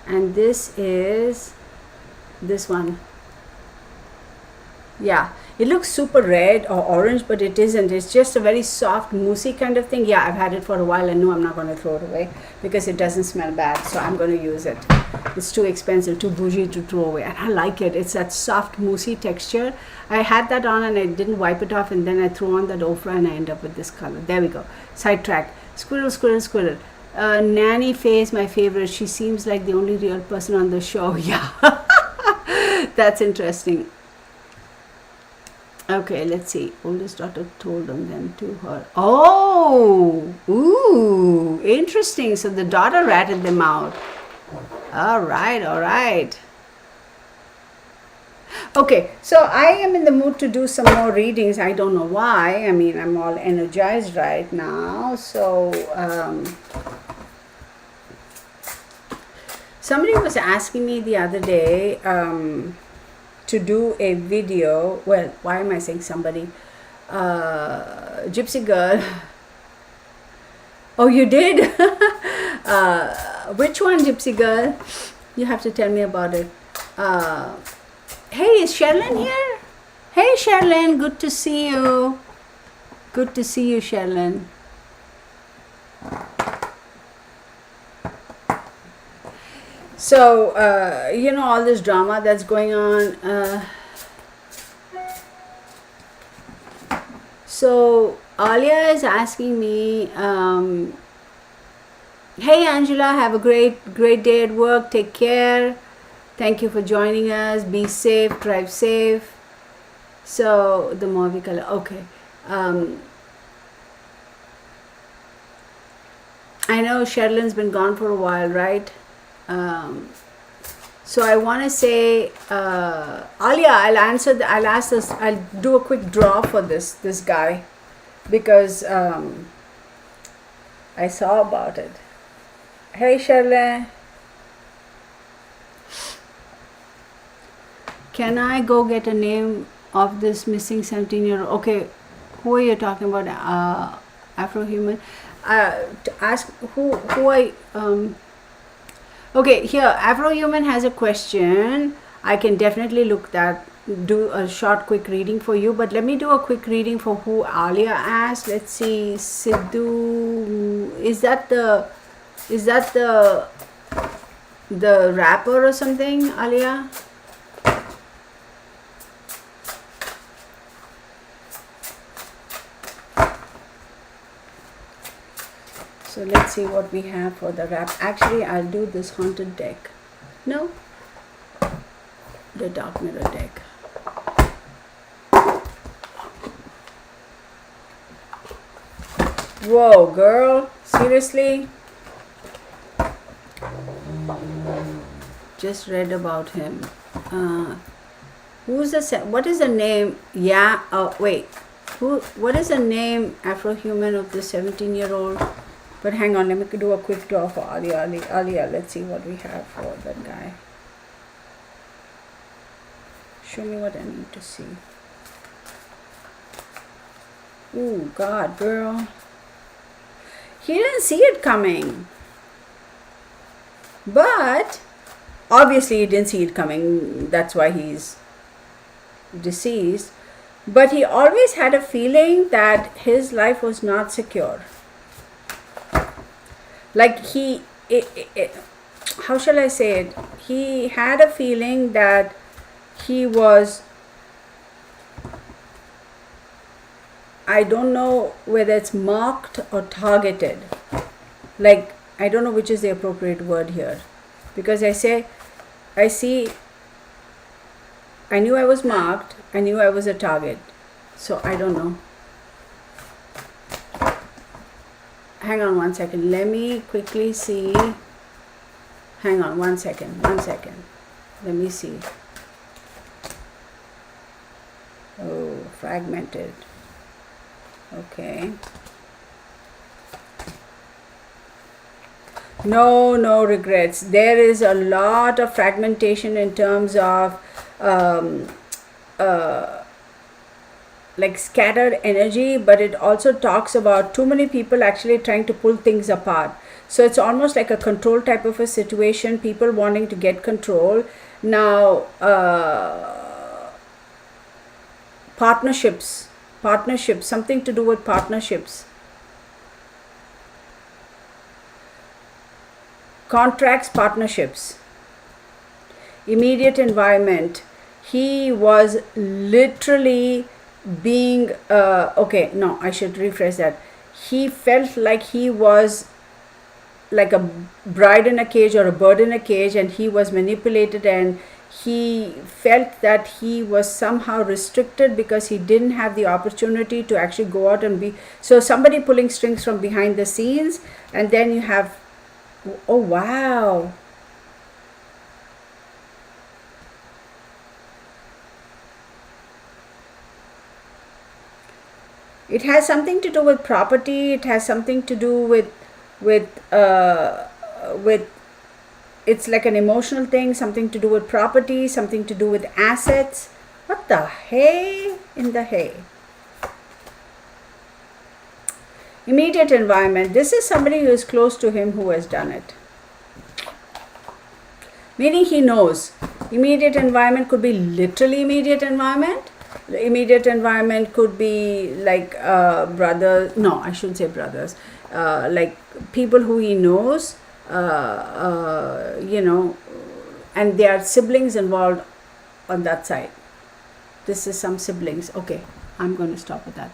And this is this one. Yeah. It looks super red or orange, but it isn't. It's just a very soft, moussey kind of thing. Yeah, I've had it for a while and no, I'm not going to throw it away because it doesn't smell bad. So I'm going to use it. It's too expensive, too bougie to throw away. And I like it. It's that soft, moussey texture. I had that on and I didn't wipe it off, and then I threw on that Ofra and I end up with this color. There we go. Sidetrack. Squirrel, squirrel, squirrel. Nanny Faye, my favorite. She seems like the only real person on the show. Yeah. That's interesting. Okay, let's see. Oldest daughter told on them to her. Oh, ooh, interesting. So the daughter ratted them out. All right, all right. Okay, so I am in the mood to do some more readings. I don't know why. I mean, I'm all energized right now. So, somebody was asking me the other day, to do a video. Well, why am I saying somebody? Gypsy girl. Oh, you did? Which one, Gypsy girl? You have to tell me about it. Hey, is Sherlyn here? Hey, Sherlyn, good to see you. Good to see you, Sherlyn. So, all this drama that's going on. So, Alia is asking me, hey, Angela, have a great day at work. Take care. Thank you for joining us. Be safe. Drive safe. So, the mauve color. Okay. I know Sherlyn's been gone for a while, right? So I want to say, Alia, I'll do a quick draw for this guy, because I saw about it. Hey, Sherlyn. Can I go get a name of this missing 17-year-old? Okay, who are you talking about? Afro-human. To ask who I okay, here Afro-human has a question. I can definitely do a short quick reading for you, but let me do a quick reading for who Alia asked. Let's see. Sidhu, is that the rapper or something, Alia? So let's see what we have for the rap. Actually, I'll do this haunted deck. No, the dark mirror deck. Whoa, girl. Seriously? Just read about him. What is the name? Yeah, wait. What is the name Afro-human of the 17-year-old? But hang on, let me do a quick draw for Alia. Let's see what we have for that guy. Show me what I need to see. Ooh, God, girl. He didn't see it coming. But obviously he didn't see it coming. That's why he's deceased. But he always had a feeling that his life was not secure. Like how shall I say it? He had a feeling that he was, I don't know whether it's marked or targeted. Like, I don't know which is the appropriate word here. Because I knew I was marked, I knew I was a target. So I don't know. Hang on one second. Let me quickly see. Hang on one second. Let me see. Oh, fragmented. Okay. No regrets. There is a lot of fragmentation in terms of like scattered energy, but it also talks about too many people actually trying to pull things apart. So it's almost like a control type of a situation, people wanting to get control. Now, partnerships, something to do with partnerships. Contracts, partnerships. Immediate environment. He was literally being, okay, no, I should rephrase that. He felt like he was like a bride in a cage or a bird in a cage, and he was manipulated, and he felt that he was somehow restricted because he didn't have the opportunity to actually go out and be. So somebody pulling strings from behind the scenes, and then you have, oh wow. It has something to do with property. It has something to do with it's like an emotional thing, something to do with property, something to do with assets. What the hey in the hay? Immediate environment. This is somebody who is close to him who has done it. Meaning he knows. Immediate environment could be literally immediate environment. The immediate environment could be like brothers. No, I shouldn't say brothers. Like people who he knows, you know, and there are siblings involved on that side. This is some siblings. Okay, I'm going to stop with that.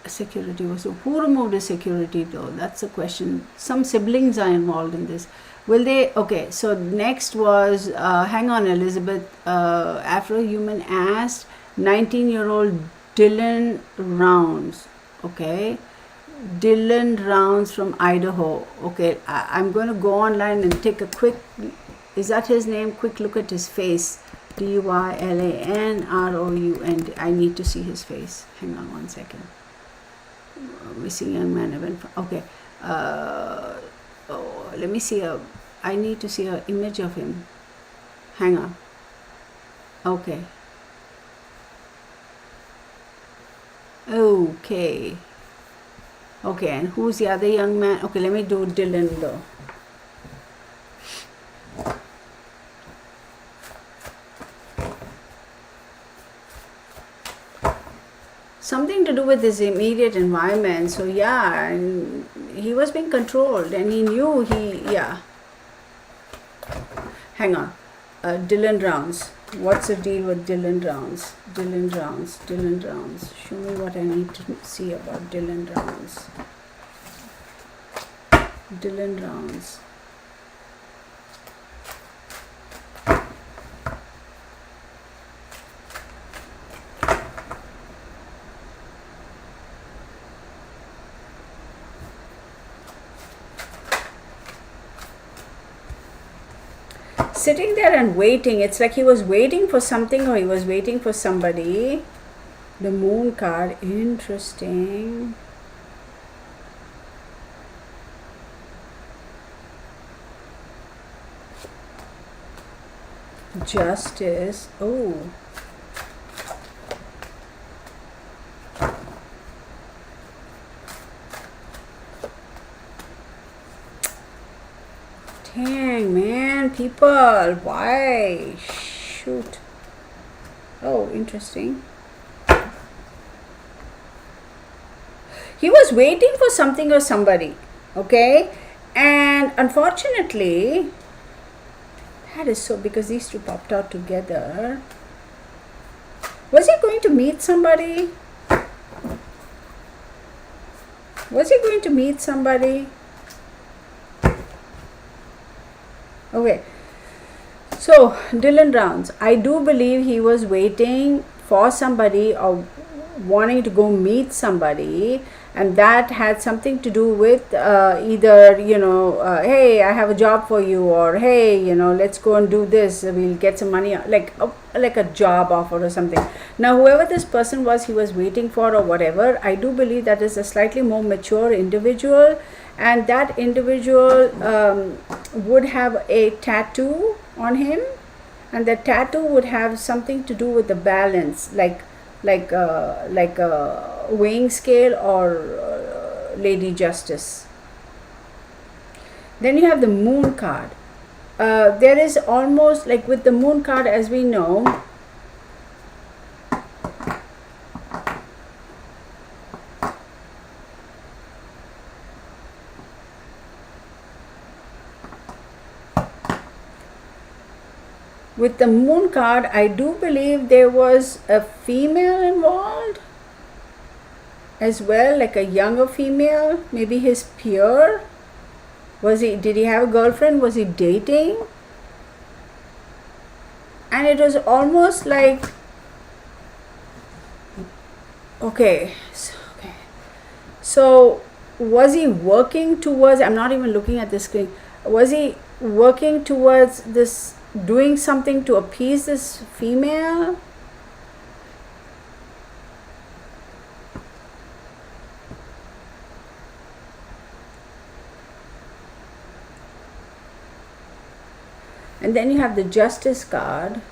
Security was, who removed the security though? That's a question. Some siblings are involved in this. Will they? Okay, so next was, hang on, Elizabeth. Afro-human asked 19-year-old Dylan Rounds. Okay, Dylan Rounds from Idaho. Okay, I'm going to go online and take a quick, is that his name? Quick look at his face. DYLANROUND. I need to see his face. Hang on one second. Missing young man event. Okay. Let me see I need to see an image of him. Hang on. Okay. Okay. Okay, and who's the other young man? Okay, let me do Dylan though. Something to do with his immediate environment. So yeah, and he was being controlled, and he knew yeah. Hang on. Dylan Rounds. What's the deal with Dylan Rounds? Dylan Rounds. Show me what I need to see about Dylan Rounds. Dylan Rounds. sitting there and waiting. It's like he was waiting for something or he was waiting for somebody. The Moon card, interesting. Justice. Oh. Dang, man, people, why? Shoot. Oh, interesting. He was waiting for something or somebody, okay? And unfortunately, that is so, because these two popped out together. Was he going to meet somebody? Was he going to meet somebody? Okay, so Dylan Rounds, I do believe he was waiting for somebody or wanting to go meet somebody, and that had something to do with either, hey, I have a job for you, or hey, let's go and do this, we'll get some money, like a job offer or something. Now, whoever this person was, he was waiting for or whatever, I do believe that is a slightly more mature individual, and that individual would have a tattoo on him, and the tattoo would have something to do with the balance, like a weighing scale or Lady Justice. Then you have the Moon card. There is almost like with the Moon card, as we know, with the Moon card, I do believe there was a female involved as well, like a younger female, maybe his peer. Did he have a girlfriend? Was he dating? And it was almost like, okay, so was he working towards, I'm not even looking at the screen, was he working towards this, doing something to appease this female? And then you have the Justice card,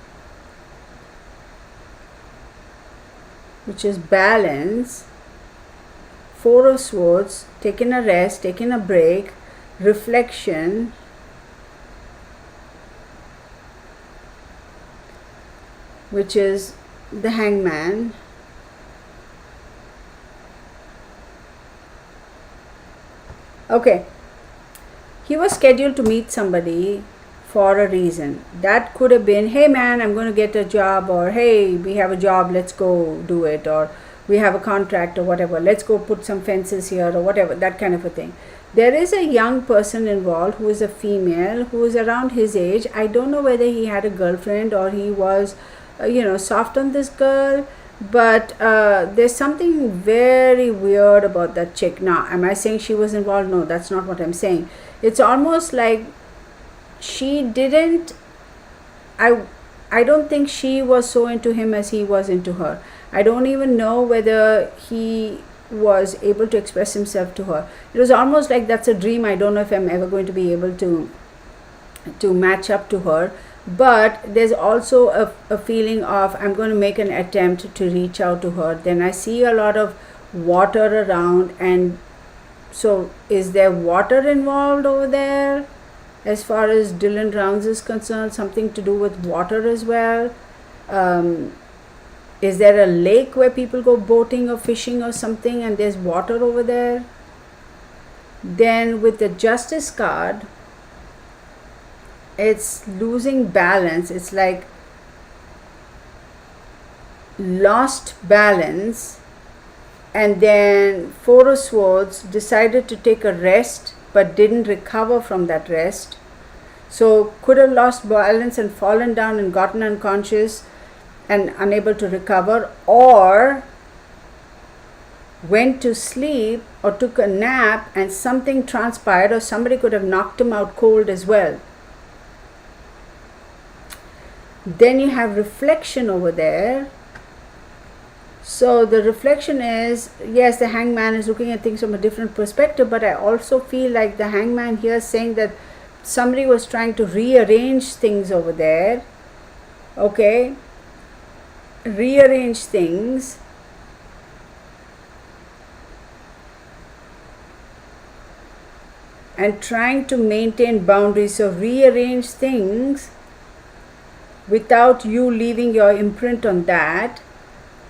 which is balance, Four of Swords, taking a rest, taking a break, reflection, which is the Hangman. Okay, he was scheduled to meet somebody for a reason. That could have been, hey man, I'm going to get a job, or hey, we have a job, let's go do it, or we have a contract or whatever, let's go put some fences here or whatever, that kind of a thing. There is a young person involved who is a female, who is around his age. I don't know whether he had a girlfriend or he was soft on this girl, but there's something very weird about that chick. Now, am I saying she was involved? No, that's not what I'm saying. It's almost like she didn't, I don't think she was so into him as he was into her. I don't even know whether he was able to express himself to her. It was almost like that's a dream. I don't know if I'm ever going to be able to match up to her. But there's also a feeling of, I'm going to make an attempt to reach out to her. Then I see a lot of water around, and so is there water involved over there? As far as Dylan Rounds is concerned, something to do with water as well. Is there a lake where people go boating or fishing or something, and there's water over there? Then with the Justice card, it's losing balance. It's like lost balance, and then Four of Swords decided to take a rest but didn't recover from that rest. So could have lost balance and fallen down and gotten unconscious and unable to recover, or went to sleep or took a nap and something transpired, or somebody could have knocked him out cold as well. Then you have reflection over there. So the reflection is, yes, the hangman is looking at things from a different perspective, but I also feel like the hangman here is saying that somebody was trying to rearrange things over there. Okay, rearrange things. And trying to maintain boundaries. So rearrange things without you leaving your imprint on that.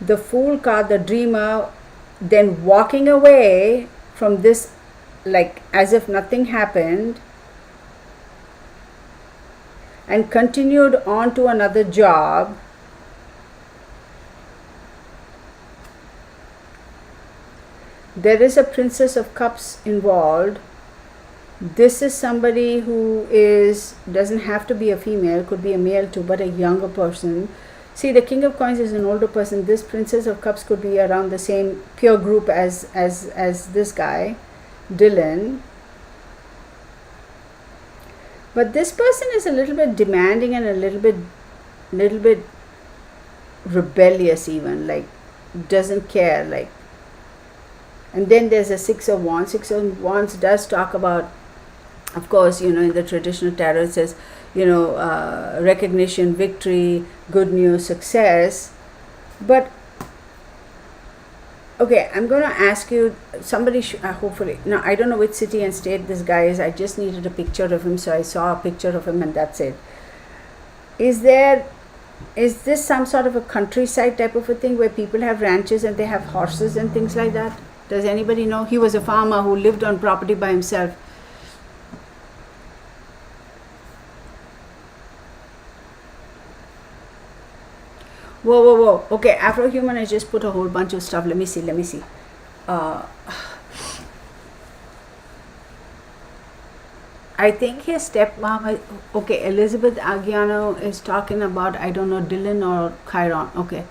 The Fool card, the dreamer, then walking away from this like as if nothing happened, and continued on to another job. There is a Princess of Cups involved. This is somebody who doesn't have to be a female, could be a male too, but a younger person. See, the King of Coins is an older person. This Princess of Cups could be around the same peer group as this guy, Dylan. But this person is a little bit demanding and a little bit rebellious even, like doesn't care, like. And then there's a Six of Wands. Six of Wands does talk about, of course, in the traditional tarot it says, recognition, victory, good news, success. But okay, I'm going to ask you, somebody hopefully, now I don't know which city and state this guy is. I just needed a picture of him, so I saw a picture of him and that's it. Is this some sort of a countryside type of a thing where people have ranches and they have horses and things like that? Does anybody know? He was a farmer who lived on property by himself. Whoa. Okay, Afro-Human has just put a whole bunch of stuff. Let me see. I think his stepmom, okay, Elizabeth Agiano is talking about, I don't know, Dylan or Chiron. Okay,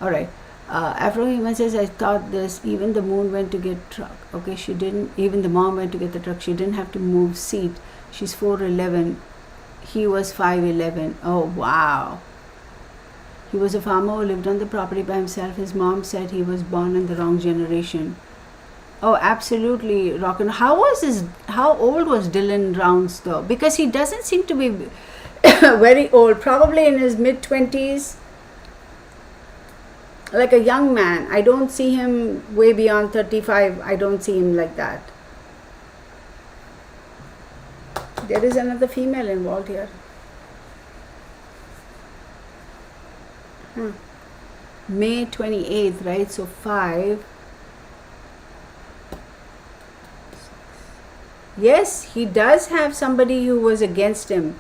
all right. Afro-Human says, I thought this, even the moon went to get truck. Okay, she didn't, even the mom went to get the truck. She didn't have to move seat. She's 4'11". He was 5'11". Oh, wow. He was a farmer who lived on the property by himself. His mom said he was born in the wrong generation. Oh, absolutely, Rockin'. How old was Dylan Rounds though? Because he doesn't seem to be very old. Probably in his mid-20s. Like a young man. I don't see him way beyond 35. I don't see him like that. There is another female involved here. May 28th, right? So 5. Yes, he does have somebody who was against him.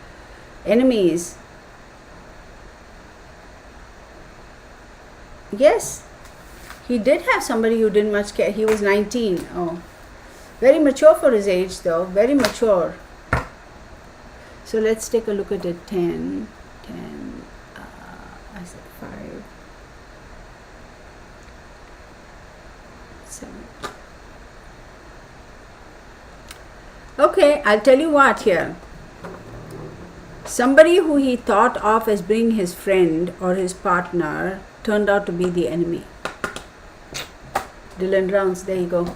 Enemies. Yes, he did have somebody who didn't much care. He was 19. Oh, very mature for his age though. Very mature. So let's take a look at it. 10. I said 5. 7. Okay, I'll tell you what here. Somebody who he thought of as being his friend or his partner turned out to be the enemy. Dylan Rounds, there you go.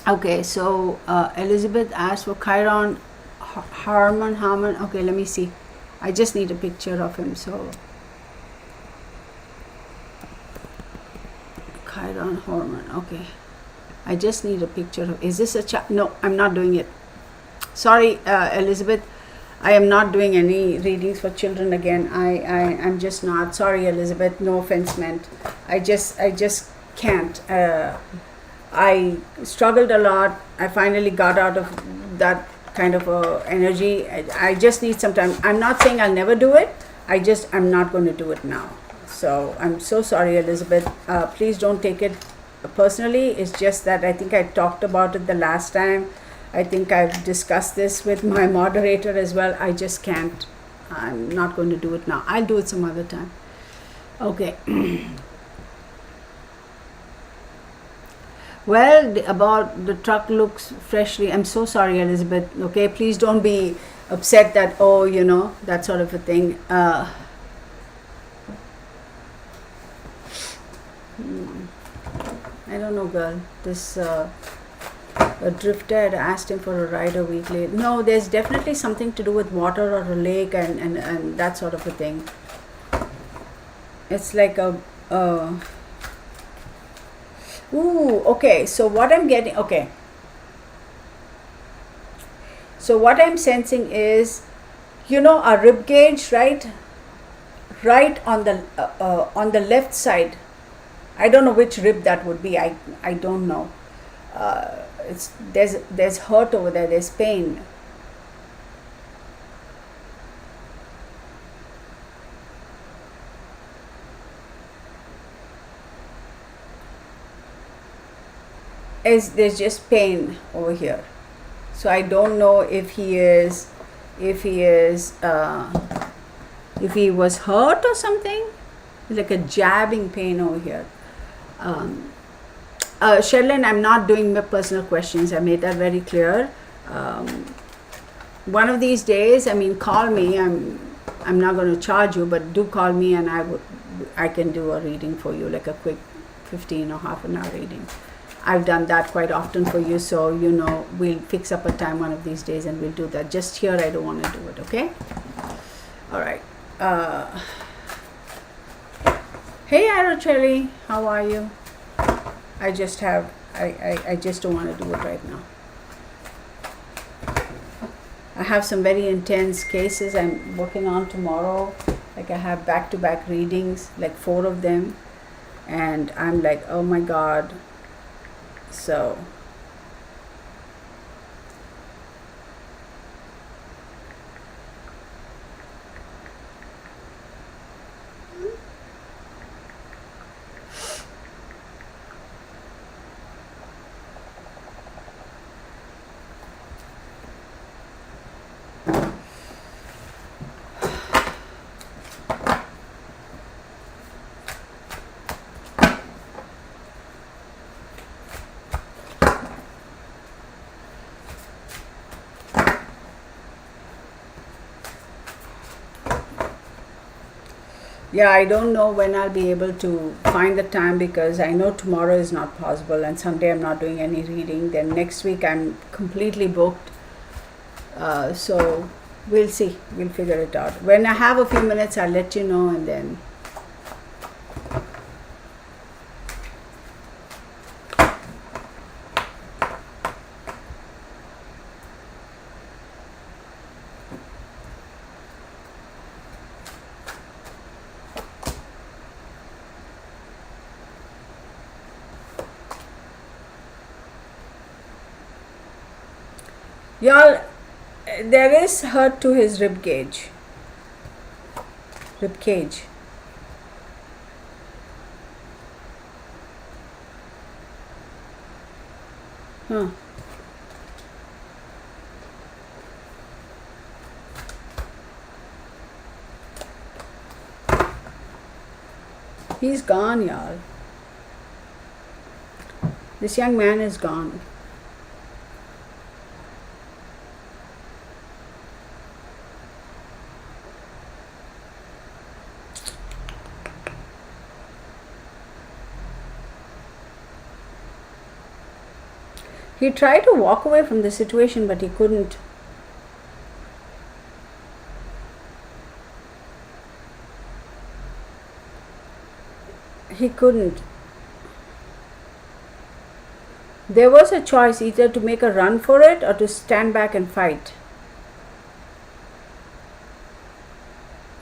Okay, so Elizabeth asked for Chiron Harmon. Okay, let me see. I just need a picture of him. So Chiron Harmon. Okay, I just need a picture of. Is this a child? No, I'm not doing it. Sorry, Elizabeth. I am not doing any readings for children again. I'm just not. Sorry, Elizabeth. No offense meant. I just can't. I struggled a lot. I finally got out of that kind of energy. I just need some time. I'm not saying I'll never do it. I'm not going to do it now. So I'm so sorry, Elizabeth. Please don't take it personally. It's just that I think I talked about it the last time. I think I've discussed this with my moderator as well. I just can't. I'm not going to do it now. I'll do it some other time. Okay. Well, about the truck looks freshly. I'm so sorry, Elizabeth. Okay, please don't be upset that, oh, that sort of a thing. I don't know, girl. This a drifter had asked him for a ride a week later. No, there's definitely something to do with water or a lake and that sort of a thing. It's like ooh, okay. So what I'm getting, okay. So what I'm sensing is, our rib cage, right? Right on the left side. I don't know which rib that would be. I don't know. There's hurt over there. There's pain. There's just pain over here. So I don't know if he was hurt or something. Like a jabbing pain over here. Sherlyn, I'm not doing my personal questions. I made that very clear. One of these days, call me. I'm not going to charge you, but do call me, and I can do a reading for you, like a quick 15 or half an hour reading. I've done that quite often for you, so we'll fix up a time one of these days and we'll do that. Just here, I don't want to do it, okay? All right. Hey, Araceli, how are you? I just don't want to do it right now. I have some very intense cases I'm working on tomorrow. Like I have back-to-back readings, like 4 of them. And I'm like, oh my God. So yeah, I don't know when I'll be able to find the time, because I know tomorrow is not possible and Sunday I'm not doing any reading. Then next week I'm completely booked. So we'll see. We'll figure it out. When I have a few minutes, I'll let you know, and then y'all, there is hurt to his rib cage. Huh. He's gone, y'all. This young man is gone. He tried to walk away from the situation, but he couldn't. There was a choice, either to make a run for it or to stand back and fight.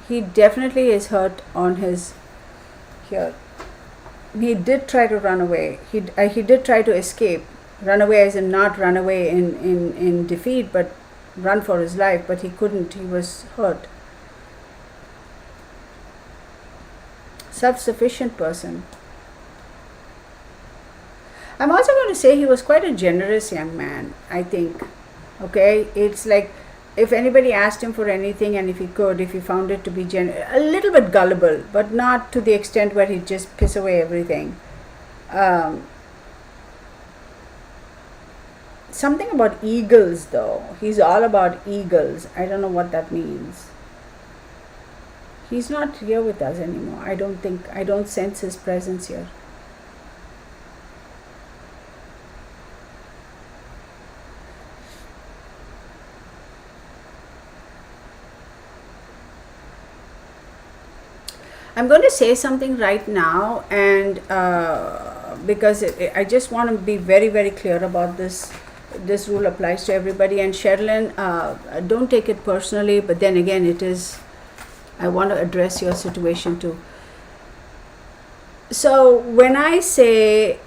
He definitely is hurt on his here. He did try to run away. He did try to escape. Run away as in not run away in defeat, but run for his life, but he couldn't. He was hurt. Self-sufficient person. I'm also going to say he was quite a generous young man, I think. Okay, it's like if anybody asked him for anything, and if he found it to be a little bit gullible, but not to the extent where he'd just piss away everything. something about eagles though. He's all about eagles. I don't know what that means. He's not here with us anymore. I don't sense his presence here. I'm going to say something right now, and because I just want to be very, very clear about this. This rule applies to everybody. And Sherilyn, don't take it personally, but then again, it is, I want to address your situation too. So when I say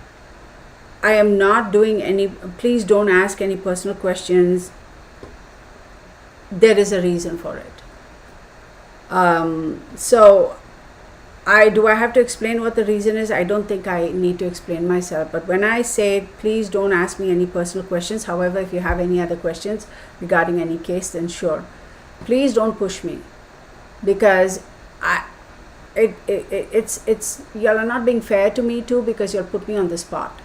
I am not doing any, please don't ask any personal questions, there is a reason for it. So do I have to explain what the reason is? I don't think I need to explain myself. But when I say, please don't ask me any personal questions, however, if you have any other questions regarding any case, then sure. Please don't push me, because it's y'all are not being fair to me too, because you'll put me on the spot.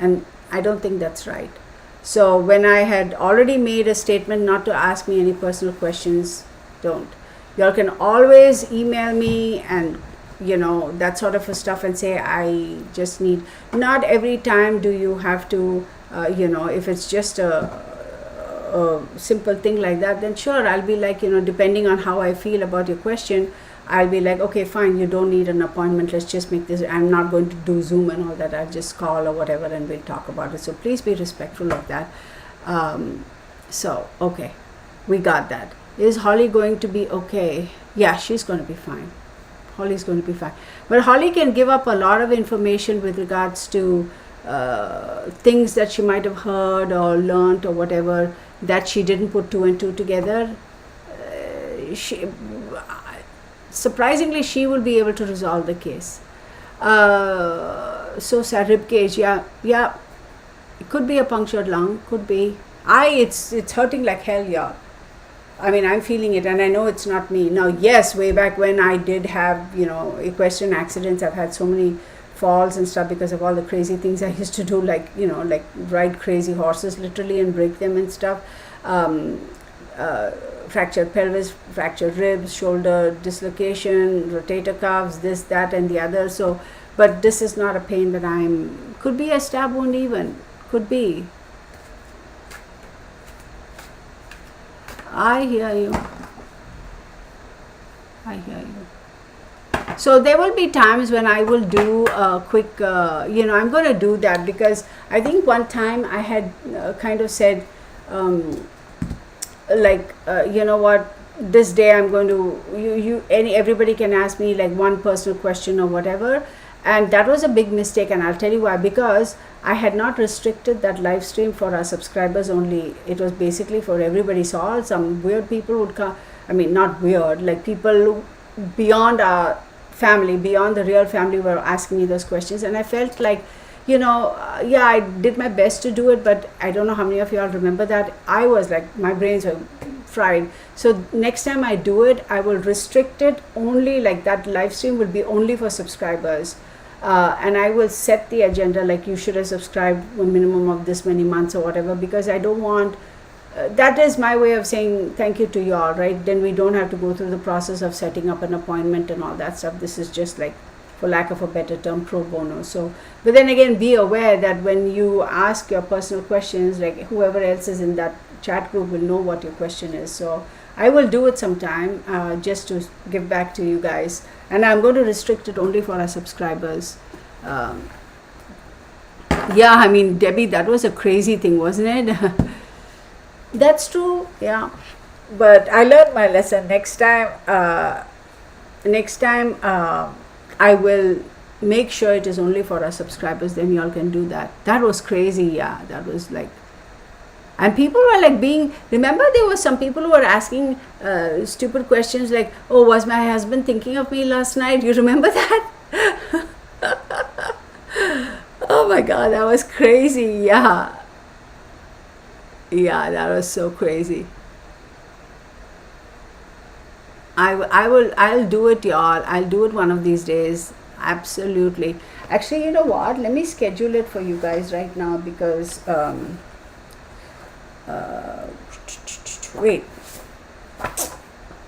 And I don't think that's right. So when I had already made a statement not to ask me any personal questions, don't. Y'all can always email me and that sort of stuff, and say I just need, not every time do you have to if it's just a simple thing like that, then sure, I'll be like, depending on how I feel about your question, I'll be like, okay, fine, you don't need an appointment, let's just make this, I'm not going to do Zoom and all that, I'll just call or whatever and we'll talk about it. So please be respectful of that. So okay, we got that. Is Holly going to be okay? Yeah, she's going to be fine. Holly's going to be fine. But Holly can give up a lot of information with regards to things that she might have heard or learned or whatever, that she didn't put two and two together. Surprisingly, she will be able to resolve the case. So sad, ribcage, yeah. It could be a punctured lung, could be. It's hurting like hell, yeah. I mean, I'm feeling it, and I know it's not me. Now, yes, way back when I did have, equestrian accidents, I've had so many falls and stuff because of all the crazy things I used to do, like, like ride crazy horses literally and break them and stuff. Fractured pelvis, fractured ribs, shoulder dislocation, rotator cuffs, this, that, and the other. So, but this is not a pain that could be a stab wound even, could be. I hear you. So there will be times when I will do a quick, I'm going to do that, because I think one time I had kind of said, what, this day I'm going to, everybody can ask me like one personal question or whatever. And that was a big mistake, and I'll tell you why. Because I had not restricted that live stream for our subscribers only. It was basically for everybody. So some weird people would come, I mean, not weird, like people beyond our family, beyond the real family, were asking me those questions. And I felt like, I did my best to do it, but I don't know how many of you all remember that. I was like, my brains were fried. So next time I do it, I will restrict it only, like that live stream will be only for subscribers. And I will set the agenda like you should have subscribed a minimum of this many months or whatever, because I don't want, that is my way of saying thank you to you all, right? Then we don't have to go through the process of setting up an appointment and all that stuff. This is just like, for lack of a better term, pro bono. So, but then again, be aware that when you ask your personal questions, like whoever else is in that chat group will know what your question is. So I will do it sometime just to give back to you guys. And I'm going to restrict it only for our subscribers. Yeah, I mean, Debbie, that was a crazy thing, wasn't it? That's true, yeah. But I learned my lesson. Next time, I will make sure it is only for our subscribers. Then y'all can do that. That was crazy, yeah. That was like, and people were like remember there were some people who were asking stupid questions like, oh, was my husband thinking of me last night? You remember that? Oh my God, that was crazy, yeah. Yeah, that was so crazy. I'll do it, y'all. I'll do it one of these days. Absolutely. Actually, you know what? Let me schedule it for you guys right now, because Wait.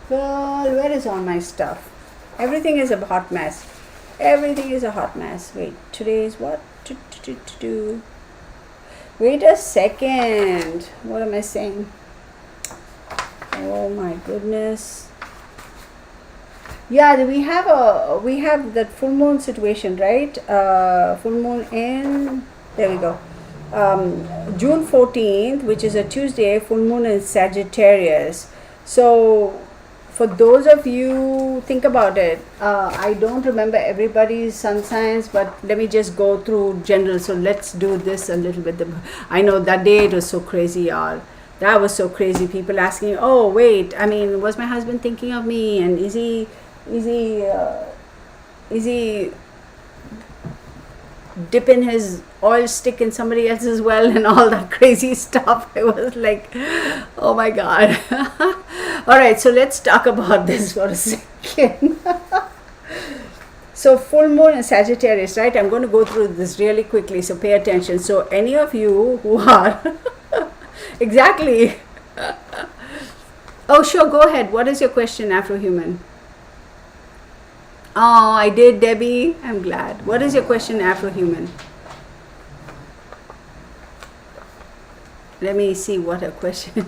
Well, where is all my stuff? Everything is a hot mess. Everything is a hot mess. Wait, today is what? Wait a second. What am I saying? Oh my goodness. Yeah, we have that full moon situation, right? Full moon in, there we go. June 14th, which is a Tuesday, full moon in Sagittarius. So for those of you, think about it. I don't remember everybody's sun signs, but let me just go through general. So let's do this a little bit. I know that day it was so crazy, y'all. That was so crazy. People asking, oh wait, I mean, was my husband thinking of me, and is he dipping his oil stick in somebody else's well and all that crazy stuff. I was like, oh my god. All right, so let's talk about this for a second. So full moon in Sagittarius, right? I'm going to go through this really quickly, so pay attention. So any of you who are exactly. Oh sure, go ahead. What is your question, Afrohuman? Oh, I did, Debbie. I'm glad. What is your question, Afrohuman? Let me see what her question.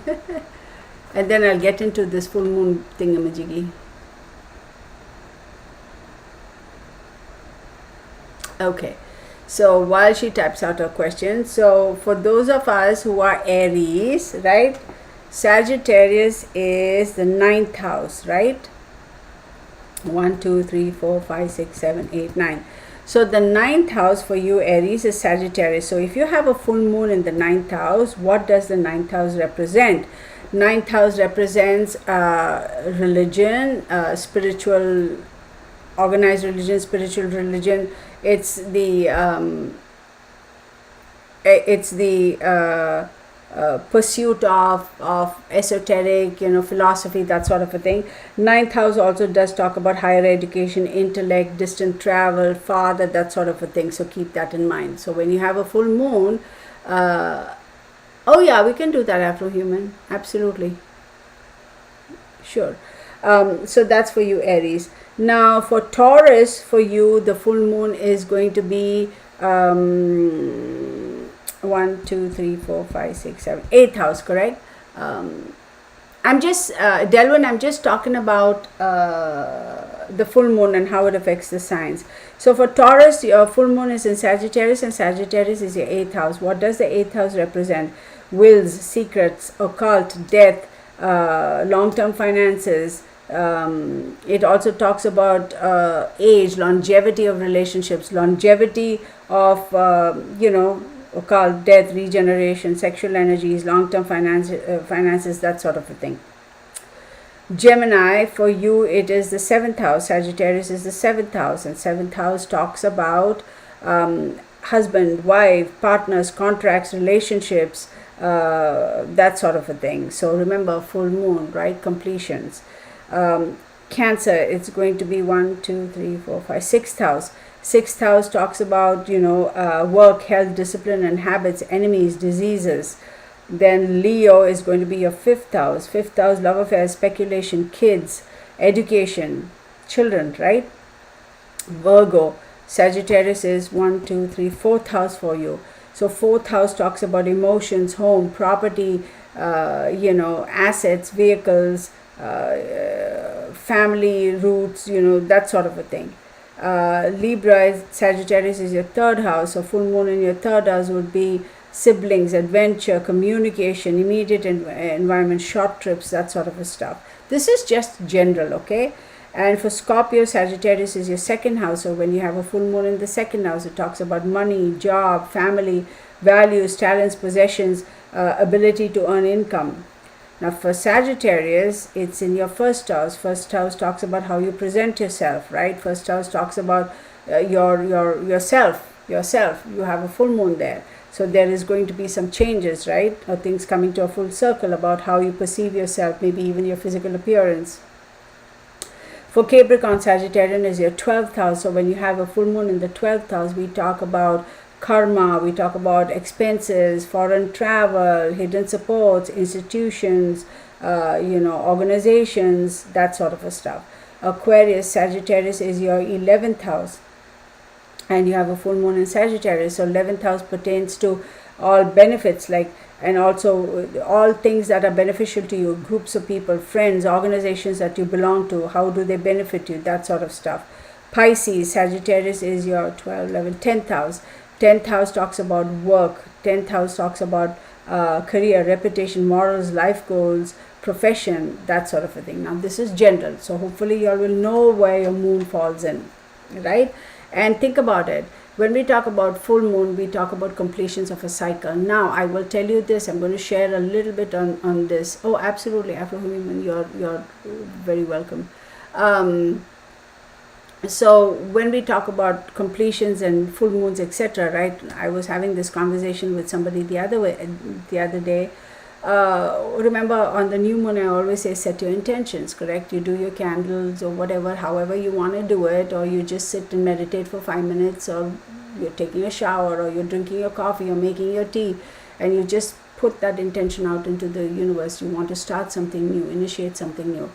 And then I'll get into this full moon thingamajiggy. Okay. So while she types out her question, so for those of us who are Aries, right? Sagittarius is the 9th house, right? 1, 2, 3, 4, 5, 6, 7, 8, 9. So the 9th house for you, Aries, is Sagittarius. So if you have a full moon in the 9th house, what does the 9th house represent? 9th house represents religion, spiritual, organized religion, spiritual religion. It's the pursuit of esoteric, philosophy, that sort of a thing. 9th house also does talk about higher education, intellect, distant travel, father, that sort of a thing. So keep that in mind. So when you have a full moon, oh yeah, we can do that, Afrohuman. Absolutely. Sure. So that's for you, Aries. Now for Taurus, for you, the full moon is going to be 1, 2, 3, 4, 5, 6, 7, 8th house, correct? I'm just, Delvin, I'm just talking about the full moon and how it affects the signs. So for Taurus, your full moon is in Sagittarius, and Sagittarius is your 8th house. What does the 8th house represent? Wills, secrets, occult, death, long-term finances. It also talks about age, longevity of relationships, longevity of, occult, death, regeneration, sexual energies, long-term finances, that sort of a thing. Gemini, for you, it is the 7th house. Sagittarius is the 7th house, and 7th house talks about husband, wife, partners, contracts, relationships, that sort of a thing. So remember, full moon, right? Completions. Cancer, it's going to be 1, 2, 3, 4, 5, 6th house. 6th house talks about, work, health, discipline, and habits, enemies, diseases. Then Leo is going to be your 5th house. 5th house, love affairs, speculation, kids, education, children, right? Virgo, Sagittarius is 1, 2, 3, 4th house for you. So 4th house talks about emotions, home, property, assets, vehicles, family roots, that sort of a thing. Libra, Sagittarius is your 3rd house. So full moon in your 3rd house would be siblings, adventure, communication, immediate environment, short trips, that sort of a stuff. This is just general, okay? And for Scorpio, Sagittarius is your 2nd house. So when you have a full moon in the 2nd house, it talks about money, job, family, values, talents, possessions, ability to earn income. Now for Sagittarius, it's in your 1st house. 1st house talks about how you present yourself, right? 1st house talks about yourself. You have a full moon there. So there is going to be some changes, right? Or things coming to a full circle about how you perceive yourself, maybe even your physical appearance. For Capricorn, Sagittarian is your 12th house. So when you have a full moon in the 12th house, we talk about karma, we talk about expenses, foreign travel, hidden supports, institutions, organizations, that sort of a stuff. Aquarius, Sagittarius is your 11th house, and you have a full moon in Sagittarius. So 11th house pertains to all benefits, and also all things that are beneficial to you, groups of people, friends, organizations that you belong to, how do they benefit you, that sort of stuff. Pisces, Sagittarius is your 12, 11, 10th house. 10th house talks about work. 10th house talks about career, reputation, morals, life goals, profession, that sort of a thing. Now this is general, so hopefully you all will know where your moon falls in, right? And think about it. When we talk about full moon, we talk about completions of a cycle. Now I will tell you this, I'm going to share a little bit on this. Oh, absolutely, Afro-Human, you're very welcome. So when we talk about completions and full moons, etc., right? I was having this conversation with somebody the other day. Remember, on the new moon, I always say set your intentions, correct? You do your candles or whatever, however you want to do it, or you just sit and meditate for 5 minutes, or you're taking a shower, or you're drinking your coffee, or making your tea, and you just put that intention out into the universe. You want to start something new, initiate something new.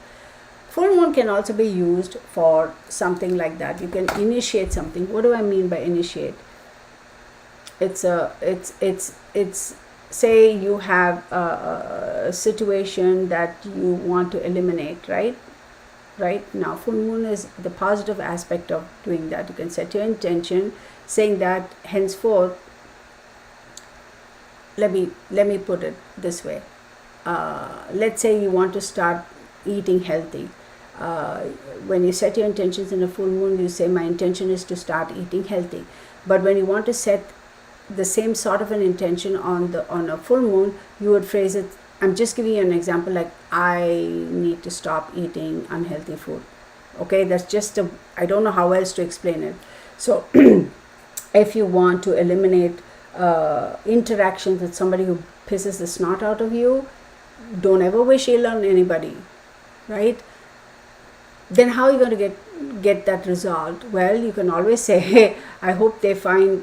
Full moon can also be used for something like that. You can initiate something. What do I mean by initiate? It's say you have a situation that you want to eliminate, right? Now full moon is the positive aspect of doing that. You can set your intention saying that henceforth, let me put it this way. Let's say you want to start eating healthy. When you set your intentions in a full moon, you say my intention is to start eating healthy. But when you want to set the same sort of an intention on a full moon, you would phrase it. I'm just giving you an example, like I need to stop eating unhealthy food. Okay, that's just I don't know how else to explain it. So if you want to eliminate interactions with somebody who pisses the snot out of you, don't ever wish ill on anybody, right? Then how are you going to get that resolved? Well, you can always say, hey, I hope they find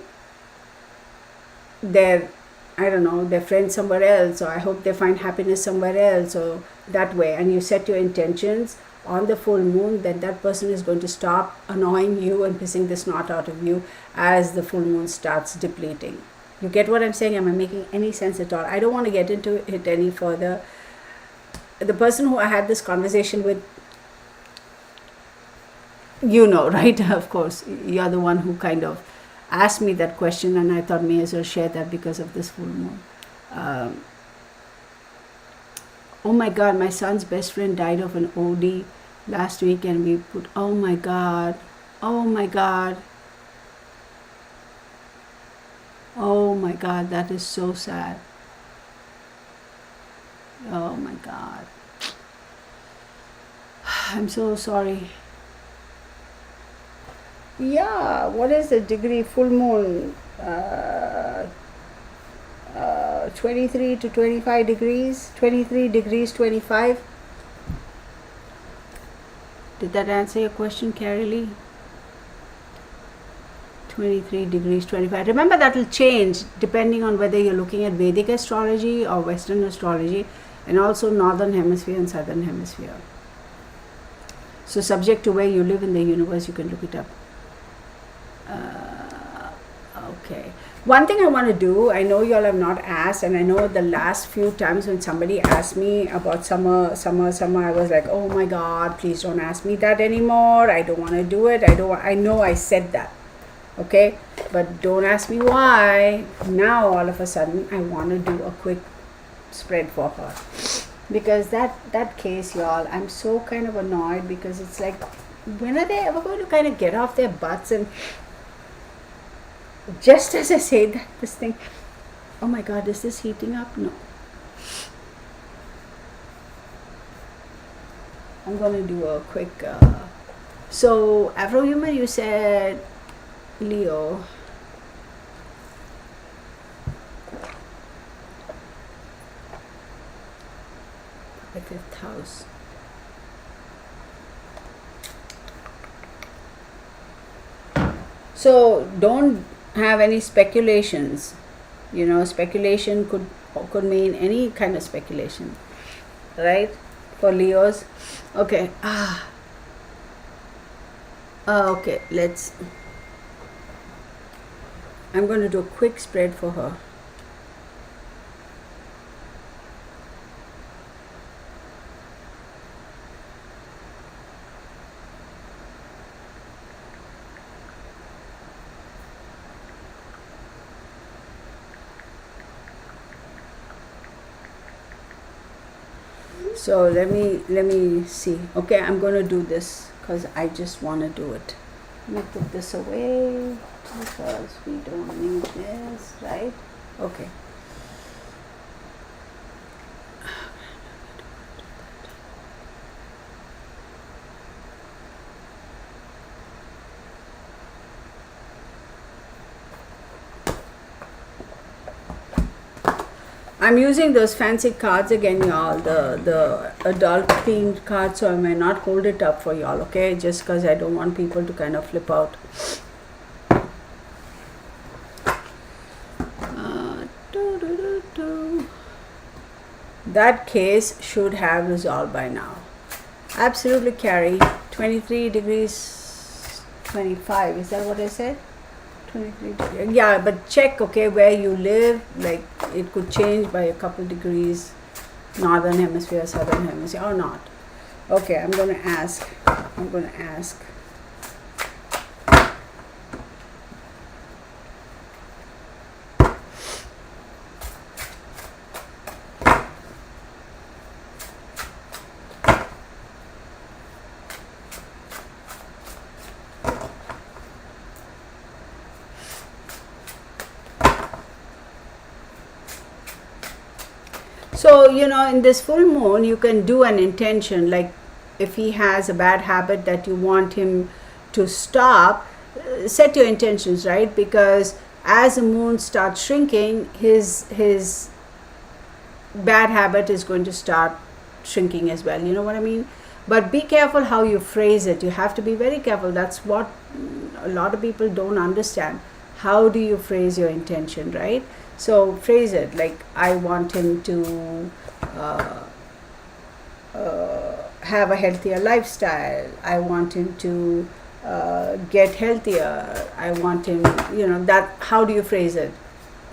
their friend somewhere else, or I hope they find happiness somewhere else, or that way. And you set your intentions on the full moon, then that person is going to stop annoying you and pissing the snot out of you as the full moon starts depleting. You get what I'm saying? Am I making any sense at all? I don't want to get into it any further. The person who I had this conversation with, right? Of course, you're the one who kind of asked me that question, and I thought may as well share that because of this full moon. Oh my God, my son's best friend died of an OD last week, and we put, oh my God, that is so sad. Oh my God. I'm so sorry. Yeah, what is the degree? Full moon, 23 to 25 degrees, 23 degrees 25. Did that answer your question, Carrie Lee? 23 degrees 25. Remember, that will change depending on whether you're looking at Vedic astrology or Western astrology, and also Northern Hemisphere and Southern Hemisphere. So subject to where you live in the universe, you can look it up. Okay. One thing I want to do, I know you all have not asked, and I know the last few times when somebody asked me about summer, I was like, oh my God, please don't ask me that anymore. I don't want to do it. I know I said that. Okay. But don't ask me why. Now all of a sudden I want to do a quick spread for her. Because that case, y'all, I'm so kind of annoyed, because it's like, when are they ever going to kind of get off their butts? And just as I say that, this thing, oh my God, is this heating up? No. I'm going to do a quick, so Afro-Human, you said Leo. The 5th house. So don't have any speculations. Speculation could mean any kind of speculation, right? For Leos. Okay. Okay, I'm going to do a quick spread for her. So let me see. Okay, I'm going to do this because I just want to do it. Let me put this away because we don't need this, right? Okay. I'm using those fancy cards again, y'all, the adult themed cards, so I may not hold it up for y'all, okay? Just because I don't want people to kind of flip out. That case should have resolved by now. Absolutely, Carrie. 23 degrees 25. Is that what I said? 23 degrees. Yeah, but check, okay, where you live. Like, it could change by a couple degrees. Northern hemisphere, southern hemisphere, or not. Okay, I'm going to ask. So, in this full moon, you can do an intention, like if he has a bad habit that you want him to stop, set your intentions, right? Because as the moon starts shrinking, his bad habit is going to start shrinking as well. You know what I mean? But be careful how you phrase it. You have to be very careful. That's what a lot of people don't understand. How do you phrase your intention, right? So phrase it like, I want him to have a healthier lifestyle. I want him to get healthier. I want him, that, how do you phrase it?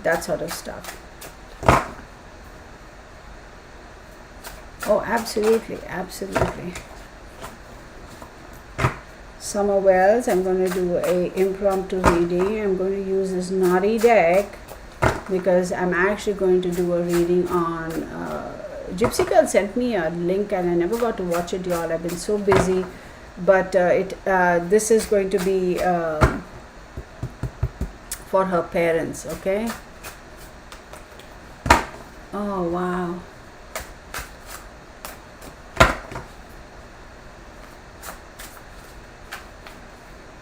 That sort of stuff. Oh, absolutely. Summer Wells, I'm going to do a impromptu reading. I'm going to use this naughty deck because I'm actually going to do a reading on Gypsy Girl sent me a link and I never got to watch it, y'all. I've been so busy, but this is going to be for her parents. Okay. Oh wow.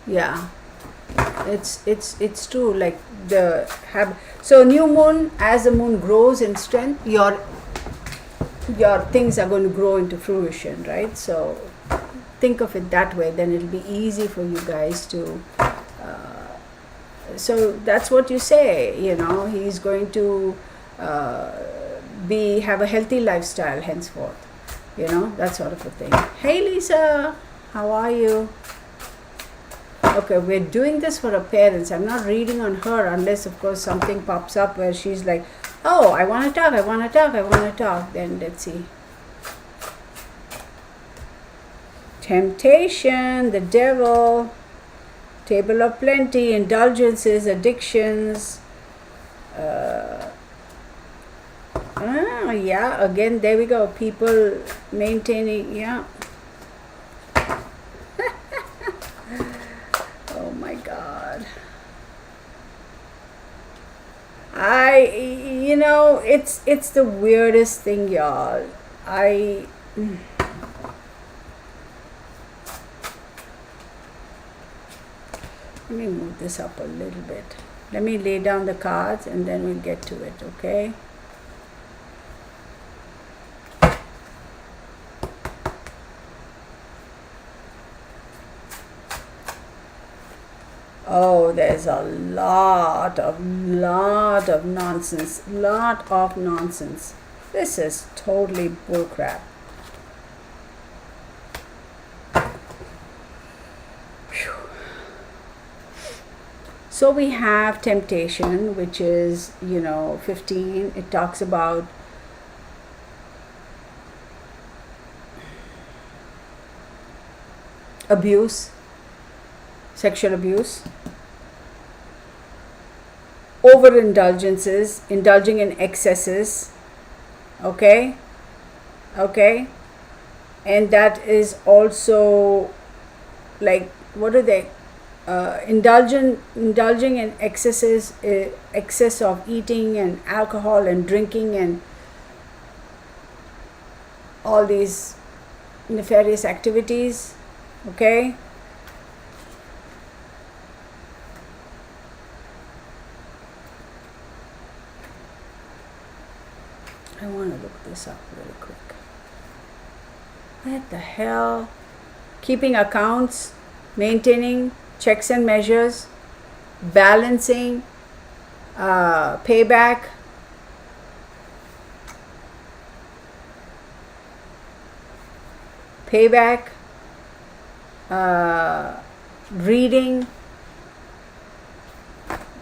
Yeah, it's true. Like so new moon, as the moon grows in strength, your things are going to grow into fruition, right? So think of it that way, then it'll be easy for you guys to so that's what you say, he's going to have a healthy lifestyle henceforth, that sort of a thing. Hey Lisa, how are you? Okay, we're doing this for her parents. I'm not reading on her unless, of course, something pops up where she's like, oh, I want to talk. Then let's see. Temptation, the devil, table of plenty, indulgences, addictions. Yeah, again, there we go. People maintaining, yeah. Oh my God. It's the weirdest thing, y'all. Let me move this up a little bit. Let me lay down the cards and then we'll get to it, okay? Oh, there's a lot of nonsense. Lot of nonsense. This is totally bullcrap. Phew. So we have temptation, which is, 15. It talks about abuse, sexual abuse, overindulgences, indulging in excesses, okay, and that is also like, what are they? Indulging in excesses, excess of eating and alcohol and drinking and all these nefarious activities, okay. I want to look this up really quick. What the hell? Keeping accounts, maintaining checks and measures, balancing, payback, reading.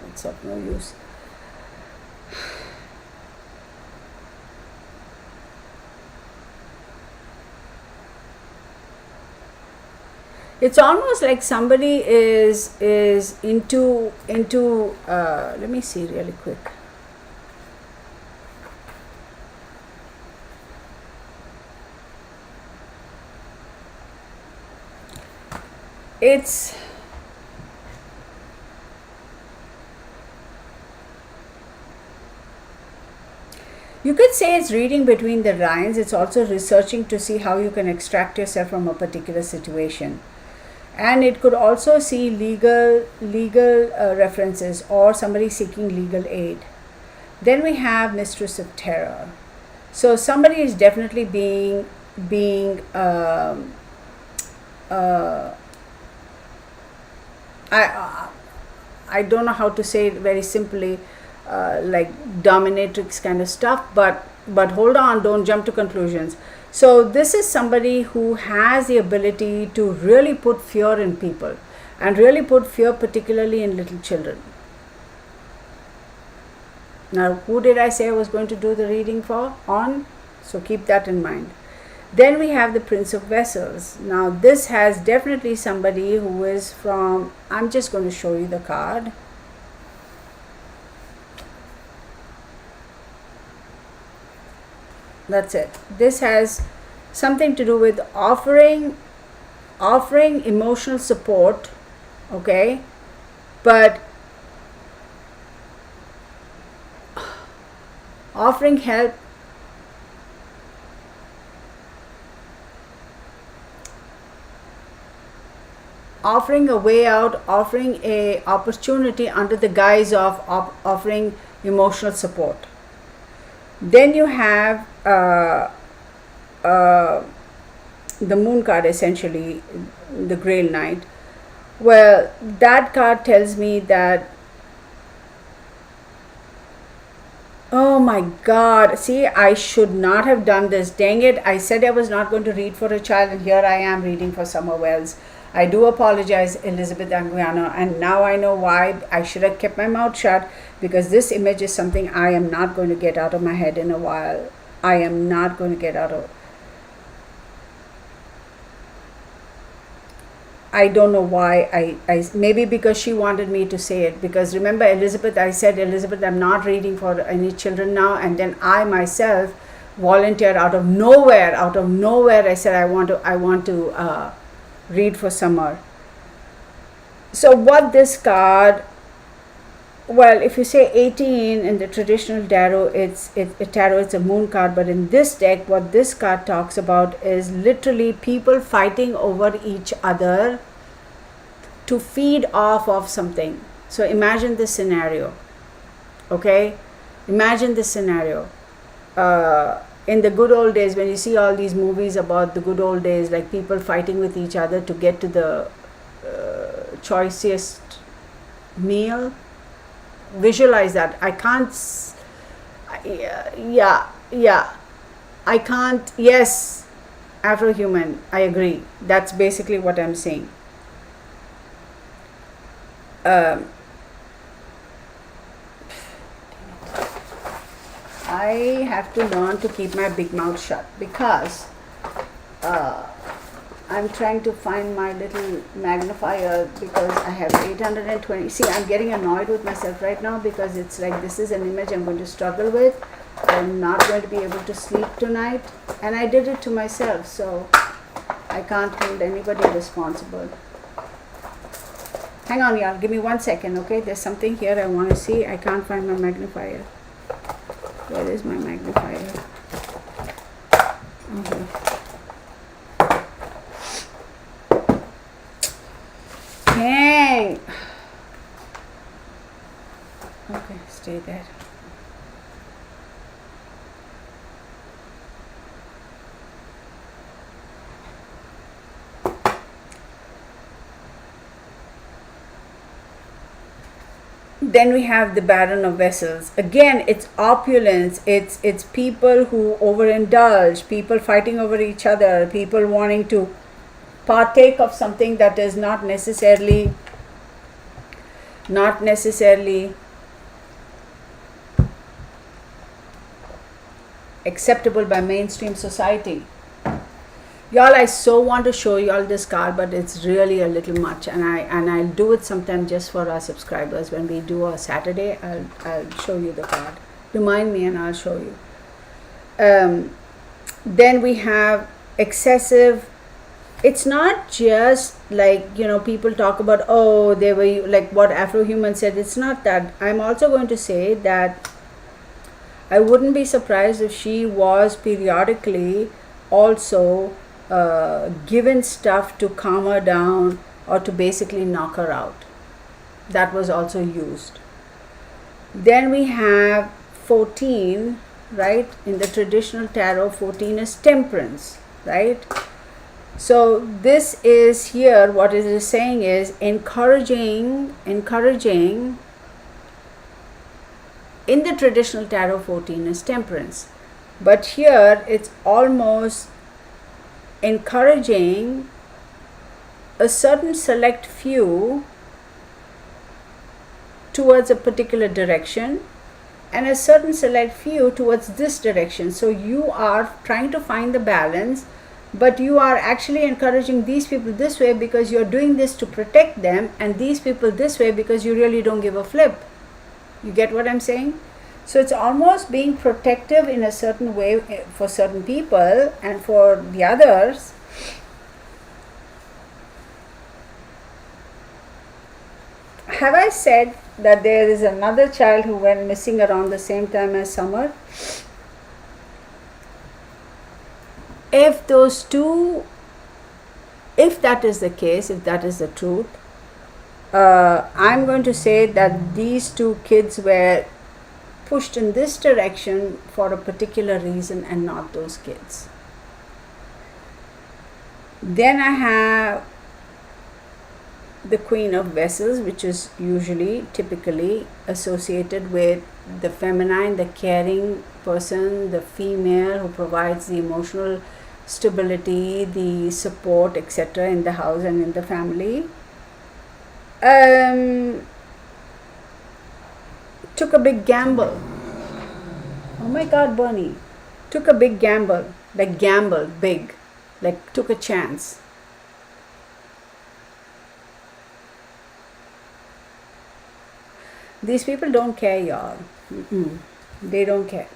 It's of no use. It's almost like somebody is into let me see really quick. It's you could say it's reading between the lines. It's also researching to see how you can extract yourself from a particular situation. And it could also see legal references or somebody seeking legal aid. Then we have Mistress of Terror. So somebody is definitely being I don't know how to say it very simply, like dominatrix kind of stuff, but hold on, don't jump to conclusions. So this is somebody who has the ability to really put fear in people, and really put fear particularly in little children. Now, who did I say I was going to do the reading on? So keep that in mind. Then we have the Prince of Vessels. Now this has definitely somebody who is from, I'm just going to show you the card. That's it. This has something to do with offering emotional support, okay, but offering help, offering a way out, offering a opportunity under the guise of offering emotional support. Then you have the Moon card, essentially the Grail Knight. Well, that card tells me that, oh my God, see, I should not have done this. Dang it, I said I was not going to read for a child, and here I am reading for Summer Wells. I do apologize, Elizabeth Anguiano, and now I know why I should have kept my mouth shut, because this image is something I am not going to get out of my head in a while. I am not going to get out of. I don't know why I maybe because she wanted me to say it, because remember, Elizabeth, I said, Elizabeth, I'm not reading for any children now, and then I myself volunteered out of nowhere, I said I want to read for Summer. So what this card, well, if you say 18 in the traditional tarot, it's a moon card, but in this deck, what this card talks about is literally people fighting over each other to feed off of something. So imagine this scenario, okay? Imagine this scenario. In the good old days, when you see all these movies about the good old days, like people fighting with each other to get to the choicest Male. Visualize that. I can't. Yeah. I can't. Yes, Afro-human. I agree. That's basically what I'm saying. I have to learn to keep my big mouth shut because I'm trying to find my little magnifier because I have 820. See, I'm getting annoyed with myself right now because it's like this is an image I'm going to struggle with. I'm not going to be able to sleep tonight, and I did it to myself, so I can't hold anybody responsible. Hang on, y'all. Give me 1 second, okay? There's something here I want to see. I can't find my magnifier. Where is my magnifier? Okay. Dang. Okay, stay there. Then we have the Baron of Vessels. Again, it's opulence. It's people who overindulge, people fighting over each other, people wanting to partake of something that is not necessarily acceptable by mainstream society. Y'all, I so want to show y'all this card, but it's really a little much, and I'll do it sometime just for our subscribers. When we do a Saturday, I'll show you the card. Remind me and I'll show you. Then we have excessive. It's not just like, people talk about, oh, they were like what Afro-human said. It's not that. I'm also going to say that I wouldn't be surprised if she was periodically also given stuff to calm her down or to basically knock her out. That was also used. Then we have 14, right? In the traditional tarot, 14 is temperance, right? So this is here, what it is saying is encouraging. In the traditional tarot, 14 is temperance. But here it's almost encouraging a certain select few towards a particular direction and a certain select few towards this direction. So you are trying to find the balance, but you are actually encouraging these people this way because you're doing this to protect them, and these people this way because you really don't give a flip. You get what I'm saying? So it's almost being protective in a certain way for certain people, and for the others, have I said that there is another child who went missing around the same time as Summer? If those two, if that is the case, if that is the truth, I'm going to say that these two kids were pushed in this direction for a particular reason and not those kids. Then I have the Queen of Vessels, which is typically associated with the feminine, the caring person, the female who provides the emotional stability, the support, etc. in the house and in the family. Took a big gamble. Oh my God, Bernie. Took a big gamble. Like gambled big. Like took a chance. These people don't care, y'all. They don't care.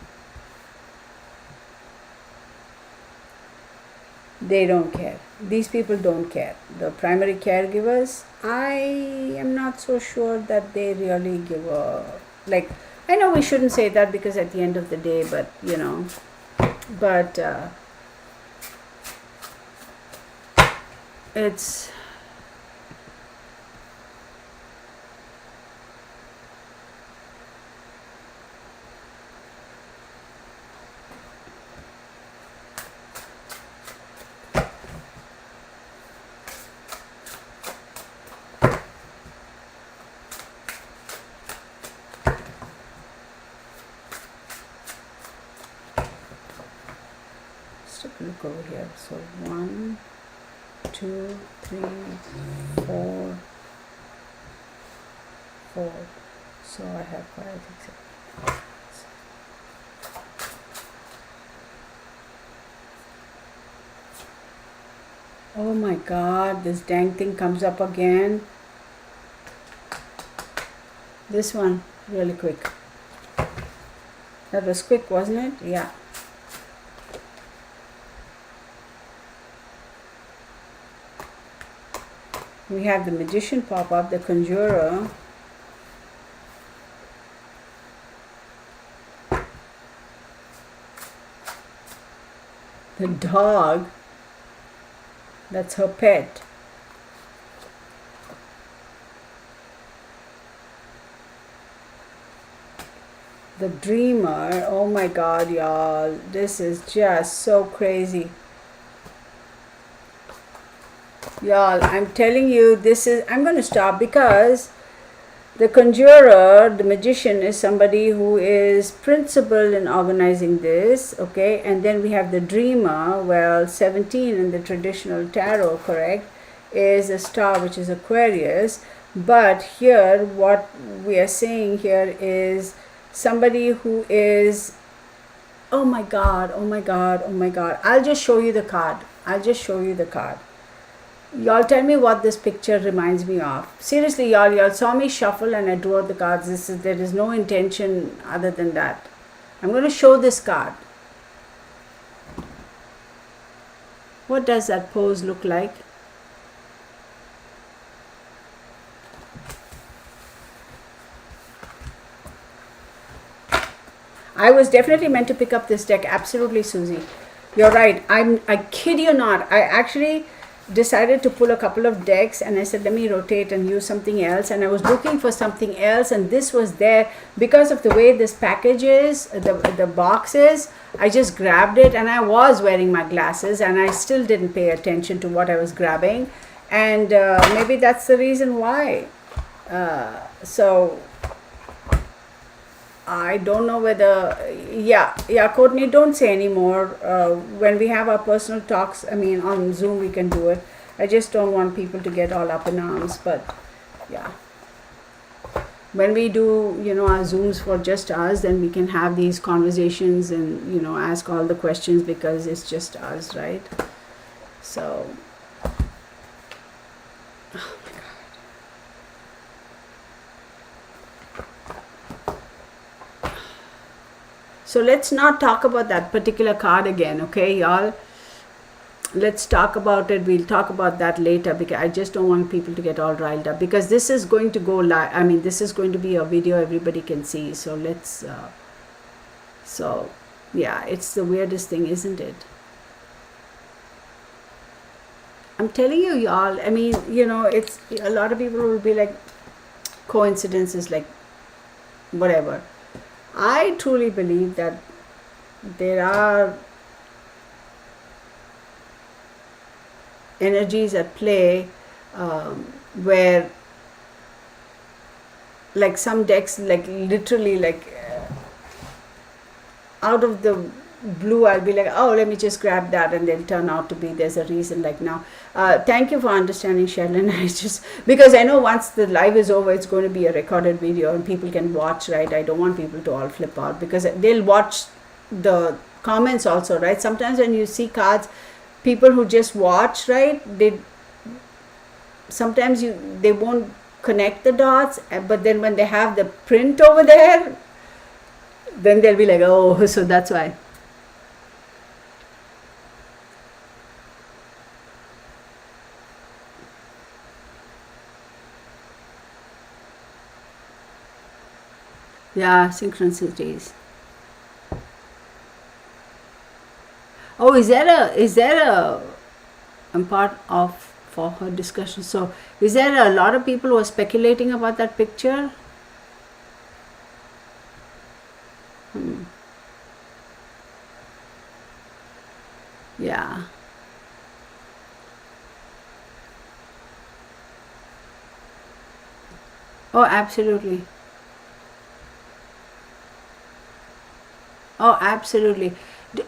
They don't care. These people don't care. The primary caregivers, I am not so sure that they really give a, like, I know we shouldn't say that because at the end of the day, but it's look over here. So 1, 2, 3, 4, 4. So I have 5, 6, 7. Oh my god, this dang thing comes up again. This one, really quick. That was quick, wasn't it? Yeah. We have the Magician pop up, the Conjurer. The dog. That's her pet. The Dreamer. Oh my god, y'all. This is just so crazy. Y'all, I'm telling you, I'm going to stop because the Conjurer, the Magician, is somebody who is principled in organizing this, okay? And then we have the Dreamer, well, 17 in the traditional tarot, correct, is a star, which is Aquarius. But here, what we are seeing here is somebody who is, oh my god, oh my god, oh my god. I'll just show you the card. Y'all tell me what this picture reminds me of. Seriously, y'all saw me shuffle and I drew out the cards. There is no intention other than that. I'm going to show this card. What does that pose look like? I was definitely meant to pick up this deck. Absolutely, Susie. You're right. I kid you not. I actually decided to pull a couple of decks and I said, let me rotate and use something else. And I was looking for something else and this was there because of the way this package is, the box is. I just grabbed it and I was wearing my glasses and I still didn't pay attention to what I was grabbing. And maybe that's the reason why. So I don't know whether, yeah, Courtney, don't say anymore. When we have our personal talks, I mean, on Zoom, we can do it. I just don't want people to get all up in arms, but yeah. When we do, our Zooms for just us, then we can have these conversations and, ask all the questions because it's just us, right? So, so let's not talk about that particular card again, okay, y'all? Let's talk about it. We'll talk about that later because I just don't want people to get all riled up because this is going to go live. I mean, this is going to be a video everybody can see. So let's, yeah, it's the weirdest thing, isn't it? I'm telling you, y'all, I mean, it's, a lot of people will be like, coincidences, like, whatever. I truly believe that there are energies at play where, like, some decks, like, literally, like, out of the blue, I'll be like, oh, let me just grab that, and they'll turn out to be, there's a reason, like now. Thank you for understanding, Sherlyn. I just, because I know once the live is over, it's going to be a recorded video and people can watch, right? I don't want people to all flip out because they'll watch the comments also, right? Sometimes when you see cards, people who just watch, right, sometimes they won't connect the dots, but then when they have the print over there, then they'll be like, oh, so that's why. Yeah, synchronicities. Oh, is there a I'm part of for her discussion. So is there a lot of people who are speculating about that picture? Yeah. Oh, absolutely. Oh, absolutely.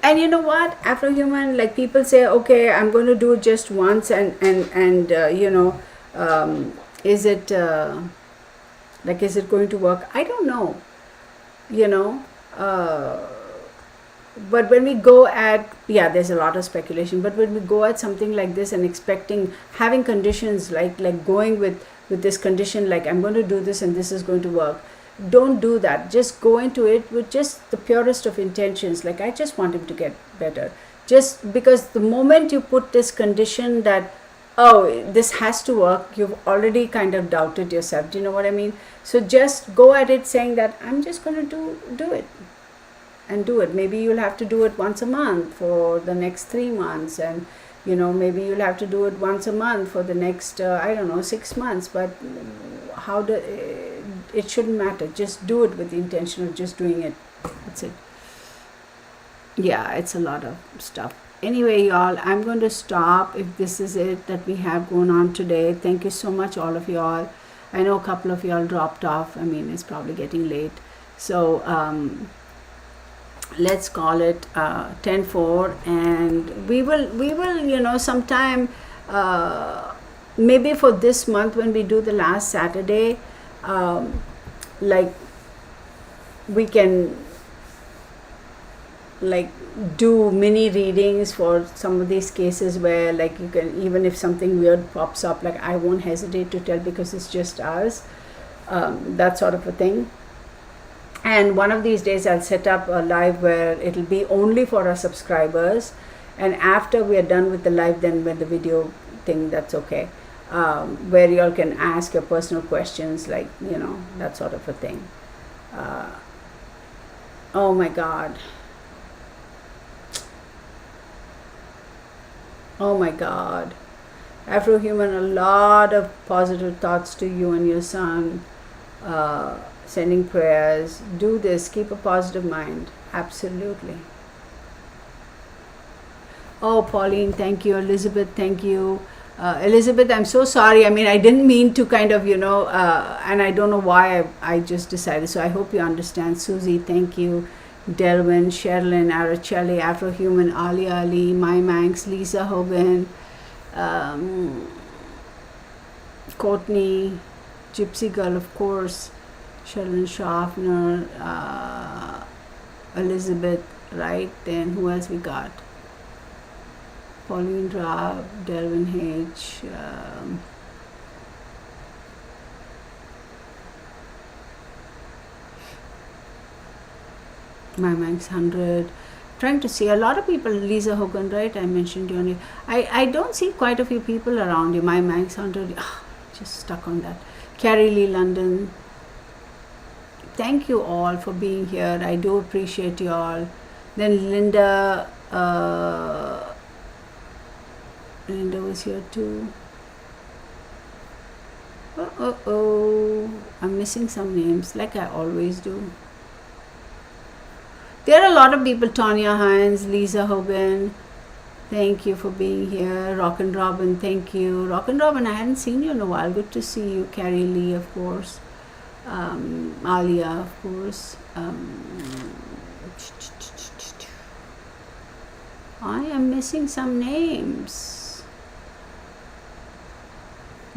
And you know what, Afrohuman, like people say, okay, I'm going to do it just once, and is it like, is it going to work? I don't know, you know. But when we go at, yeah, there's a lot of speculation, but when we go at something like this and expecting, having conditions, like going with this condition, like I'm going to do this and this is going to work, don't do that. Just go into it with just the purest of intentions, like I just want him to get better. Just because the moment you put this condition that, oh, this has to work, you've already kind of doubted yourself. Do you know what I mean? So just go at it saying that I'm just going to do it, and do it. Maybe you'll have to do it once a month for the next 3 months, and maybe you'll have to do it once a month for the next 6 months. But it shouldn't matter. Just do it with the intention of just doing it. That's it. Yeah, it's a lot of stuff. Anyway, y'all, I'm going to stop if this is it that we have going on today. Thank you so much, all of y'all. I know a couple of y'all dropped off. I mean, it's probably getting late. So let's call it 10:04, and we will sometime, maybe for this month when we do the last Saturday, like we can like do mini readings for some of these cases where, like, you can, even if something weird pops up, like I won't hesitate to tell because it's just us, that sort of a thing. And one of these days I'll set up a live where it'll be only for our subscribers, and after we are done with the live, then with the video thing, that's okay, where y'all can ask your personal questions, like, that sort of a thing. Oh my God. Oh my God. Afrohuman, a lot of positive thoughts to you and your son. Sending prayers. Do this. Keep a positive mind. Absolutely. Oh, Pauline, thank you. Elizabeth, thank you. Elizabeth, I'm so sorry. I mean, I didn't mean to kind of, and I don't know why I just decided. So I hope you understand. Susie, thank you. Delvin, Sherilyn, Araceli, Afrohuman, Ali Ali, My Manx, Lisa Hogan, Courtney, Gypsy Girl, of course, Sherilyn Schaffner, Elizabeth, right? Then who else we got? Pauline Raab, Delvin H. My Manx 100. Trying to see a lot of people. Lisa Hogan, right? I mentioned you only. I don't see quite a few people around you. My Manx 100. Just stuck on that. Carrie Lee London. Thank you all for being here. I do appreciate you all. Then Linda. Linda was here too. Oh. I'm missing some names, like I always do. There are a lot of people. Tonya Hines, Lisa Hogan, thank you for being here. Rock and Robin, thank you. Rock and Robin, I hadn't seen you in a while. Good to see you. Carrie Lee, of course. Alia, of course. I am missing some names.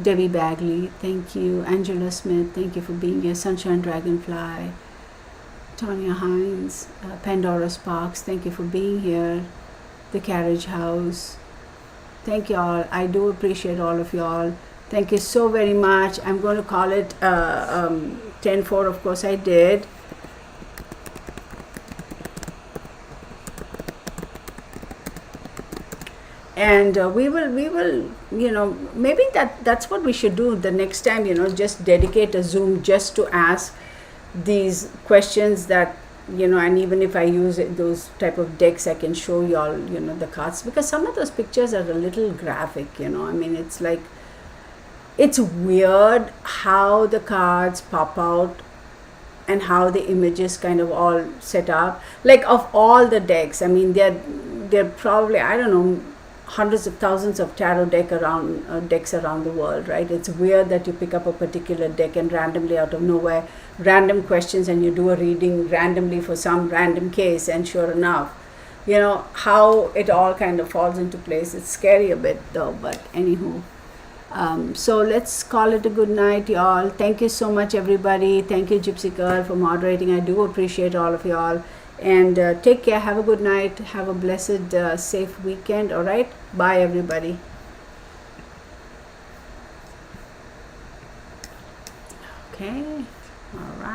Debbie Bagley, thank you. Angela Smith, thank you for being here. Sunshine Dragonfly. Tonya Hines, Pandora Sparks, thank you for being here. The Carriage House, thank you all. I do appreciate all of y'all. Thank you so very much. I'm going to call it 10:04. Of course I did. And we will, maybe that's what we should do the next time, just dedicate a Zoom just to ask these questions that, and even if I use those type of decks, I can show y'all, the cards, because some of those pictures are a little graphic, I mean, it's like, it's weird how the cards pop out and how the images kind of all set up. Like, of all the decks, I mean, they're probably, I don't know, hundreds of thousands of tarot decks around the world, right? It's weird that you pick up a particular deck and randomly out of nowhere, random questions, and you do a reading randomly for some random case, and sure enough, how it all kind of falls into place. It's scary a bit though, but anywho. So let's call it a good night, y'all. Thank you so much, everybody. Thank you, Gypsy Girl, for moderating. I do appreciate all of y'all. And take care. Have a good night. Have a blessed, safe weekend. All right. Bye, everybody. Okay. All right.